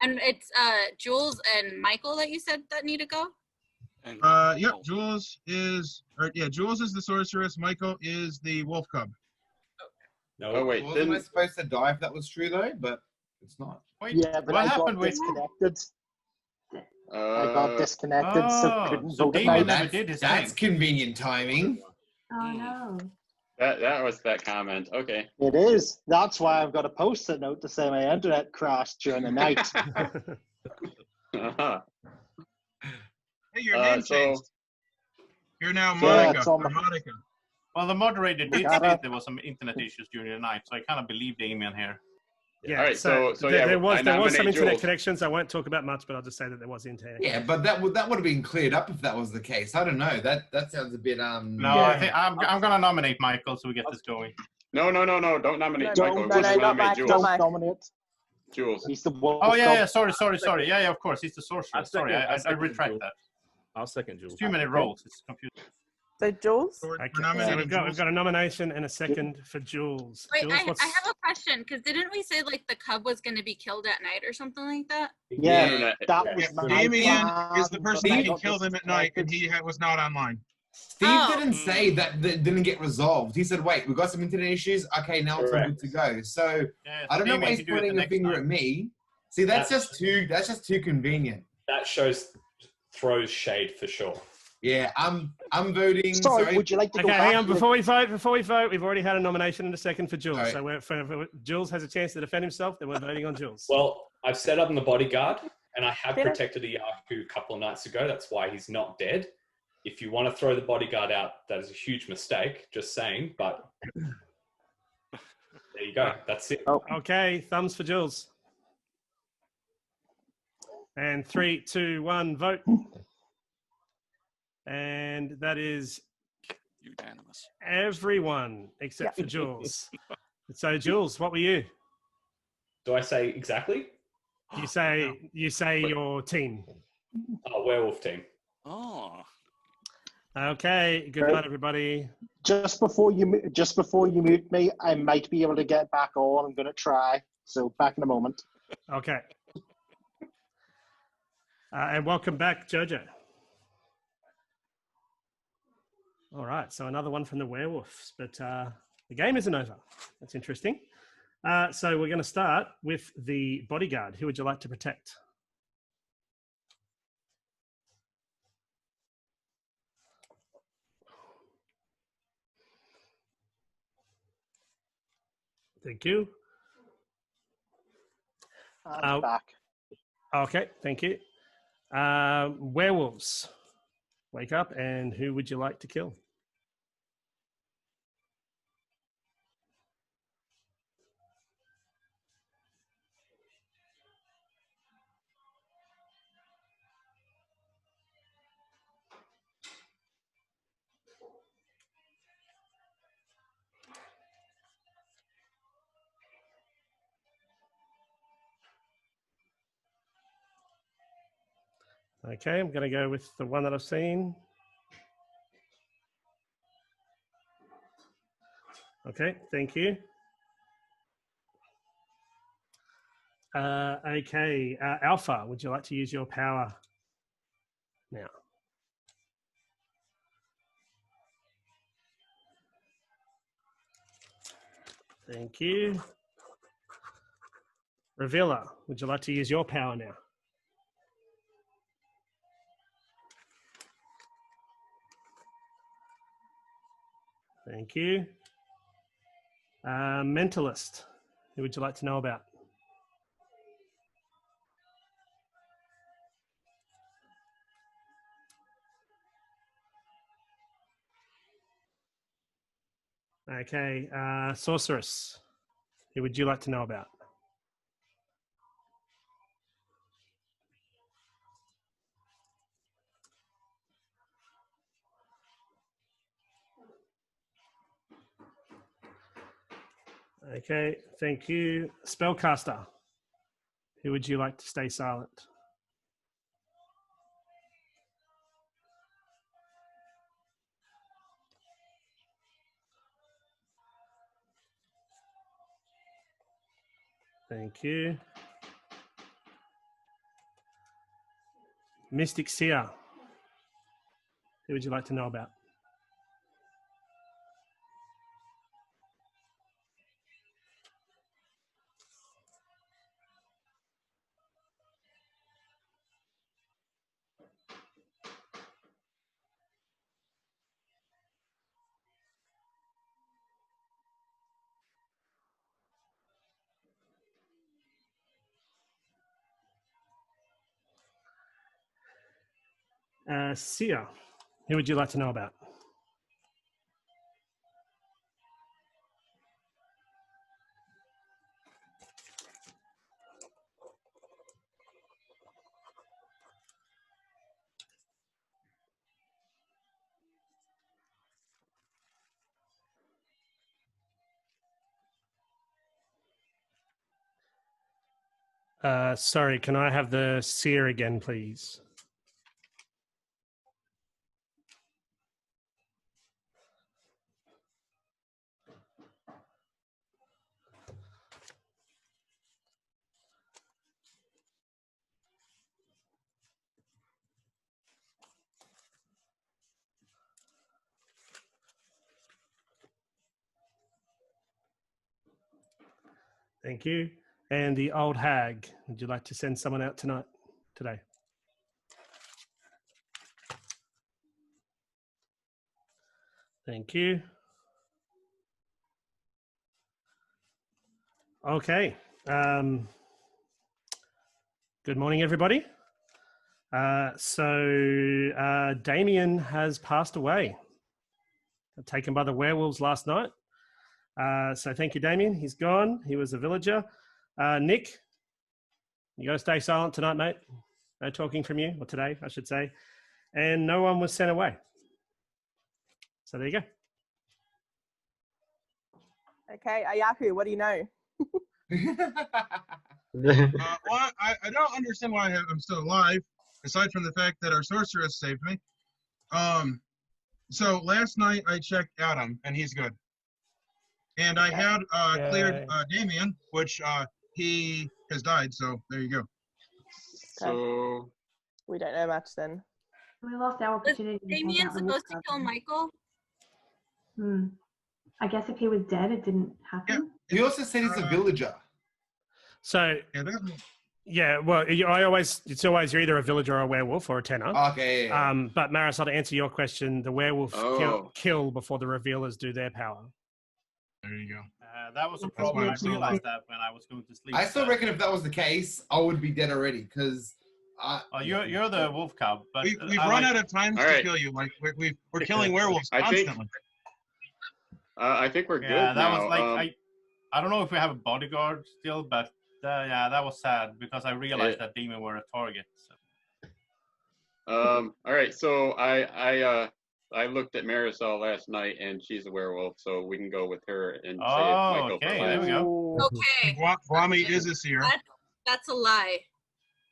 And it's Jules and Michael that you said that need to go? Yep, Jules is the sorceress. Michael is the wolf cub. No. Oh wait, Wasn't I supposed to die if that was true though? But it's not. Wait, yeah, but I got disconnected. I got disconnected, so couldn't vote at night. That's convenient timing. Oh no. That was that comment. Okay. It is. That's why I've got a post-it note to say my internet crashed during the night. Hey, your name changed. You're now Monica. Or Monica. Well, the moderator did say there was some internet issues during the night, so I kind of believe Damien here. Yeah. All right, so there was some internet Jules. connections. I won't talk about much, but I'll just say that there was internet. Yeah, but that would have been cleared up if that was the case. I don't know. That sounds a bit No, I think I'm gonna nominate Michael so we get this going. No, don't nominate Michael. Don't nominate Jules. He's the wolf. Oh yeah. Sorry. Yeah, of course. He's the sorcerer. Sorry, I retract that. I'll second Jules. Too many roles. It's confusing. So Jules? Okay, so we've got a nomination and a second for Jules. Wait, Jules, I have a question, because didn't we say like the cub was going to be killed at night or something like that? Yeah, that was Damien is the person that can kill them at night, and he was not online. Steve didn't say that didn't get resolved. He said, "Wait, we've got some internet issues. Okay, now it's all good to go." So I don't know why he's pointing a finger at me. See, that's just too convenient. That throws shade for sure. Yeah, I'm voting. Sorry, would you like to go Okay, back? hang on. Before we vote, we've already had a nomination and a second for Jules. Right. So Jules has a chance to defend himself. Then we're voting on Jules. Well, I've set up in the bodyguard, and I have protected a Yahoo a couple of nights ago. That's why he's not dead. If you want to throw the bodyguard out, that is a huge mistake. Just saying, but there you go. That's it. Okay, thumbs for Jules. And 3, 2, 1, vote. And that is unanimous. Everyone except for Jules. So Jules, what were you? Do I say exactly? You say your team. Oh, werewolf team. Oh. Okay. Good night, everybody. Just before you mute me, I might be able to get back on. I'm going to try. So back in a moment. Okay. And welcome back, Jojo. All right, so another one from the werewolves, but the game isn't over. That's interesting. So we're going to start with the bodyguard. Who would you like to protect? Thank you. I'm back. Okay, thank you. Werewolves, wake up, and who would you like to kill? Okay, I'm going to go with the one that I've seen. Okay, thank you. Okay, Alpha, would you like to use your power now? Thank you. Revealer, would you like to use your power now? Thank you. Mentalist, who would you like to know about? Okay, Sorceress, who would you like to know about? Okay, thank you. Spellcaster, who would you like to stay silent? Thank you. Mystic Seer, Who would you like to know about? Sia, who would you like to know about? Sorry, can I have the seer again, please? Thank you. And the old hag, would you like to send someone out today? Thank you. Okay. Good morning, everybody. Damien has passed away, taken by the werewolves last night. So thank you, Damien. He's gone. He was a villager. Nick, you got to stay silent tonight, mate. No talking from you, or today, I should say. And no one was sent away. So there you go. Okay, Ayahu, what do you know? Well, I don't understand why I'm still alive, aside from the fact that our sorceress saved me. So last night I checked Adam, and he's good. And I had cleared Damien, which he has died, so there you go. So we don't know much then. We lost our opportunity. Was Damien supposed to kill Michael? I guess if he was dead, it didn't happen. He also said he's a villager. So, yeah, well, it's always you're either a villager or a werewolf or a tenor. Okay. But Marisol, to answer your question, the werewolf kill before the revealers do their power. There you go. That was a problem. I realized that when I was going to sleep. I still reckon if that was the case, I would be dead already because. You're the wolf cub, but we've run out of time to kill you. Like we're killing werewolves constantly. I think we're good that now. was like I don't know if we have a bodyguard still, but yeah, that was sad because I realized that demon were a target. So. All right, so I looked at Marisol last night, and she's a werewolf, so we can go with her and say Michael for last. There we go. Okay. Guami is a seer. That's a lie.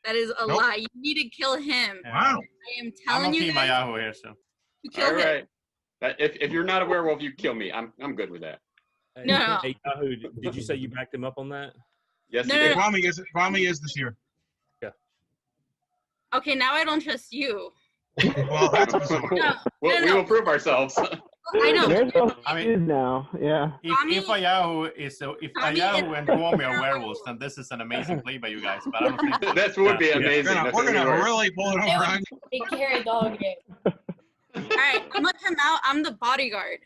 That is a lie. You need to kill him. Wow. I am telling you. I'm Yahoo here, so. You kill him. If you're not a werewolf, you kill me. I'm good with that. No. Hey, Yahoo, did you say you backed him up on that? Yes. No. Guami is the seer. Yeah. Okay, now I don't trust you. Well, that's bizarre. We will prove ourselves. I know. There's no now, yeah. If Ayahu and Guami are werewolves, then this is an amazing play by you guys. But I don't think that would be amazing. We're gonna really pull it over. Big hairy dog game. All right, I'm gonna come out. I'm the bodyguard.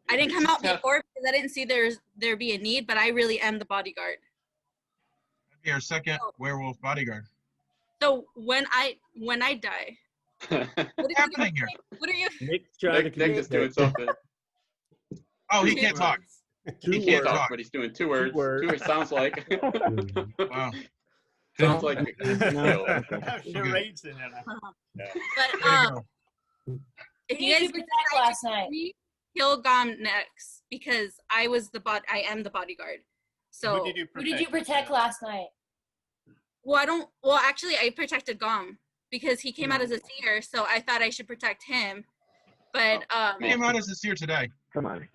I didn't come out before because I didn't see there be a need, but I really am the bodyguard. That'd be our second werewolf bodyguard. So when I die, what's happening here? What are you? Nick's trying to Nick is doing something. Oh, he can't talk. He can't talk, but he's doing two words. It sounds like. Wow. Sounds like. Charades in there now. But if you guys last night, kill Gom next because I am the bodyguard. So who did you protect last night? Well, actually, I protected Gom because he came out as a seer, so I thought I should protect him. But he came out as a seer today. Come on.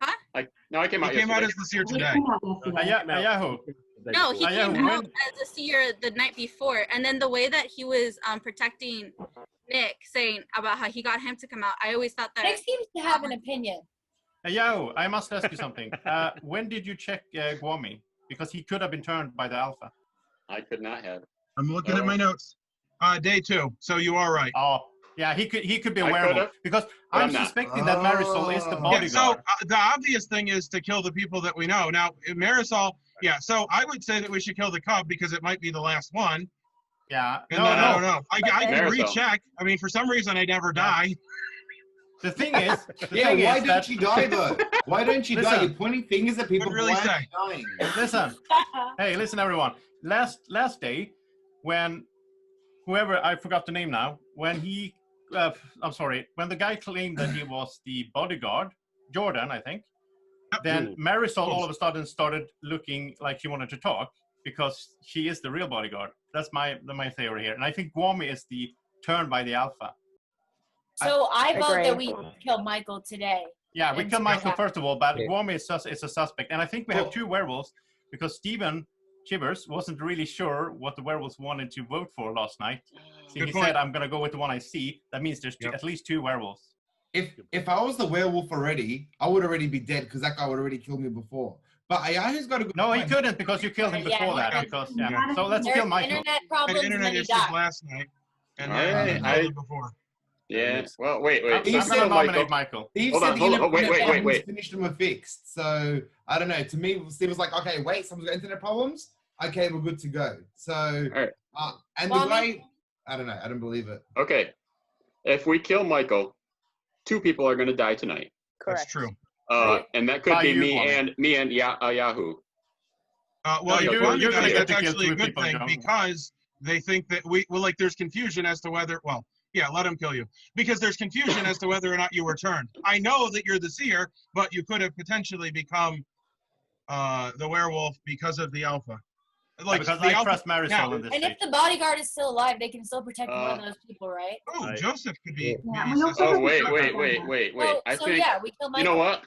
Huh? I came out. He came out as the seer today. Ayahu. No, he came out as a seer the night before, and then the way that he was protecting Nick saying about how he got him to come out. I always thought that Nick seems to have an opinion. Yo, I must ask you something. When did you check Guami? Because he could have been turned by the alpha. I could not have. I'm looking at my notes. Day 2, so you are right. Oh, yeah, he could be a I werewolf could've, because but I'm I'm not. suspecting that Marisol is the bodyguard. Yeah, so the obvious thing is to kill the people that we know. Now, Marisol, yeah, so I would say that we should kill the cub because it might be the last one. Yeah. And then, I don't know. I can recheck. I mean, for some reason, I never die. The thing is, why don't you die though? Why don't you die? Listen. You're pointing fingers at people. Really Why aren't say. you dying? Listen, hey, listen, everyone. Last day, when whoever, I forgot the name now, when he, I'm sorry, when the guy claimed that he was the bodyguard, Jordan, I think, then Marisol all of a sudden started looking like she wanted to talk because she is the real bodyguard. That's my theory here, and I think Guami is the turned by the alpha. So I vote Agree. that we kill Michael today. Yeah, we And kill see Michael what first of all, but Guami is a suspect. And I think we have two werewolves because Stephen Chivers wasn't really sure what the werewolves wanted to vote for last night. So Good he point. said, I'm going to go with the one I see. That means there's at least two werewolves. If I was the werewolf already, I would already be dead because that guy would already killed me before. But Ayahu's got a good No, he point. couldn't because you killed him Yeah, before yeah. that. Because so let's kill Michael. Internet I problems had and internet then he issues died. last night. And All then right, I killed him before. Yeah. Well, wait. I'm He going to said nominate Michael. Steve Hold said on, the hold on. internet Wait. problems finished and were fixed. So I don't know. To me, Steve was like, okay, wait, someone's got internet problems. Okay, we're good to go. So All right. and the guy, I don't know. I don't believe it. Okay. If we kill Michael, 2 people are going to die tonight. Correct. That's true. And that could By be you, me and Yahoo. Well, No, you're you're gonna get that's to kill actually a 2 good people, thing John. because they think that like there's confusion as to whether, well, yeah, let him kill you. Because there's confusion as to whether or not you were turned. I know that you're the seer, but you could have potentially become the werewolf because of the alpha. Like because the I alpha, trust Marisol now, in this And stage. if the bodyguard is still alive, they can still protect one of those people, right? Oh, Joseph could be. Yeah, we also Oh, have wait. So, I so think, yeah, we kill Michael. you know what?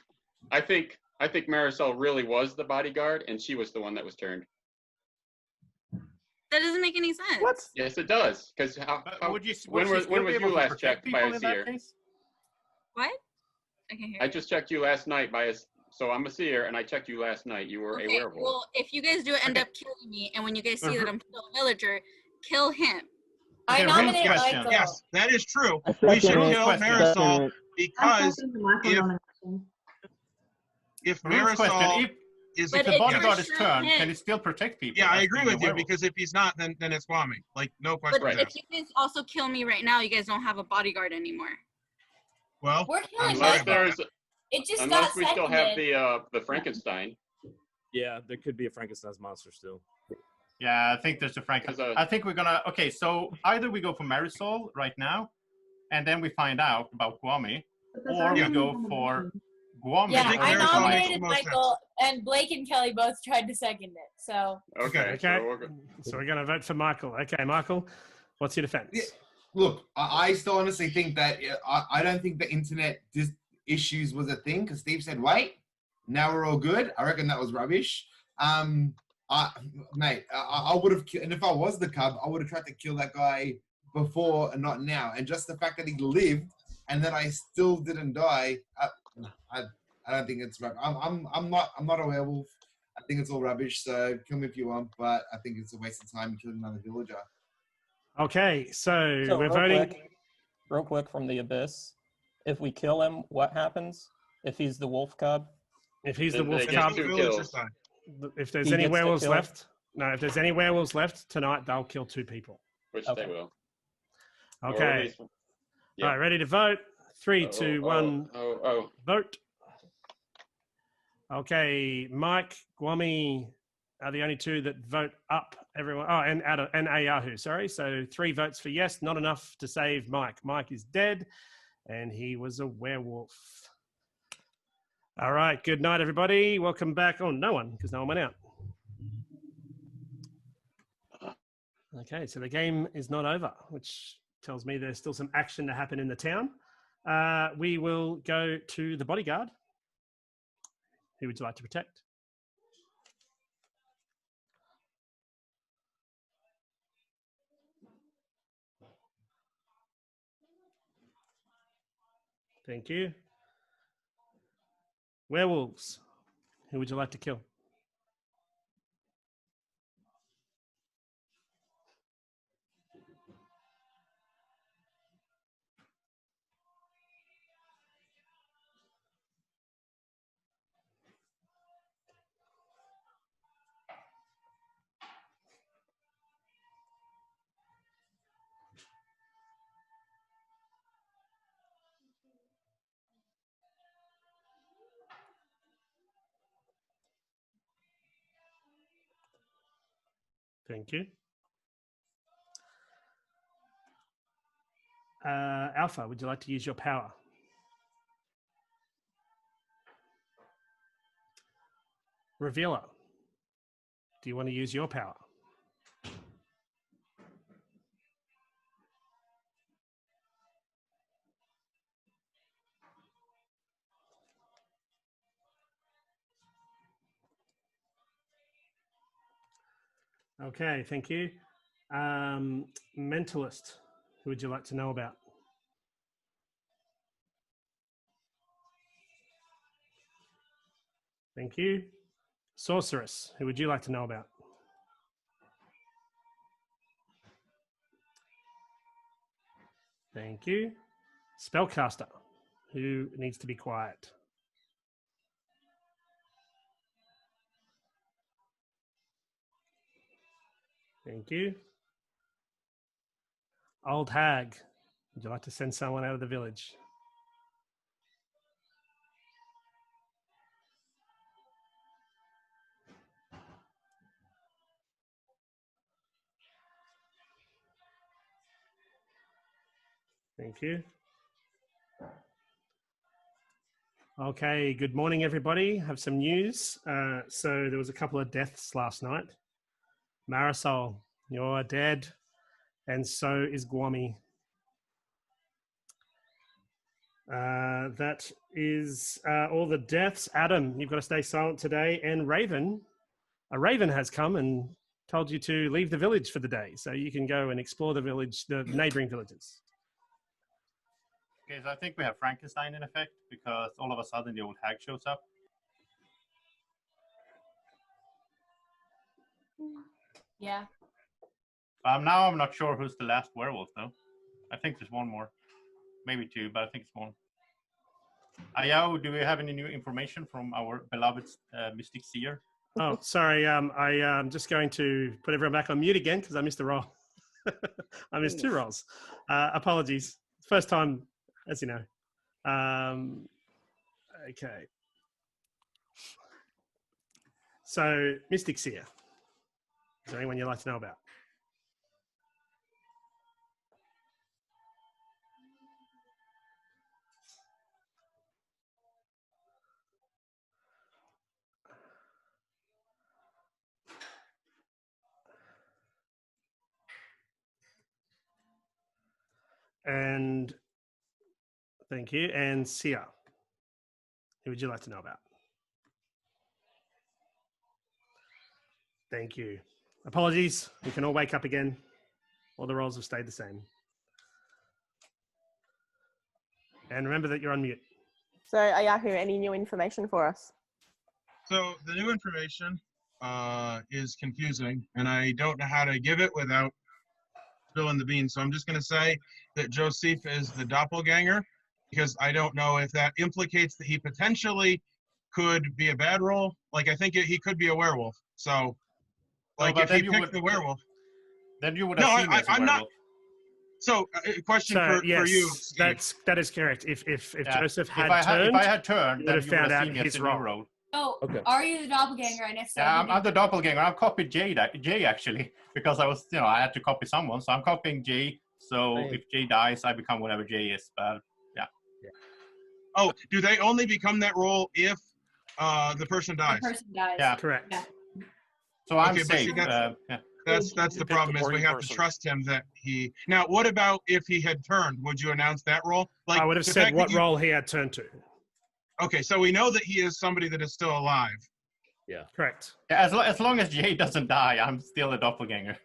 I think Marisol really was the bodyguard, and she was the one that was turned. That doesn't make any sense. What? Yes, it does. Because when was you last checked by a seer? What? I can't hear. I just checked you last night so I'm a seer, and I checked you last night. You were a Okay, werewolf. well, if you guys do end up killing me, and when you guys see that I'm still a villager, kill him. I Okay, nominate Rune's Michael. Yes, that is true. I We should second it. kill Question. Marisol I because second the Michael if nomination. if Rune's question, Marisol is But if the it's bodyguard for is sure turned, him. can it still protect people? yeah, I as agree being a with you werewolf? because if he's not, then it's Kwame. Like no But question if asked. you guys also kill me right now, you guys don't have a bodyguard anymore. Well, We're killing Unless Michael. there's, It just unless got we still have seconded. the Frankenstein. Yeah, there could be a Frankenstein's monster still. Yeah, I think there's a Frankenstein. I think we're gonna. Okay, so either we go for Marisol right now, and then we find out about Guami, or we go for Guami. Yeah, think I Marisol makes the nominated most Michael, and Blake and Kelly both tried to second it. So Okay. So we're going to vote for Michael. Okay, Michael, what's your defense? Yeah, look, I still honestly think that I don't think the internet issues was a thing because Steve said, wait, now we're all good. I reckon that was rubbish. Mate, I would have, and if I was the Cub, I would have tried to kill that guy before and not now. And just the fact that he lived and that I still didn't die, I don't think it's rubbish. I'm not a werewolf. I think it's all rubbish. So kill me if you want, but I think it's a waste of time killing another villager. Okay, so we're real voting. Real quick from the abyss. If we kill him, what happens? If he's the wolf cub? If he's the Then wolf they get cub, 2 kills. if there's He any gets to werewolves kill? left, no, if there's any werewolves left tonight, they'll kill 2 people. Which Okay. they will. Or at Okay. least- All yeah. right, ready to vote? 3, 2, 1, vote. Okay, Mike, Guami are the only 2 that vote up. Everyone, oh, and Ayahu, sorry. So 3 votes for yes, not enough to save Mike. Mike is dead, and he was a werewolf. All right, good night, everybody. Welcome back. Oh, no one, because no one went out. Okay, so the game is not over, which tells me there's still some action to happen in the town. We will go to the bodyguard. Who would you like to protect? Thank you. Werewolves. Who would you like to kill? Thank you. Alpha, would you like to use your power? Revealer, do you want to use your power? Okay, thank you. Mentalist, who would you like to know about? Thank you. Sorceress, who would you like to know about? Thank you. Spellcaster, who needs to be quiet? Thank you. Old hag, would you like to send someone out of the village? Thank you. Okay, good morning, everybody. Have some news. So there was a couple of deaths last night. Marisol, you're dead, and so is Guami. That is all the deaths. Adam, you've got to stay silent today. And Raven, a raven has come and told you to leave the village for the day, so you can go and explore the village, the neighboring villages. Okay, so I think we have Frankenstein in effect because all of a sudden the old hag shows up. Yeah. Now I'm not sure who's the last werewolf though. I think there's one more, maybe two, but I think it's one. Ayao, do we have any new information from our beloved Mystic Seer? Oh, sorry. I'm just going to put everyone back on mute again because I missed a roll. I missed 2 rolls. Apologies. First time, as you know. Okay. So, Mystic Seer. Is there anyone you'd like to know about? And thank you. And Sia, who would you like to know about? Thank you. Apologies. We can all wake up again. All the roles have stayed the same. And remember that you're on mute. So, Ayahu, any new information for us? So the new information is confusing, and I don't know how to give it without spilling the beans. So I'm just going to say that Joseph is the doppelganger, because I don't know if that implicates that he potentially could be a bad role. Like, I think he could be a werewolf. So, like, if he picked the werewolf, then you would have seen as a I'm werewolf. not. So, a question for you, Steve. That is correct. If Joseph had if I had turned, you would then have you found would have out seen me as his the new role. role. Oh, Okay. are you the doppelganger? I next Yeah, I'm the doppelganger. I've copied Jay actually because I was, I had to copy someone. So I'm copying Jay. So if Jay dies, I become whatever Jay is. But yeah. Oh, do they only become that role if the person dies? The person dies. Yeah. Correct. Yeah. So I'm Okay, but see, safe. that's the problem is we have to trust him that he. Now, what about if he had turned? Would you announce that role? Like, I would have the said fact what that you- role he had turned to. Okay, so we know that he is somebody that is still alive. Yeah. Correct. Yeah, as long as Jay doesn't die, I'm still a doppelganger.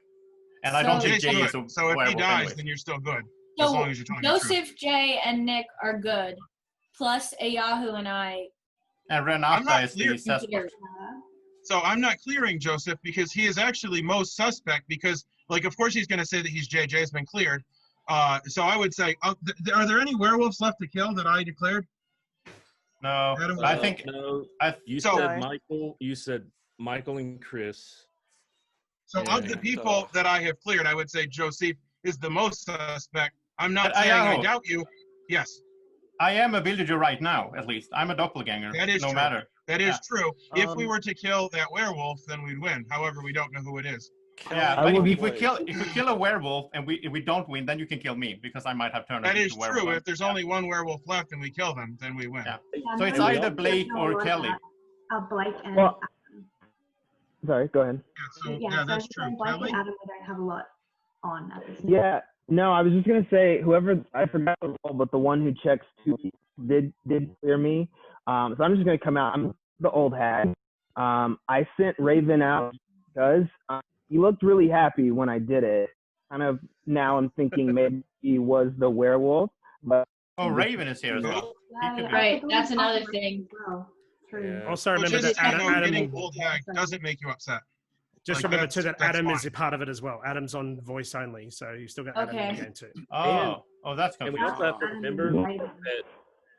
And I don't think Jay's Jay good. is a So if he werewolf dies, anyways. then you're still good. As So long as you're telling the truth. Joseph, Jay, and Nick are good. plus Ayahu and I. And I'm not Renata is clear. the Sasquatch. So I'm not clearing Joseph because he is actually most suspect because, like, of course he's going to say that he's JJ has been cleared. So I would say, are there any werewolves left to kill that I declared? No, Adam, I think no. You So- said Michael. You said Michael and Chris. So of the people that I have cleared, I would say Joseph is the most suspect. I'm not But saying I Ayahu, doubt you. Yes. I am a villager right now, at least. I'm a doppelganger. That is no true. matter. That is true. If we Um, were to kill that werewolf, then we'd win. However, we don't know who it is. Yeah, but if we kill a werewolf and if we don't win, then you can kill me because I might have turned That it is into a werewolf. true. If there's only one werewolf left and we kill them, then we win. Yeah. Yeah, So it's no, either we Blake don't know or what Kelly. Blake and Well, sorry, go ahead. Yeah, that's so true. Blake Kelly? and Adam, we don't have a lot on at this time. Yeah, no, I was just gonna say whoever I forgot the role, but the one who checks 2 did clear me. So I'm just gonna come out. I'm the old hag. I sent Raven out because he looked really happy when I did it. Kind of now I'm thinking maybe he was the werewolf, but Oh, Raven is here as well. Right, that's another thing. Also remember Just that so you know, Adam getting old hag doesn't make you upset. just Like, remember too that that's Adam fine. is a part of it as well. Adam's on voice only, so you still got Adam in the game too. Oh, that's And we confusing. also have to remember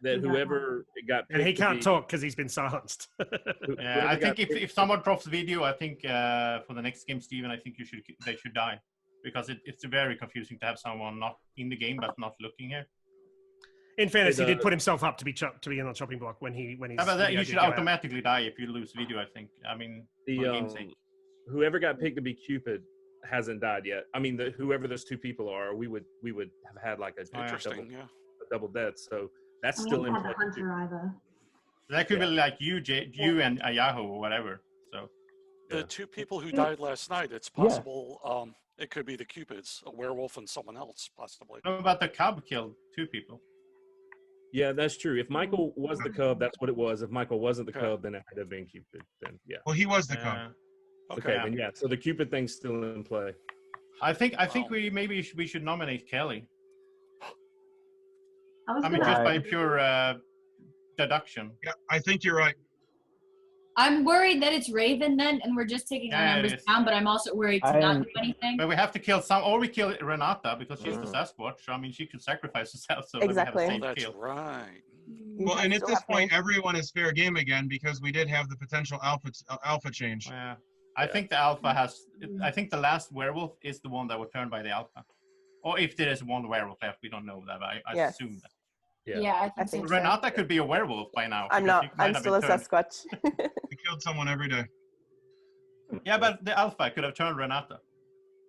that whoever got And he picked to can't be- talk because he's been silenced. Yeah, I think if someone drops video, I think for the next game, Steven, I think they should die because it's very confusing to have someone not in the game but not looking here. In fairness, he did put himself up to be in on the chopping block when he's. How about that? You should automatically die if you lose video. I think. I mean, for the game's sake. whoever got picked to be Cupid hasn't died yet. I mean, whoever those 2 people are, we would have had like a double death. So that's And we still haven't in had play. the hunter either. That could be like you and Ayahu or whatever. So The 2 people who died last night, it's possible it could be the Cupids, a werewolf and someone else, possibly. What about the cub killed 2 people? Yeah, that's true. If Michael was the cub, that's what it was. If Michael wasn't the cub, then it had to have been Cupid. Then yeah. Well, he was the cub. Okay, then yeah. So the Cupid thing's still in play. I think we should nominate Kelly. I mean, just by pure deduction. Yeah, I think you're right. I'm worried that it's Raven then, and we're just taking our Yeah, it numbers is. down. But I'm also worried to not do anything. But we have to kill some, or we kill Renata because she's the Sasquatch. I mean, she could sacrifice herself so Exactly. that we have a safe That's kill. right. Well, and at this point, everyone is fair game again because we did have the potential alpha change. Yeah. I think the alpha has. I think the last werewolf is the one that was turned by the alpha, or if there is one werewolf left, we don't know that. But I Yes. assume that. Yeah, I think so. Renata could be a werewolf by now. I'm because not. she might I'm have still a been turned. Sasquatch. We killed someone every day. Yeah, but the alpha could have turned Renata.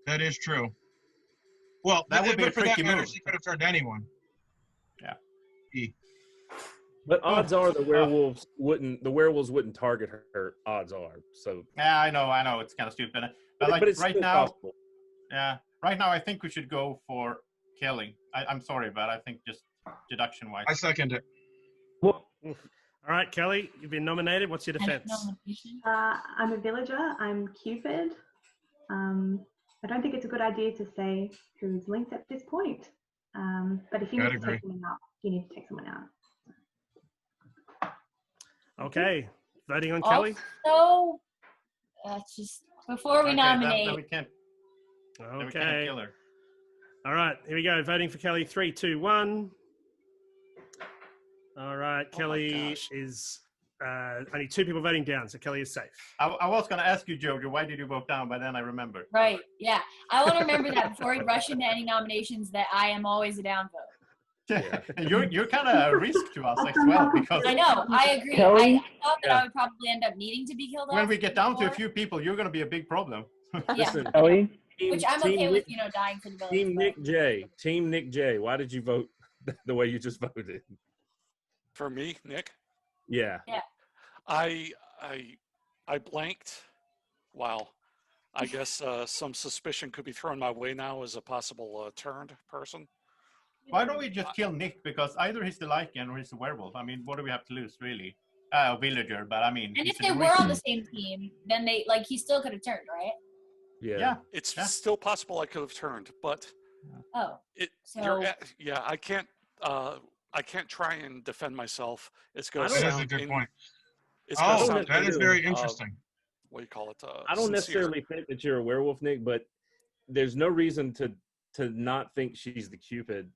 That is true. Well, That would be a but for that tricky matter, move. she could have turned anyone. Yeah. But odds are the werewolves wouldn't target her. Odds are. So Yeah, I know. It's kind of stupid, but like but it's right still now, possible. yeah, right now I think we should go for Kelly. I'm sorry, but I think just deduction wise. I second it. All right, Kelly, you've been nominated. What's your defense? I'm a villager. I'm Cupid. I don't think it's a good idea to say who's linked at this point. But if you need to take someone out, you need to take someone out. Okay, voting on Kelly. Also, that's just before we Okay, nominate. Then we can't. Then we can't Okay. kill her. All right, here we go. Voting for Kelly. 3, 2, 1. All right, Kelly is only 2 people voting down, so Kelly is safe. I was going to ask you, Jojo, why did you vote down? But then I remembered. Right. Yeah. I want to remember that before we rush into any nominations that I am always a down vote. You're kind of a risk to us as well because I know. I agree. Kelly? I thought that Yeah. I would probably end up needing to be killed off. when we get down to a few people, you're going to be a big problem. Listen, Kelly? Which I'm Team okay with, Nick- dying for the village. Team but- Nick J. Team Nick J. Why did you vote the way you just voted? For me, Nick, Yeah. Yeah. I blanked. Wow. I guess some suspicion could be thrown my way now as a possible turned person. Why don't we just kill Nick? Because either he's the Lycan or he's the werewolf. I mean, what do we have to lose, really? Villager, but I mean. And he's if they a were on the risk. same team, then he still could have turned, right? Yeah. It's still possible I could have turned, but Oh. it. So- I can't I can't try and defend myself. It's going to That sound. is a good point. It's gonna Oh, sound that is very interesting. What do you call it? I don't sincere. necessarily think that you're a werewolf, Nick, but there's no reason to not think she's the Cupid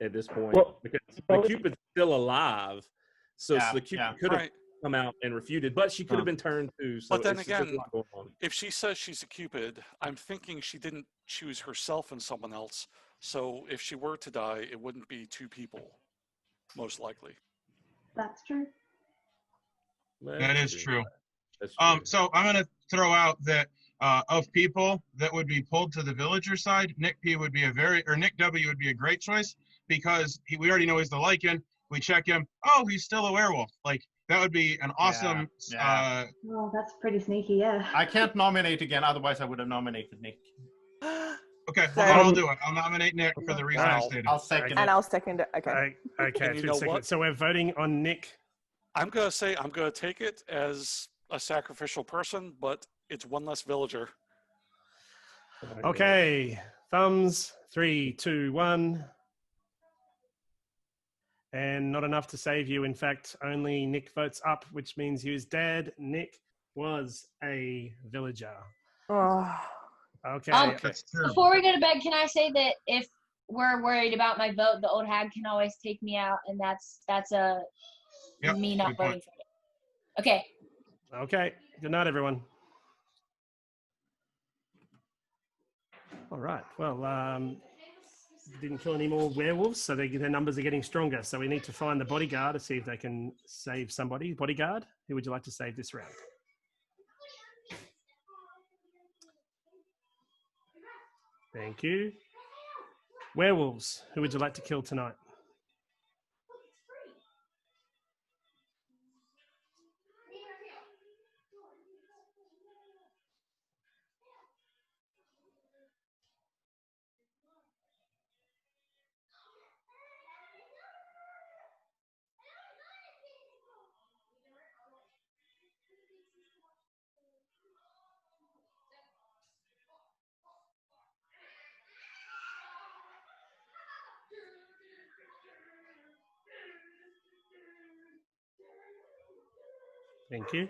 at this point, because the Cupid's still alive. So the Cupid could have come out and refuted, but she could have been turned too. So But then there's again, a lot going on. if she says she's a Cupid, I'm thinking she didn't choose herself and someone else. So if she were to die, it wouldn't be two people, most likely. That's true. That is true. So I'm going to throw out that of people that would be pulled to the villager side, Nick P would be Nick W would be a great choice, because we already know he's the Lycan. We check him. Oh, he's still a werewolf. Like, that would be an awesome. Well, that's pretty sneaky, yeah. I can't nominate again, otherwise I would have nominated Nick. Okay, well, then I'll do it. I'll nominate Nick for the reason I stated. I'll second And I'll second it. Okay. Okay, And you know what? so we're voting on Nick. I'm going to say I'm going to take it as a sacrificial person, but it's one less villager. Okay, thumbs, 3, 2, 1. And not enough to save you. In fact, only Nick votes up, which means he was dead. Nick was a villager. Oh. Okay. Before we go to bed, can I say that if we're worried about my vote, the old hag can always take me out, and that's me not voting for it. Okay. Okay. Good night, everyone. All right. Well, didn't kill any more werewolves, so their numbers are getting stronger. So we need to find the bodyguard to see if they can save somebody. Bodyguard, who would you like to save this round? Thank you. Werewolves, who would you like to kill tonight? Thank you.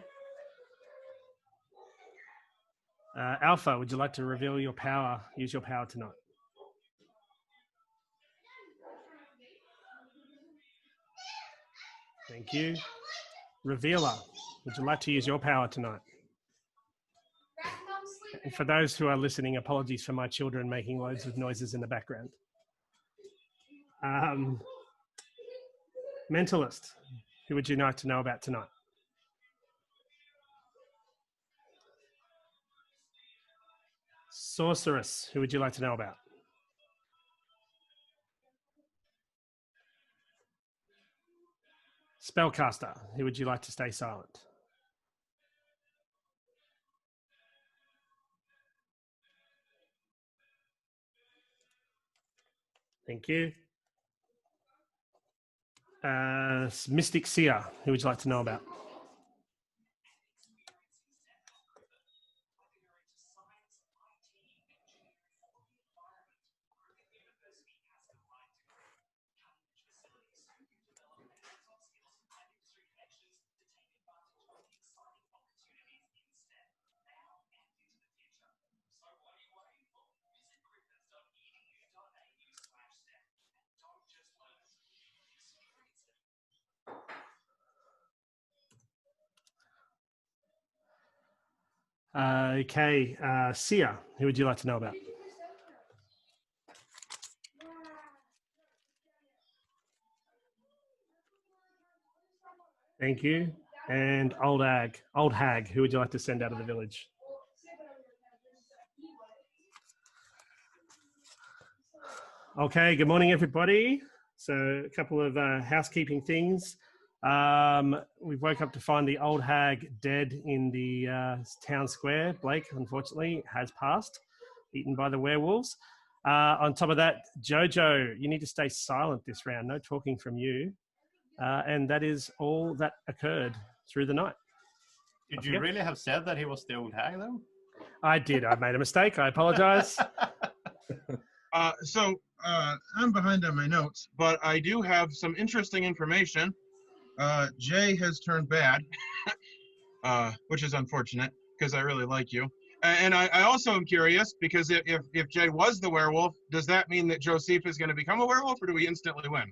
Alpha, would you like to reveal your power, use your power tonight? Thank you. Revealer, would you like to use your power tonight? And for those who are listening, apologies for my children making loads of noises in the background. Mentalist, who would you like to know about tonight? Sorceress, who would you like to know about? Spellcaster, who would you like to stay silent? Thank you. Mystic Seer, who would you like to know about? Okay, Seer, who would you like to know about? Thank you. And Old Hag, who would you like to send out of the village? Okay, good morning, everybody. So a couple of housekeeping things. We woke up to find the Old Hag dead in the town square. Blake, unfortunately, has passed, eaten by the werewolves. On top of that, Jojo, you need to stay silent this round. No talking from you. And that is all that occurred through the night. Did you really have said that he was the old hag, though? I did. I made a mistake. I apologize. So I'm behind on my notes, but I do have some interesting information. Jay has turned bad, which is unfortunate because I really like you. And I also am curious because if Jay was the werewolf, does that mean that Joseph is going to become a werewolf, or do we instantly win?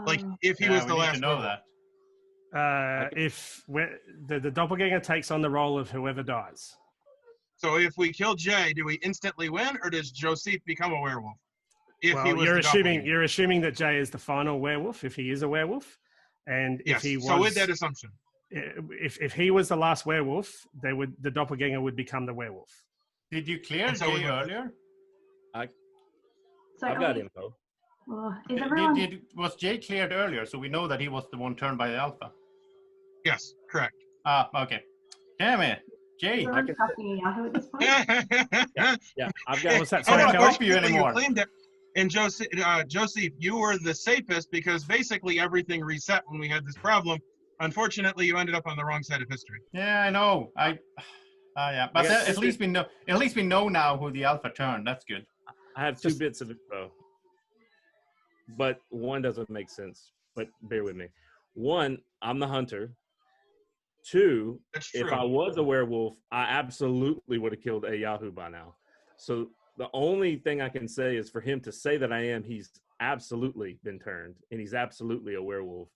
Like if he was the last werewolf. If the doppelganger takes on the role of whoever dies. So if we kill Jay, do we instantly win, or does Joseph become a werewolf? If Well, he was you're assuming that Jay is the final werewolf if he is a werewolf, and yes. if he was, so with that assumption, if he was the last werewolf, the doppelganger would become the werewolf. Did you clear Jay earlier? I've So got info. Is everyone... Was Jay cleared earlier, so we know that he was the one turned by the alpha? Yes, correct. Ah, okay. Damn it, Jay. Everyone's trusting Yahoo at this point? Yeah, I've got. What's that? I don't Sorry, want to you anymore. You claimed it. And Joseph, you were the safest because basically everything reset when we had this problem. Unfortunately, you ended up on the wrong side of history. Yeah, I know. Yeah, but at least we know. At least we know now who the alpha turned. That's good. I have two bits of info, but one doesn't make sense. But bear with me. One, I'm the hunter. Two, if I was a werewolf, I absolutely would have killed a Yahoo by now. So the only thing I can say is for him to say that I am, he's absolutely been turned, and he's absolutely a werewolf.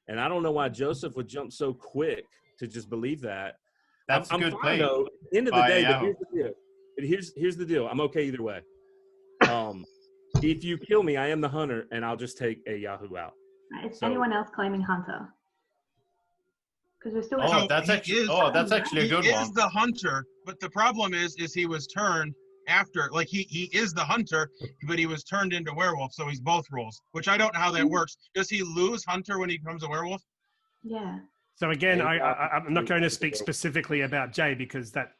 And I don't know why Joseph would jump so quick to just believe that. That's a good play. Though, at the end of the day, but here's the deal. Here's the deal. I'm okay either way. If you kill me, I am the hunter, and I'll just take a Yahoo out. Is anyone else claiming hunter? Because we're still. That's actually a good one. He is the hunter, but the problem is he was turned after. Like he is the hunter, but he was turned into werewolf, so he's both roles. Which I don't know how that works. Does he lose hunter when he becomes a werewolf? Yeah. So again, I'm not going to speak specifically about Jay because that,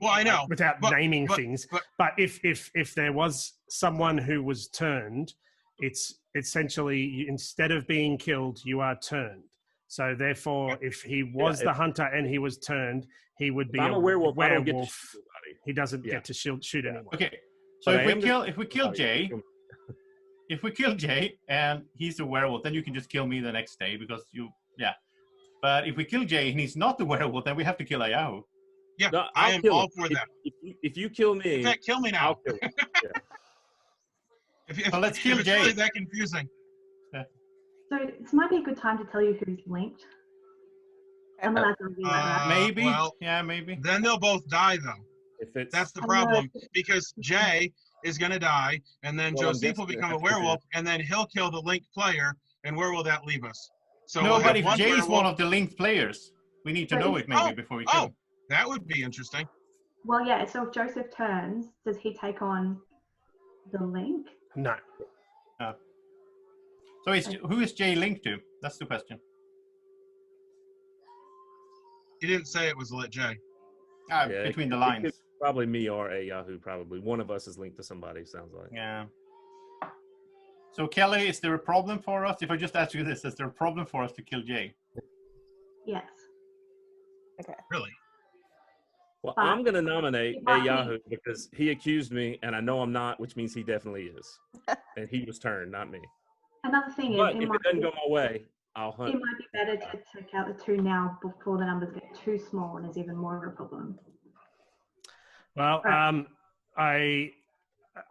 well, I know without naming things. But if there was someone who was turned, it's essentially instead of being killed, you are turned. So therefore, if he was the hunter and he was turned, he would be a werewolf. I don't get to werewolf. He doesn't get to shoot anyone. Okay, so if we kill Jay, if we kill Jay and he's a werewolf, then you can just kill me the next day because yeah. But if we kill Jay and he's not the werewolf, then we have to kill a Yahoo. Yeah, no, I am all for that. If you kill me, in fact, kill me now. I'll kill him. If, well, let's kill Jay. It's really that confusing. So this might be a good time to tell you who's linked. I'm allowed to review that. Maybe. Well, yeah, maybe. Then they'll both die, though. That's the problem. Because Jay is going to die, and then Joseph will become a werewolf, and then he'll kill the linked player, and where will that leave us? So no, but if Jay is one of the linked players, we need to know it maybe before we kill him. That would be interesting. Well, yeah, so if Joseph turns, does he take on the link? No. So who is Jay linked to? That's the question. He didn't say it was Lit Jay. Between the lines. Probably me or a Yahoo, probably. One of us is linked to somebody, sounds like. Yeah. So Kelly, is there a problem for us? If I just ask you this, is there a problem for us to kill Jay? Yes. Okay. Really? Well, I'm going to nominate a Yahoo because he accused me, and I know I'm not, which means he definitely is. And he was turned, not me. Another thing But is, if it doesn't go my way, I'll hunt. It might be better to take out the two now before the numbers get too small and there's even more of a problem. Well, I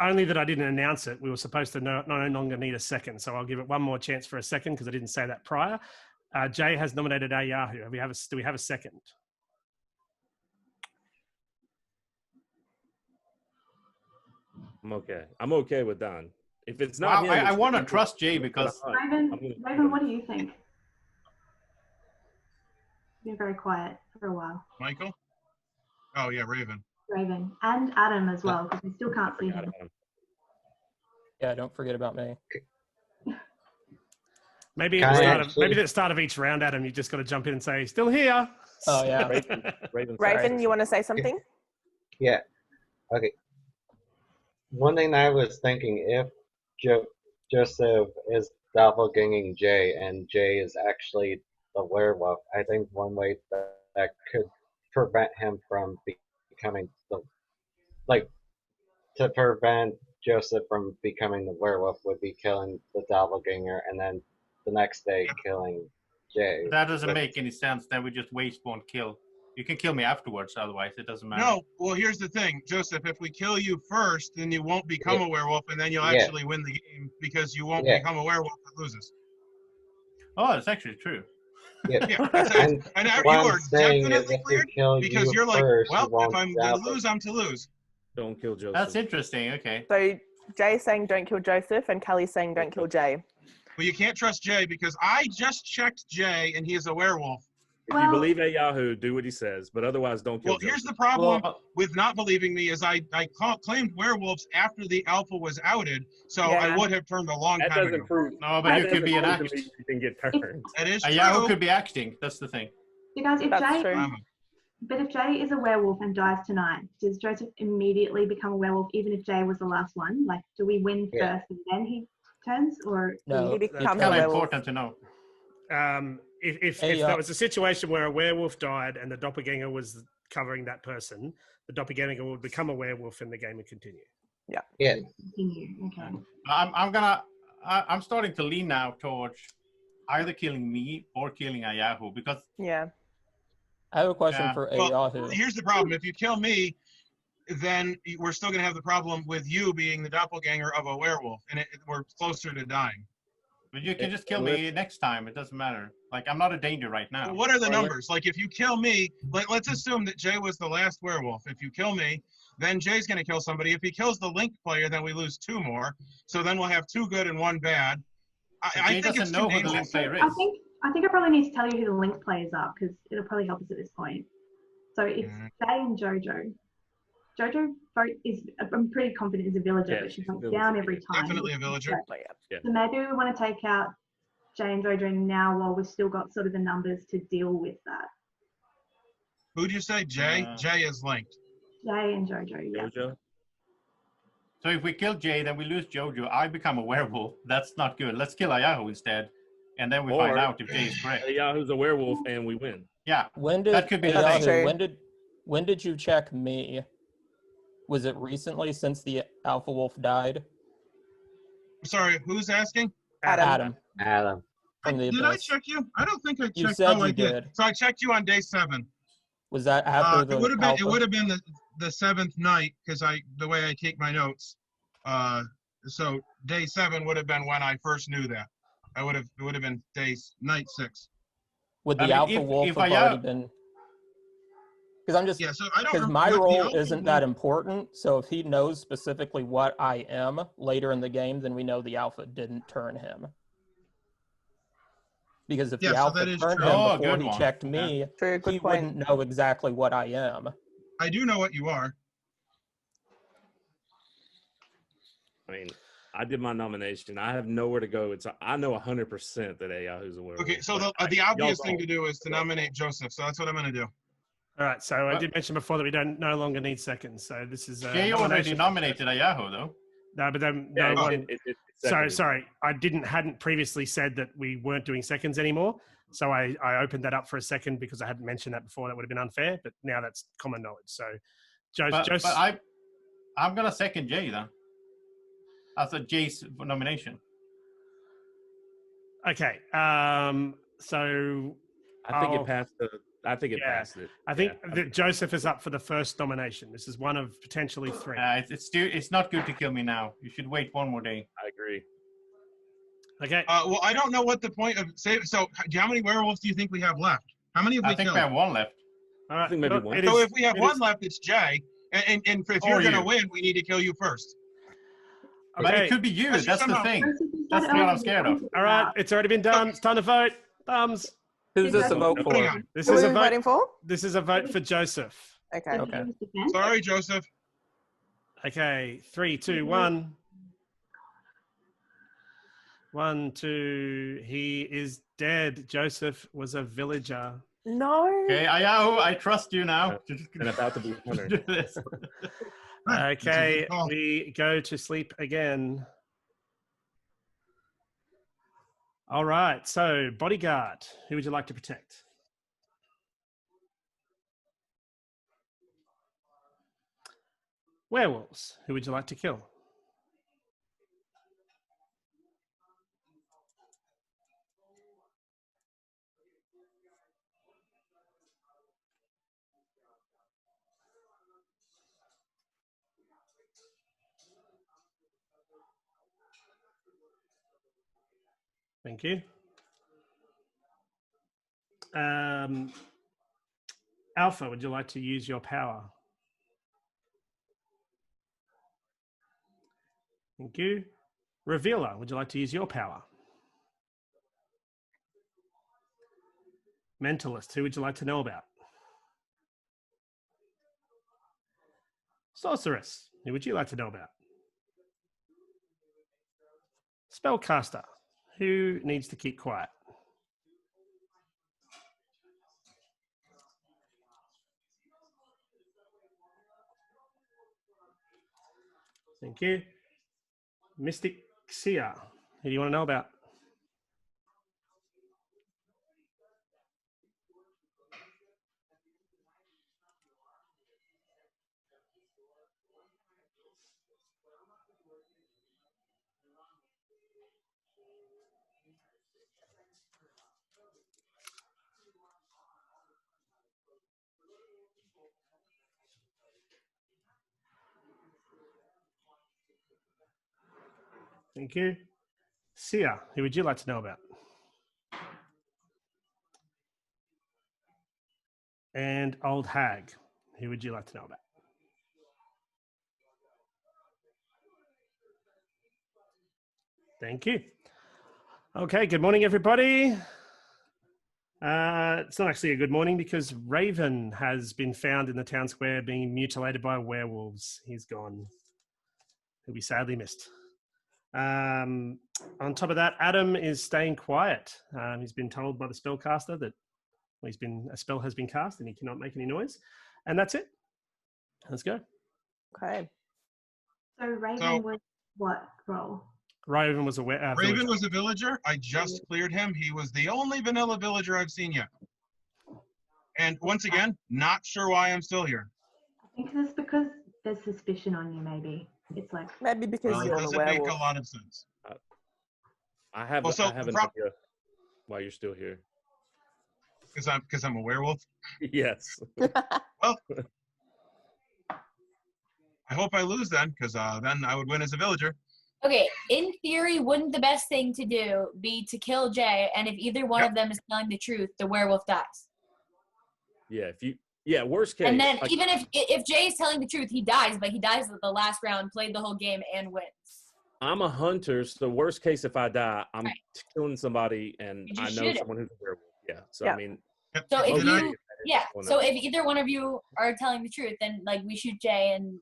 only that I didn't announce it. We were supposed to no longer need a second, so I'll give it one more chance for a second because I didn't say that prior. Jay has nominated a Yahoo. Do we have a second? I'm okay with Don. If it's not him, I want to trust Jay because Raven, what do you think? You've been very quiet for a while. Michael? Oh yeah, Raven. Raven and Adam as well because we still can't see him. Yeah, don't forget about me. Maybe at the start of each round, Adam, you just got to jump in and say, "Still here." Oh yeah, Raven, you want to say something? Yeah. Okay. One thing I was thinking, if Joseph is doppelganging Jay and Jay is actually the werewolf, I think one way that could prevent him from becoming to prevent Joseph from becoming the werewolf would be killing the doppelganger, and then the next day killing Jay. That doesn't make any sense. Then we just waste one kill. You can kill me afterwards, otherwise it doesn't matter. No, well, here's the thing, Joseph. If we kill you first, then you won't become a werewolf, and then you'll actually win the game because you won't become a werewolf that loses. Oh, that's actually true. Yeah, and you are definitely cleared because you're like, first, well, if I'm to lose, I'm to lose. Don't kill Joseph. That's interesting. Okay. So Jay's saying don't kill Joseph, and Kelly's saying don't kill Jay. Well, you can't trust Jay because I just checked Jay, and he is a werewolf. If you believe Yahoo, do what he says, but otherwise don't kill Joseph. Here's the problem with not believing me is I claimed werewolves after the alpha was outed, so I would have turned a long time ago. Prove. No, but you could be an actor. You can get turned. That is a true. Yahoo could be acting. That's the thing. You guys, if Jay is a werewolf and dies tonight, does Joseph immediately become a werewolf even if Jay was the last one? Like, do we win first and then he turns, or No, he becomes a werewolf? Important to know. If there was a situation where a werewolf died and the doppelganger was covering that person, the doppelganger would become a werewolf and the game would continue. Yeah. Yeah. Continue. Okay. I'm starting to lean now towards either killing me or killing a Yahoo because I have a question for Yahoo. Here's the problem: if you kill me, then we're still going to have the problem with you being the doppelganger of a werewolf, and we're closer to dying. But you can just kill me next time. It doesn't matter. Like, I'm not a danger right now. Well, what are the numbers? Like, if you kill me, let's assume that Jay was the last werewolf. If you kill me, then Jay's going to kill somebody. If he kills the Link player, then we lose 2 more. So then we'll have 2 good and 1 bad. I think it's too dangerous. I think I probably need to tell you who the Link players are because it'll probably help us at this point. So it's Jay and Jojo. Jojo I'm pretty confident is a villager, but she votes down every time. Definitely a villager. So maybe we want to take out Jay and Jojo now while we've still got sort of the numbers to deal with that. Who'd you say? Jay? Jay is linked. Jay and Jojo, yeah. Jojo. So if we kill Jay, then we lose Jojo. I become a werewolf. That's not good. Let's kill Ayahu instead, and then we find out if Jay is correct. Ayahu's a werewolf, and we win. Yeah. That could be Ayahu, when did you check me? Was it recently since the Alpha Wolf died? Sorry, who's asking? Adam. From the Did I check you? I don't think I checked. You said I you did. So I checked you on day 7. Was that after the It would have been. Alpha? It would have been the 7th night because the way I take my notes. So day 7 would have been when I first knew that. It would have been night 6. Would the Alpha Wolf have already been? Because I'm just because my role isn't that important. So if he knows specifically what I am later in the game, then we know the Alpha didn't turn him. Because if the Alpha turned him before he checked me, he wouldn't know exactly what I am. I do know what you are. I mean, I did my nomination. I have nowhere to go. I know 100% that Ayahu's a werewolf. Okay, so the obvious thing to do is to nominate Joseph. So that's what I'm going to do. All right, so I did mention before that we no longer need seconds. So this is Jay already nominated Ayahu, though. No, but then no one. Sorry, I hadn't previously said that we weren't doing seconds anymore. So I opened that up for a second because I hadn't mentioned that before. That would have been unfair, but now that's common knowledge. So, but I'm gonna second Jay then. That's a Jay's nomination. Okay, so I think it passed the. I think it passed it. I think that Joseph is up for the first nomination. This is one of potentially 3. It's not good to kill me now. You should wait 1 more day. I agree. Okay. Well, I don't know what the point of save. So, how many werewolves do you think we have left? How many have we killed? I think we have 1 left. All right. I think maybe 1. So if we have 1 left, it's Jay. And if you're going to win, we need to kill you first. Okay. But it could be you. That's the thing. That's what I'm scared of. All right, it's already been done. It's time to vote. Thumbs. Who's this a vote for? This is a vote. Voting for? This is a vote for Joseph. Okay. Sorry, Joseph. Okay, 3, 2, 1. 1, 2. He is dead. Joseph was a villager. No. Okay, Ayahu, I trust you now. And about to be winner. Do this. Okay, we go to sleep again. All right, so bodyguard, who would you like to protect? Werewolves, who would you like to kill? Thank you. Alpha, would you like to use your power? Thank you. Revealer, would you like to use your power? Mentalist, who would you like to know about? Sorceress, who would you like to know about? Spellcaster, who needs to keep quiet? Thank you. Mystic Seer, who do you want to know about? Thank you. Sia, who would you like to know about? And Old Hag, who would you like to know about? Thank you. Okay, good morning, everybody. It's not actually a good morning because Raven has been found in the town square being mutilated by werewolves. He's gone. He'll be sadly missed. On top of that, Adam is staying quiet. He's been told by the spellcaster that a spell has been cast and he cannot make any noise. And that's it. Let's go. Okay. So Raven was what role? Raven was a Raven was a villager. I just cleared him. He was the only vanilla villager I've seen yet. And once again, not sure why I'm still here. I think it's because there's suspicion on you, maybe. It's like maybe because it doesn't make a lot of sense. I have an idea why you're still here. Because I'm a werewolf? Yes. Well, I hope I lose then, because then I would win as a villager. Okay, in theory, wouldn't the best thing to do be to kill Jay, and if either one of them is telling the truth, the werewolf dies? Yeah, worst case. And then even if Jay is telling the truth, he dies, but he dies at the last round, played the whole game, and wins. I'm a hunter, so worst case, if I die, I'm killing somebody, and I know someone who's a werewolf. Yeah, so I mean. So if either one of you are telling the truth, then like we shoot Jay, and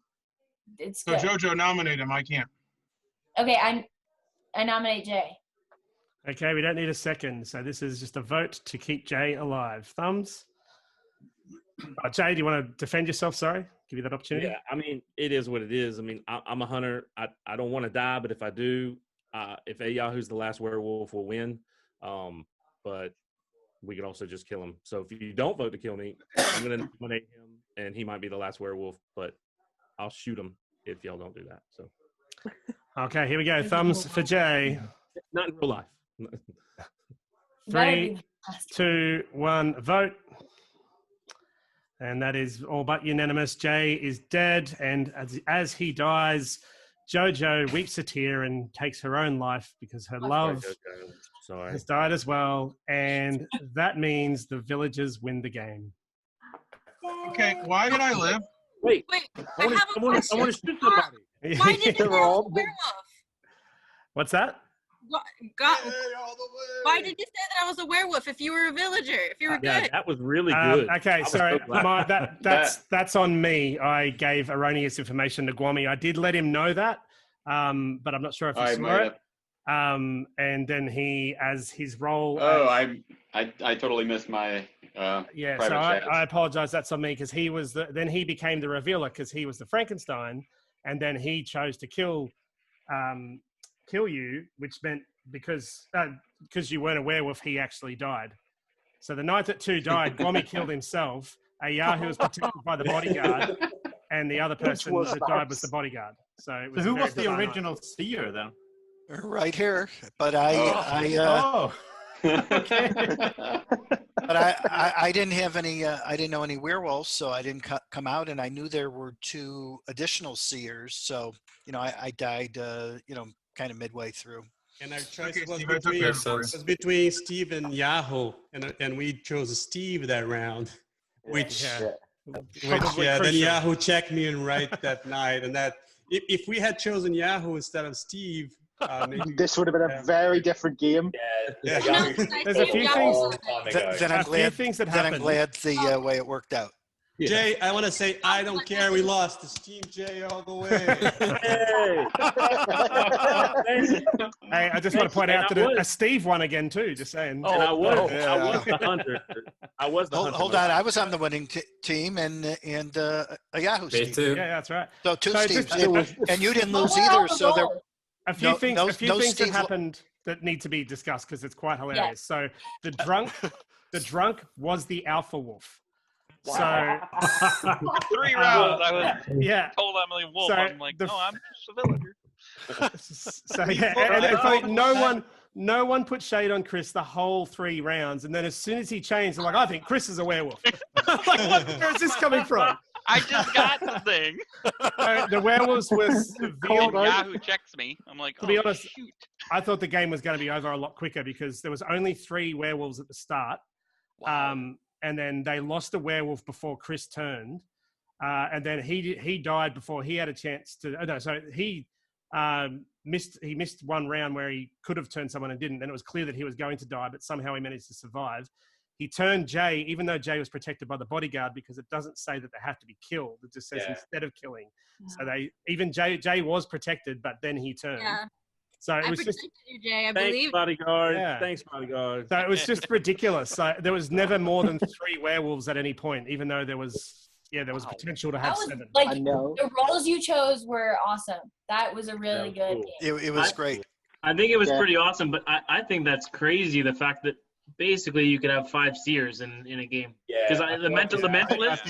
it's so good. JoJo nominate him. I can't. Okay, I nominate Jay. Okay, we don't need a second. So this is just a vote to keep Jay alive. Thumbs. Jay, do you want to defend yourself? Sorry, give you that opportunity. Yeah, I mean, it is what it is. I mean, I'm a hunter. I don't want to die, but if I do, if Yahoo's the last werewolf, will win. But we could also just kill him. So if you don't vote to kill me, I'm going to nominate him, and he might be the last werewolf, but I'll shoot him if y'all don't do that. So. Okay, here we go. Thumbs for Jay. Not in real life. 3, 2, 1, vote. And that is all but unanimous. Jay is dead, and as he dies, JoJo weeps a tear and takes her own life because her love has died as well. And that means the villagers win the game. Okay, why did I live? Wait, I want to shoot somebody. Why did you werewolf? What's that? Why did you say that I was a werewolf if you were a villager? If you were good? Yeah, that was really good. Okay, sorry. That's on me. I gave erroneous information to Gwami. I did let him know that, but I'm not sure if he saw it. And then he, as his role. I totally missed my. Yeah, so I apologize. That's on me because he was then he became the revealer because he was the Frankenstein, and then he chose to kill you, which meant because you weren't a werewolf, he actually died. So the night that 2 died, Gwami killed himself. Yahoo was protected by the bodyguard, and the other person that died was the bodyguard. So it was. So who was the original seer then? Right here, but Okay. But I didn't have any. I didn't know any werewolves, so I didn't come out, and I knew there were 2 additional seers. So I died. Kind of midway through. And our choice Okay, was Steve, I took between Steve and Yahoo, and we chose Steve that round, which Probably then crucial. Yahoo checked me in right that night, and that if we had chosen Yahoo instead of Steve, maybe This would have been a very different game. Yeah. There's a few things. Then I'm A few glad. things that then I'm happened. glad the way it worked out. Jay, I want to say I don't care. We lost. It's Team Jay all the way. Hey, I just want to point out that Steve won again too. Just saying. And I was Yeah. the hunter. I was the hunter. Hold on, I was on the winning team and a Yahoo Me Steve. too. Yeah, that's right. So two So Steves, just- and you didn't lose either. So there. A few No- things. no- a few no things Steve that happened that need to be discussed because it's quite hilarious. So the drunk was the alpha wolf. Wow. So 3 rounds. I was yeah. told Emily Wolf. So I'm like, no, I'm just a villager. So yeah, and it's like no one put shade on Chris the whole 3 rounds, and then as soon as he changed, they're like, I think Chris is a werewolf. Like, where's this coming from? I just got the thing. The werewolves was revealed. Yahoo checks me. I'm like, To be oh, honest, shoot. I thought the game was going to be over a lot quicker because there was only 3 werewolves at the start. And then they lost a werewolf before Chris turned. And then he died before he had a chance to. Oh, no, so he missed one round where he could have turned someone and didn't. And it was clear that he was going to die, but somehow he managed to survive. He turned Jay, even though Jay was protected by the bodyguard, because it doesn't say that they have to be killed. It just says instead of killing. So Jay was protected, but then he turned. Yeah. So it I was just protected you, Jay. I Thanks, believe. bodyguard. Yeah. Thanks, bodyguard. so it was just ridiculous. So there was never more than 3 werewolves at any point, even though there was potential to That have was 7. like the roles you chose were awesome. That was a really good game. It was great. I think it was Yeah. pretty awesome, but I think that's crazy. The fact that basically you could have 5 seers in a game. Because the mentalist,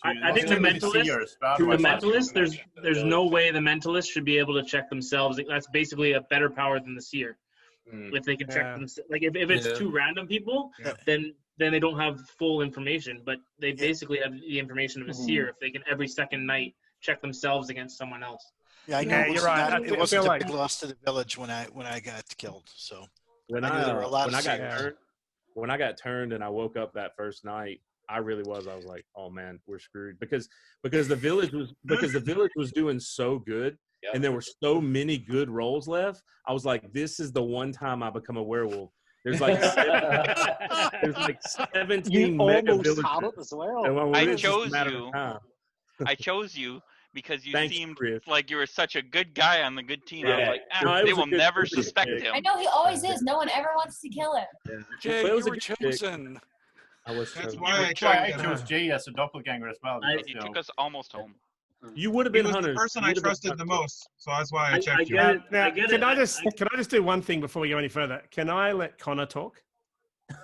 I think the mentalist, there's no way the mentalist should be able to check themselves. That's basically a better power than the seer. If they can check them, like if it's 2 random people, then they don't have full information, but they basically have the information of a seer if they can every second night check themselves against someone else. Yeah, I know. Yeah, you're right. It wasn't a like- big loss to the village when I got killed. So When I knew there were a lot of when I got turned and I woke up that first night, I was like, oh man, we're screwed because the village was doing so good. And there were so many good rolls left. I was like, this is the one time I become a werewolf. There's like 17 mega almost villagers. had it as well. And I it's just a chose matter of you. time. I chose you because you Thanks, seemed Chris. like you were such a good guy on the good team. I was Yeah. like, No, it they was a will good never pick. suspect him. I know he always is. No one ever wants to kill him. Jay, But it you was a were good pick. chosen. I was That's chosen. why I chose Jay as a doppelganger as well. because, You you know, took us almost home. You would have He been was the hunters. person You I would have been trusted the most, so that's why I I checked you. get it. Now, I get can it. I just do one thing before we go any further? Can I let Connor talk?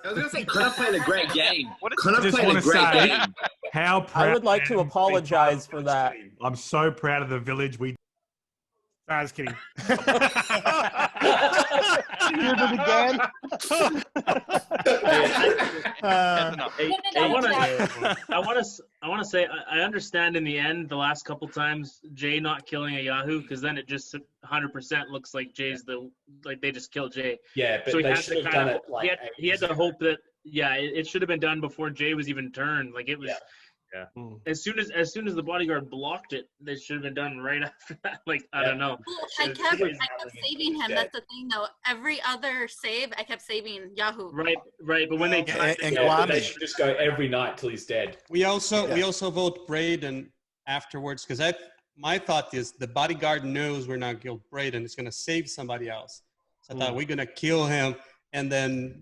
I was gonna say, Connor played a great game. What is Connor Just played a wanna great say- game. How proud I would like to apologize for that. I'm so proud of the village. I was kidding. You did it again. I want to say I understand in the end the last couple times Jay not killing a Yahoo because then it just 100% looks like Jay's they just killed Jay. Yeah, but so he they had should to have kind done of it like he had to hope that it should have been done before Jay was even turned. Like it was. Yeah. As soon as the bodyguard blocked it, they should have been done right after that. Like I don't know. I kept saving him. That's the thing, though. Every other save, I kept saving Yahoo. Right. But when they they should just go every night till he's dead. We also vote Braden afterwards because my thought is the bodyguard knows we're not killed Braden. It's going to save somebody else. So I thought we're going to kill him, and then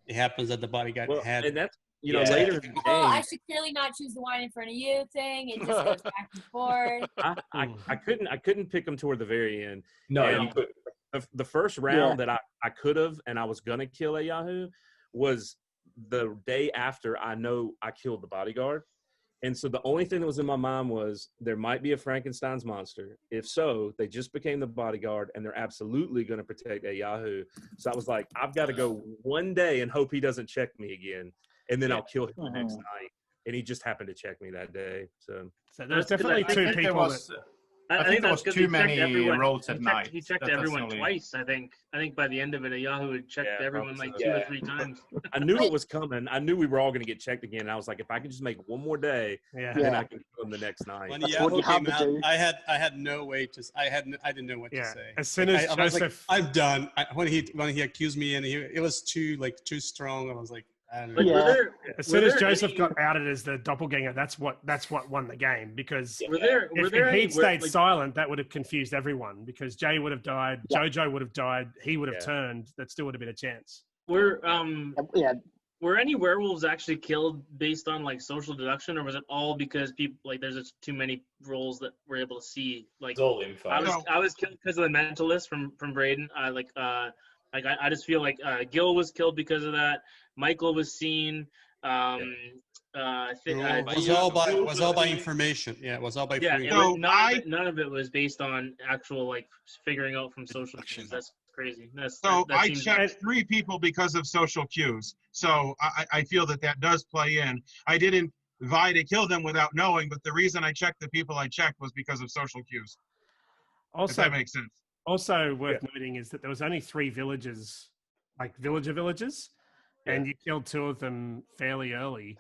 it happens that the bodyguard had. And that's later in the game. Oh, I should clearly not choose the wine in front of you thing. It just goes back and forth. I couldn't pick him toward the very end. No, And you could. The first round that I could have and I was gonna kill a Yahoo was the day after I know I killed the bodyguard. And so the only thing that was in my mind was there might be a Frankenstein's monster. If so, they just became the bodyguard and they're absolutely going to protect a Yahoo. So I was like, I've got to go one day and hope he doesn't check me again. And then I'll kill him the next night. And he just happened to check me that day. So there's definitely two people I think there was too many rolls at night. He checked That's everyone only- twice. I think by the end of it, Yahoo had checked everyone like so. 2 or 3 times. I knew it was coming. I knew we were all going to get checked again. And I was like, if I could just make one more day, then I can kill him the next night. When Yahoo came out, I had no way to. I didn't know what to say. As soon as I was like, Joseph, I'm done. When he accused me and it was too strong. I was like, I don't know. as soon as Joseph got outed as the doppelganger, that's what won the game, because if he'd stayed silent, that would have confused everyone, because Jay would have died, Jojo would have died, he would have turned. That still would have been a chance. Were any werewolves actually killed based on like social deduction, or was it all because people like there's just too many roles that we're able to see? Like it's all info. I was killed because of the mentalist from Braden. I just feel like Gil was killed because of that. Michael was seen. It was all by information. Yeah, it was all by free. None of it was based on actual like figuring out from social cues. That's crazy. I checked 3 people because of social cues. So I feel that does play in. I didn't vie to kill them without knowing, but the reason I checked the people I checked was because of social cues. Also, if that makes sense. Also worth noting is that there was only 3 villages, like villages, and you killed 2 of them fairly early,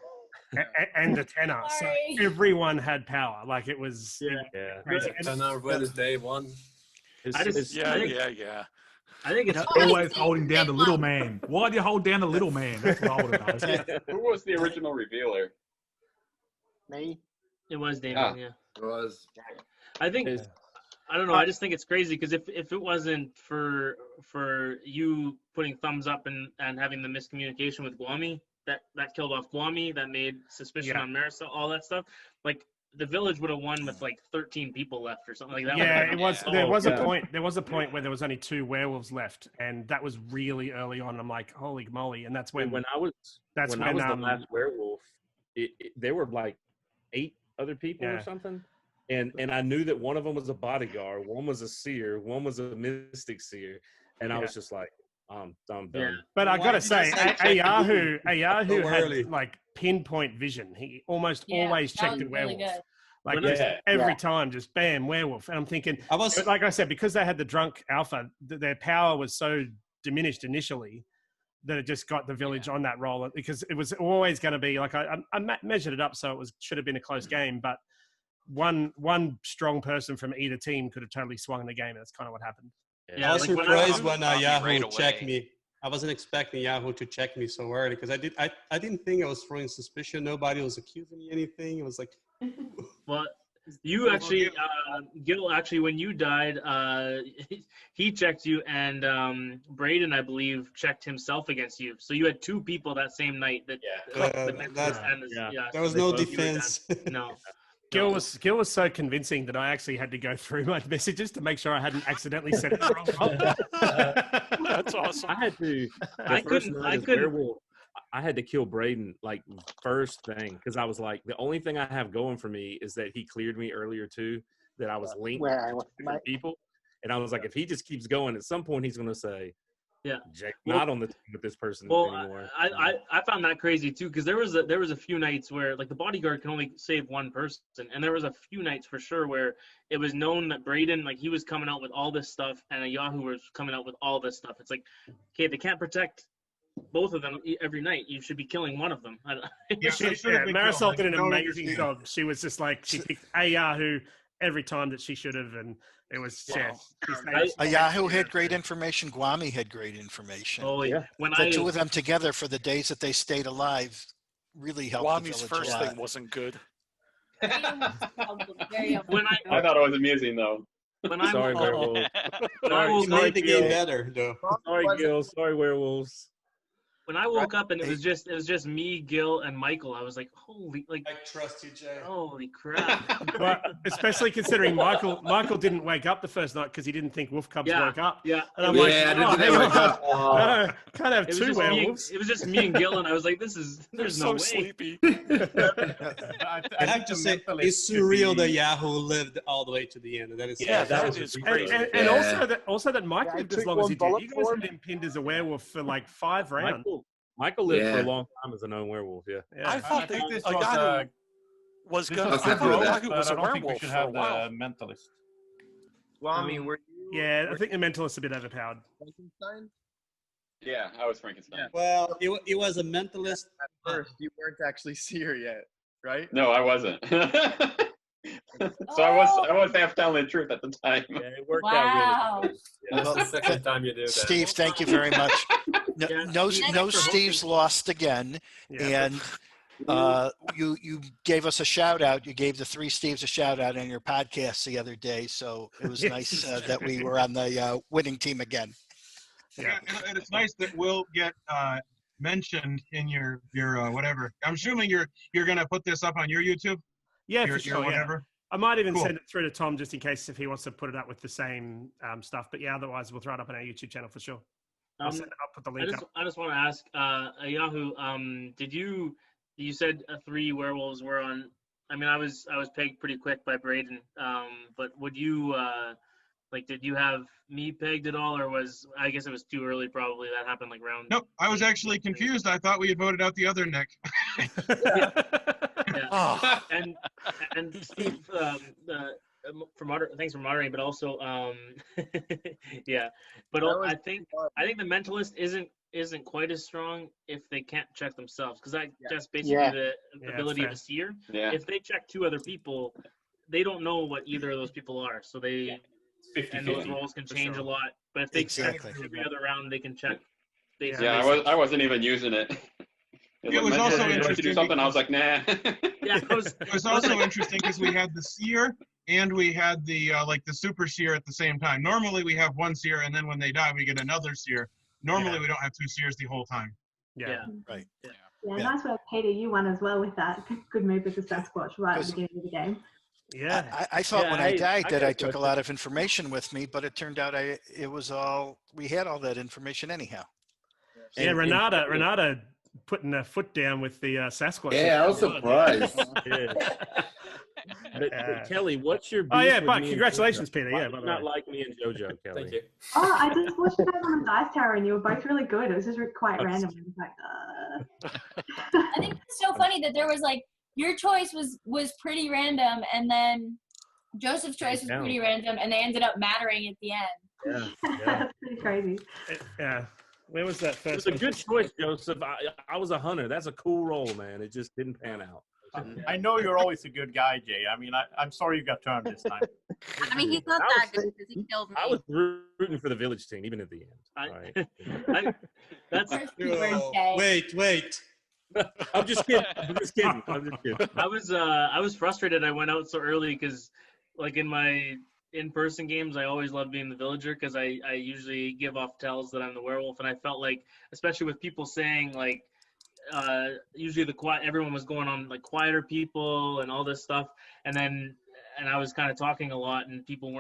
and the tenor. So everyone had power. Like it was crazy. Tenor went day 1. I think it's always holding down the little man. Why do you hold down the little man? That's what I would have asked. Who was the original revealer? Me. It was Damon. Yeah. It was. I think. I don't know. I just think it's crazy because if it wasn't for you putting thumbs up and having the miscommunication with Guami, that killed off Guami, that made suspicion on Marisol, all that stuff. Like the village would have won with like 13 people left or something like that. Yeah, it was. There was a point. There was a point where there was only 2 werewolves left, and that was really early on. I'm like, holy moly! And that's when I was the last werewolf. There were like 8 other people or something. And I knew that one of them was a bodyguard, one was a seer, one was a mystic seer, and I was just like, I'm done. But I gotta say, Ayahu had like pinpoint vision. He almost always checked the werewolf. Really every time, just bam, werewolf. And I'm thinking, like I said, because they had the drunk alpha, their power was so diminished initially that it just got the village on that roll, because it was always going to be like I measured it up, so it should have been a close game, but one strong person from either team could have totally swung the game. That's kind of what happened. I was surprised when Yahoo checked me. I wasn't expecting Yahoo to check me so early, because I didn't think I was throwing suspicion. Nobody was accusing me of anything. It was like, well, you actually, Gil, actually, when you died, he checked you, and Braden, I believe, checked himself against you. So you had 2 people that same night that. There was no defense. No. Gil was so convincing that I actually had to go through my messages to make sure I hadn't accidentally said it wrong. That's awesome. I had to. I had to kill Braden like first thing, because I was like, the only thing I have going for me is that he cleared me earlier too, that I was linked to different people, and I was like, if he just keeps going, at some point he's going to say, Jake's not on the team with this person anymore. I found that crazy too, because there was a few nights where like the bodyguard can only save one person, and there was a few nights for sure where it was known that Braden, like, he was coming out with all this stuff, and a Yahoo was coming out with all this stuff. It's like, okay, they can't protect both of them every night. You should be killing one of them. Marisol did an amazing job. She was just like, she picked a Yahoo every time that she should have, and it was Yahoo had great information. Guami had great information. Oh yeah, the 2 of them together for the days that they stayed alive really helped. Guami's first thing wasn't good. I thought it was amusing though. Sorry, werewolves. Sorry, the game better though. Sorry, Gil. Sorry, werewolves. When I woke up and it was just me, Gil, and Michael, I was like, holy, like, I trust you, Jay. Holy crap! Well, especially considering Michael didn't wake up the first night because he didn't think wolf cubs woke up. Yeah, and I'm can't have 2 werewolves. It was just me and Gil, and I was like, there's no way. Sleepy. I have to say, it's surreal that Yahoo lived all the way to the end. That is that is crazy. And also that Mike lived as long as he did. You guys had him pinned as a werewolf for like 5 rounds. Michael lived for a long time as a known werewolf. I thought this was going to prove Yahoo was a werewolf I don't think we should have the mentalist. Well, I mean, were you? Yeah, I think the mentalist's a bit overpowered. Frankenstein? Yeah, I was Frankenstein. Well, it was a mentalist. At first, you weren't actually seer yet, right? No, I wasn't. So I was half telling the truth at the time. Yeah, it worked Wow. out really good. Yeah, that's the second time you did that. Steve, thank you very much. No, Yeah, no, Steve, no thanks for Steve's lost again, and you gave us a shout out. You gave the 3 Steves a shout out on your podcast the other day, so it was nice that we were on the winning team again. Yeah, and it's nice that we'll get mentioned in your whatever. I'm assuming you're gonna put this up on your YouTube. Yeah, your, for sure. your whatever. I might even Cool. send it through to Tom just in case if he wants to put it up with the same stuff. But yeah, otherwise we'll throw it up on our YouTube channel for sure. I'll put the link up. I just want to ask, Yahoo, you said 3 werewolves were on. I mean, I was pegged pretty quick by Braden. But would you did you have me pegged at all, or I guess it was too early? Probably that happened like round. Nope, I was actually confused. I thought we had voted out the other Nick. Yeah. And Steve, thanks for moderating, but also, yeah. But I think the mentalist isn't quite as strong if they can't check themselves, because that's basically the ability of a seer. Yeah. If they check 2 other people, they don't know what either of those people are, so they 50, and those roles can change a lot. But if they check every other round, they can check. Yeah, I wasn't even using it. It was also interesting to do something. I was like, nah. Yeah, it was also interesting because we had the seer and we had the the super seer at the same time. Normally we have 1 seer, and then when they die, we get another seer. Normally we don't have 2 seers the whole time. Yeah. Right. Yeah, nice work, Peter. You won as well with that. Good move with the Sasquatch right at the beginning of the game. Yeah. I thought when I died that I took a question. lot of information with me, but it turned out we had all that information anyhow. Yeah, Renata putting her foot down with the Sasquatch. Yeah, I was surprised. But Kelly, what's your? Oh yeah, beef with but me and congratulations, JoJo? Peter. Why Yeah, do by you the not way. like me and JoJo, Kelly. Thank you. Oh, I just watched you guys on the Dice Tower, and you were both really good. It was just quite random. I was like, I think it's so funny that there was your choice was pretty random, and then Joseph's choice was pretty random, and they ended up mattering at the end. Yeah. That's pretty crazy. Yeah. Where was that It first? was a good choice, Joseph. I was a hunter. That's a cool role, man. It just didn't pan out. I know you're always a good guy, Jay. I mean, I'm sorry you got turned this time. I mean, he's not that good because he killed me. I was rooting for the village team, even at the end. All right. That's Wait. I'm just kidding. I was frustrated I went out so early because, in my in-person games, I always love being the villager because I usually give off tells that I'm the werewolf, and I felt like, especially with people saying usually everyone was going on quieter people and all this stuff, and I was kind of talking a lot, and people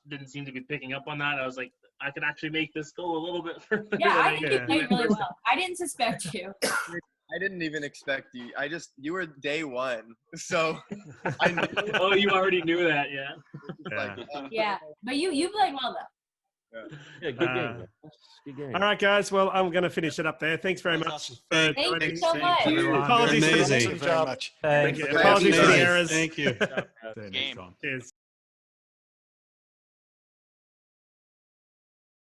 didn't seem to be picking up on that. I was like, I could actually make this go a little bit further. Yeah, I think you played really well. I didn't suspect you. I didn't even expect you. You were day 1, so I knew. Oh, you already knew that, yeah. Yeah, but you played well though. Yeah, good game. Good game. All right, guys. Well, I'm going to finish it up there. Thanks very much. Thank you so much. Apologies Amazing. for the very much. Thank you. Apologies for the errors. Thank you. Game. Cheers.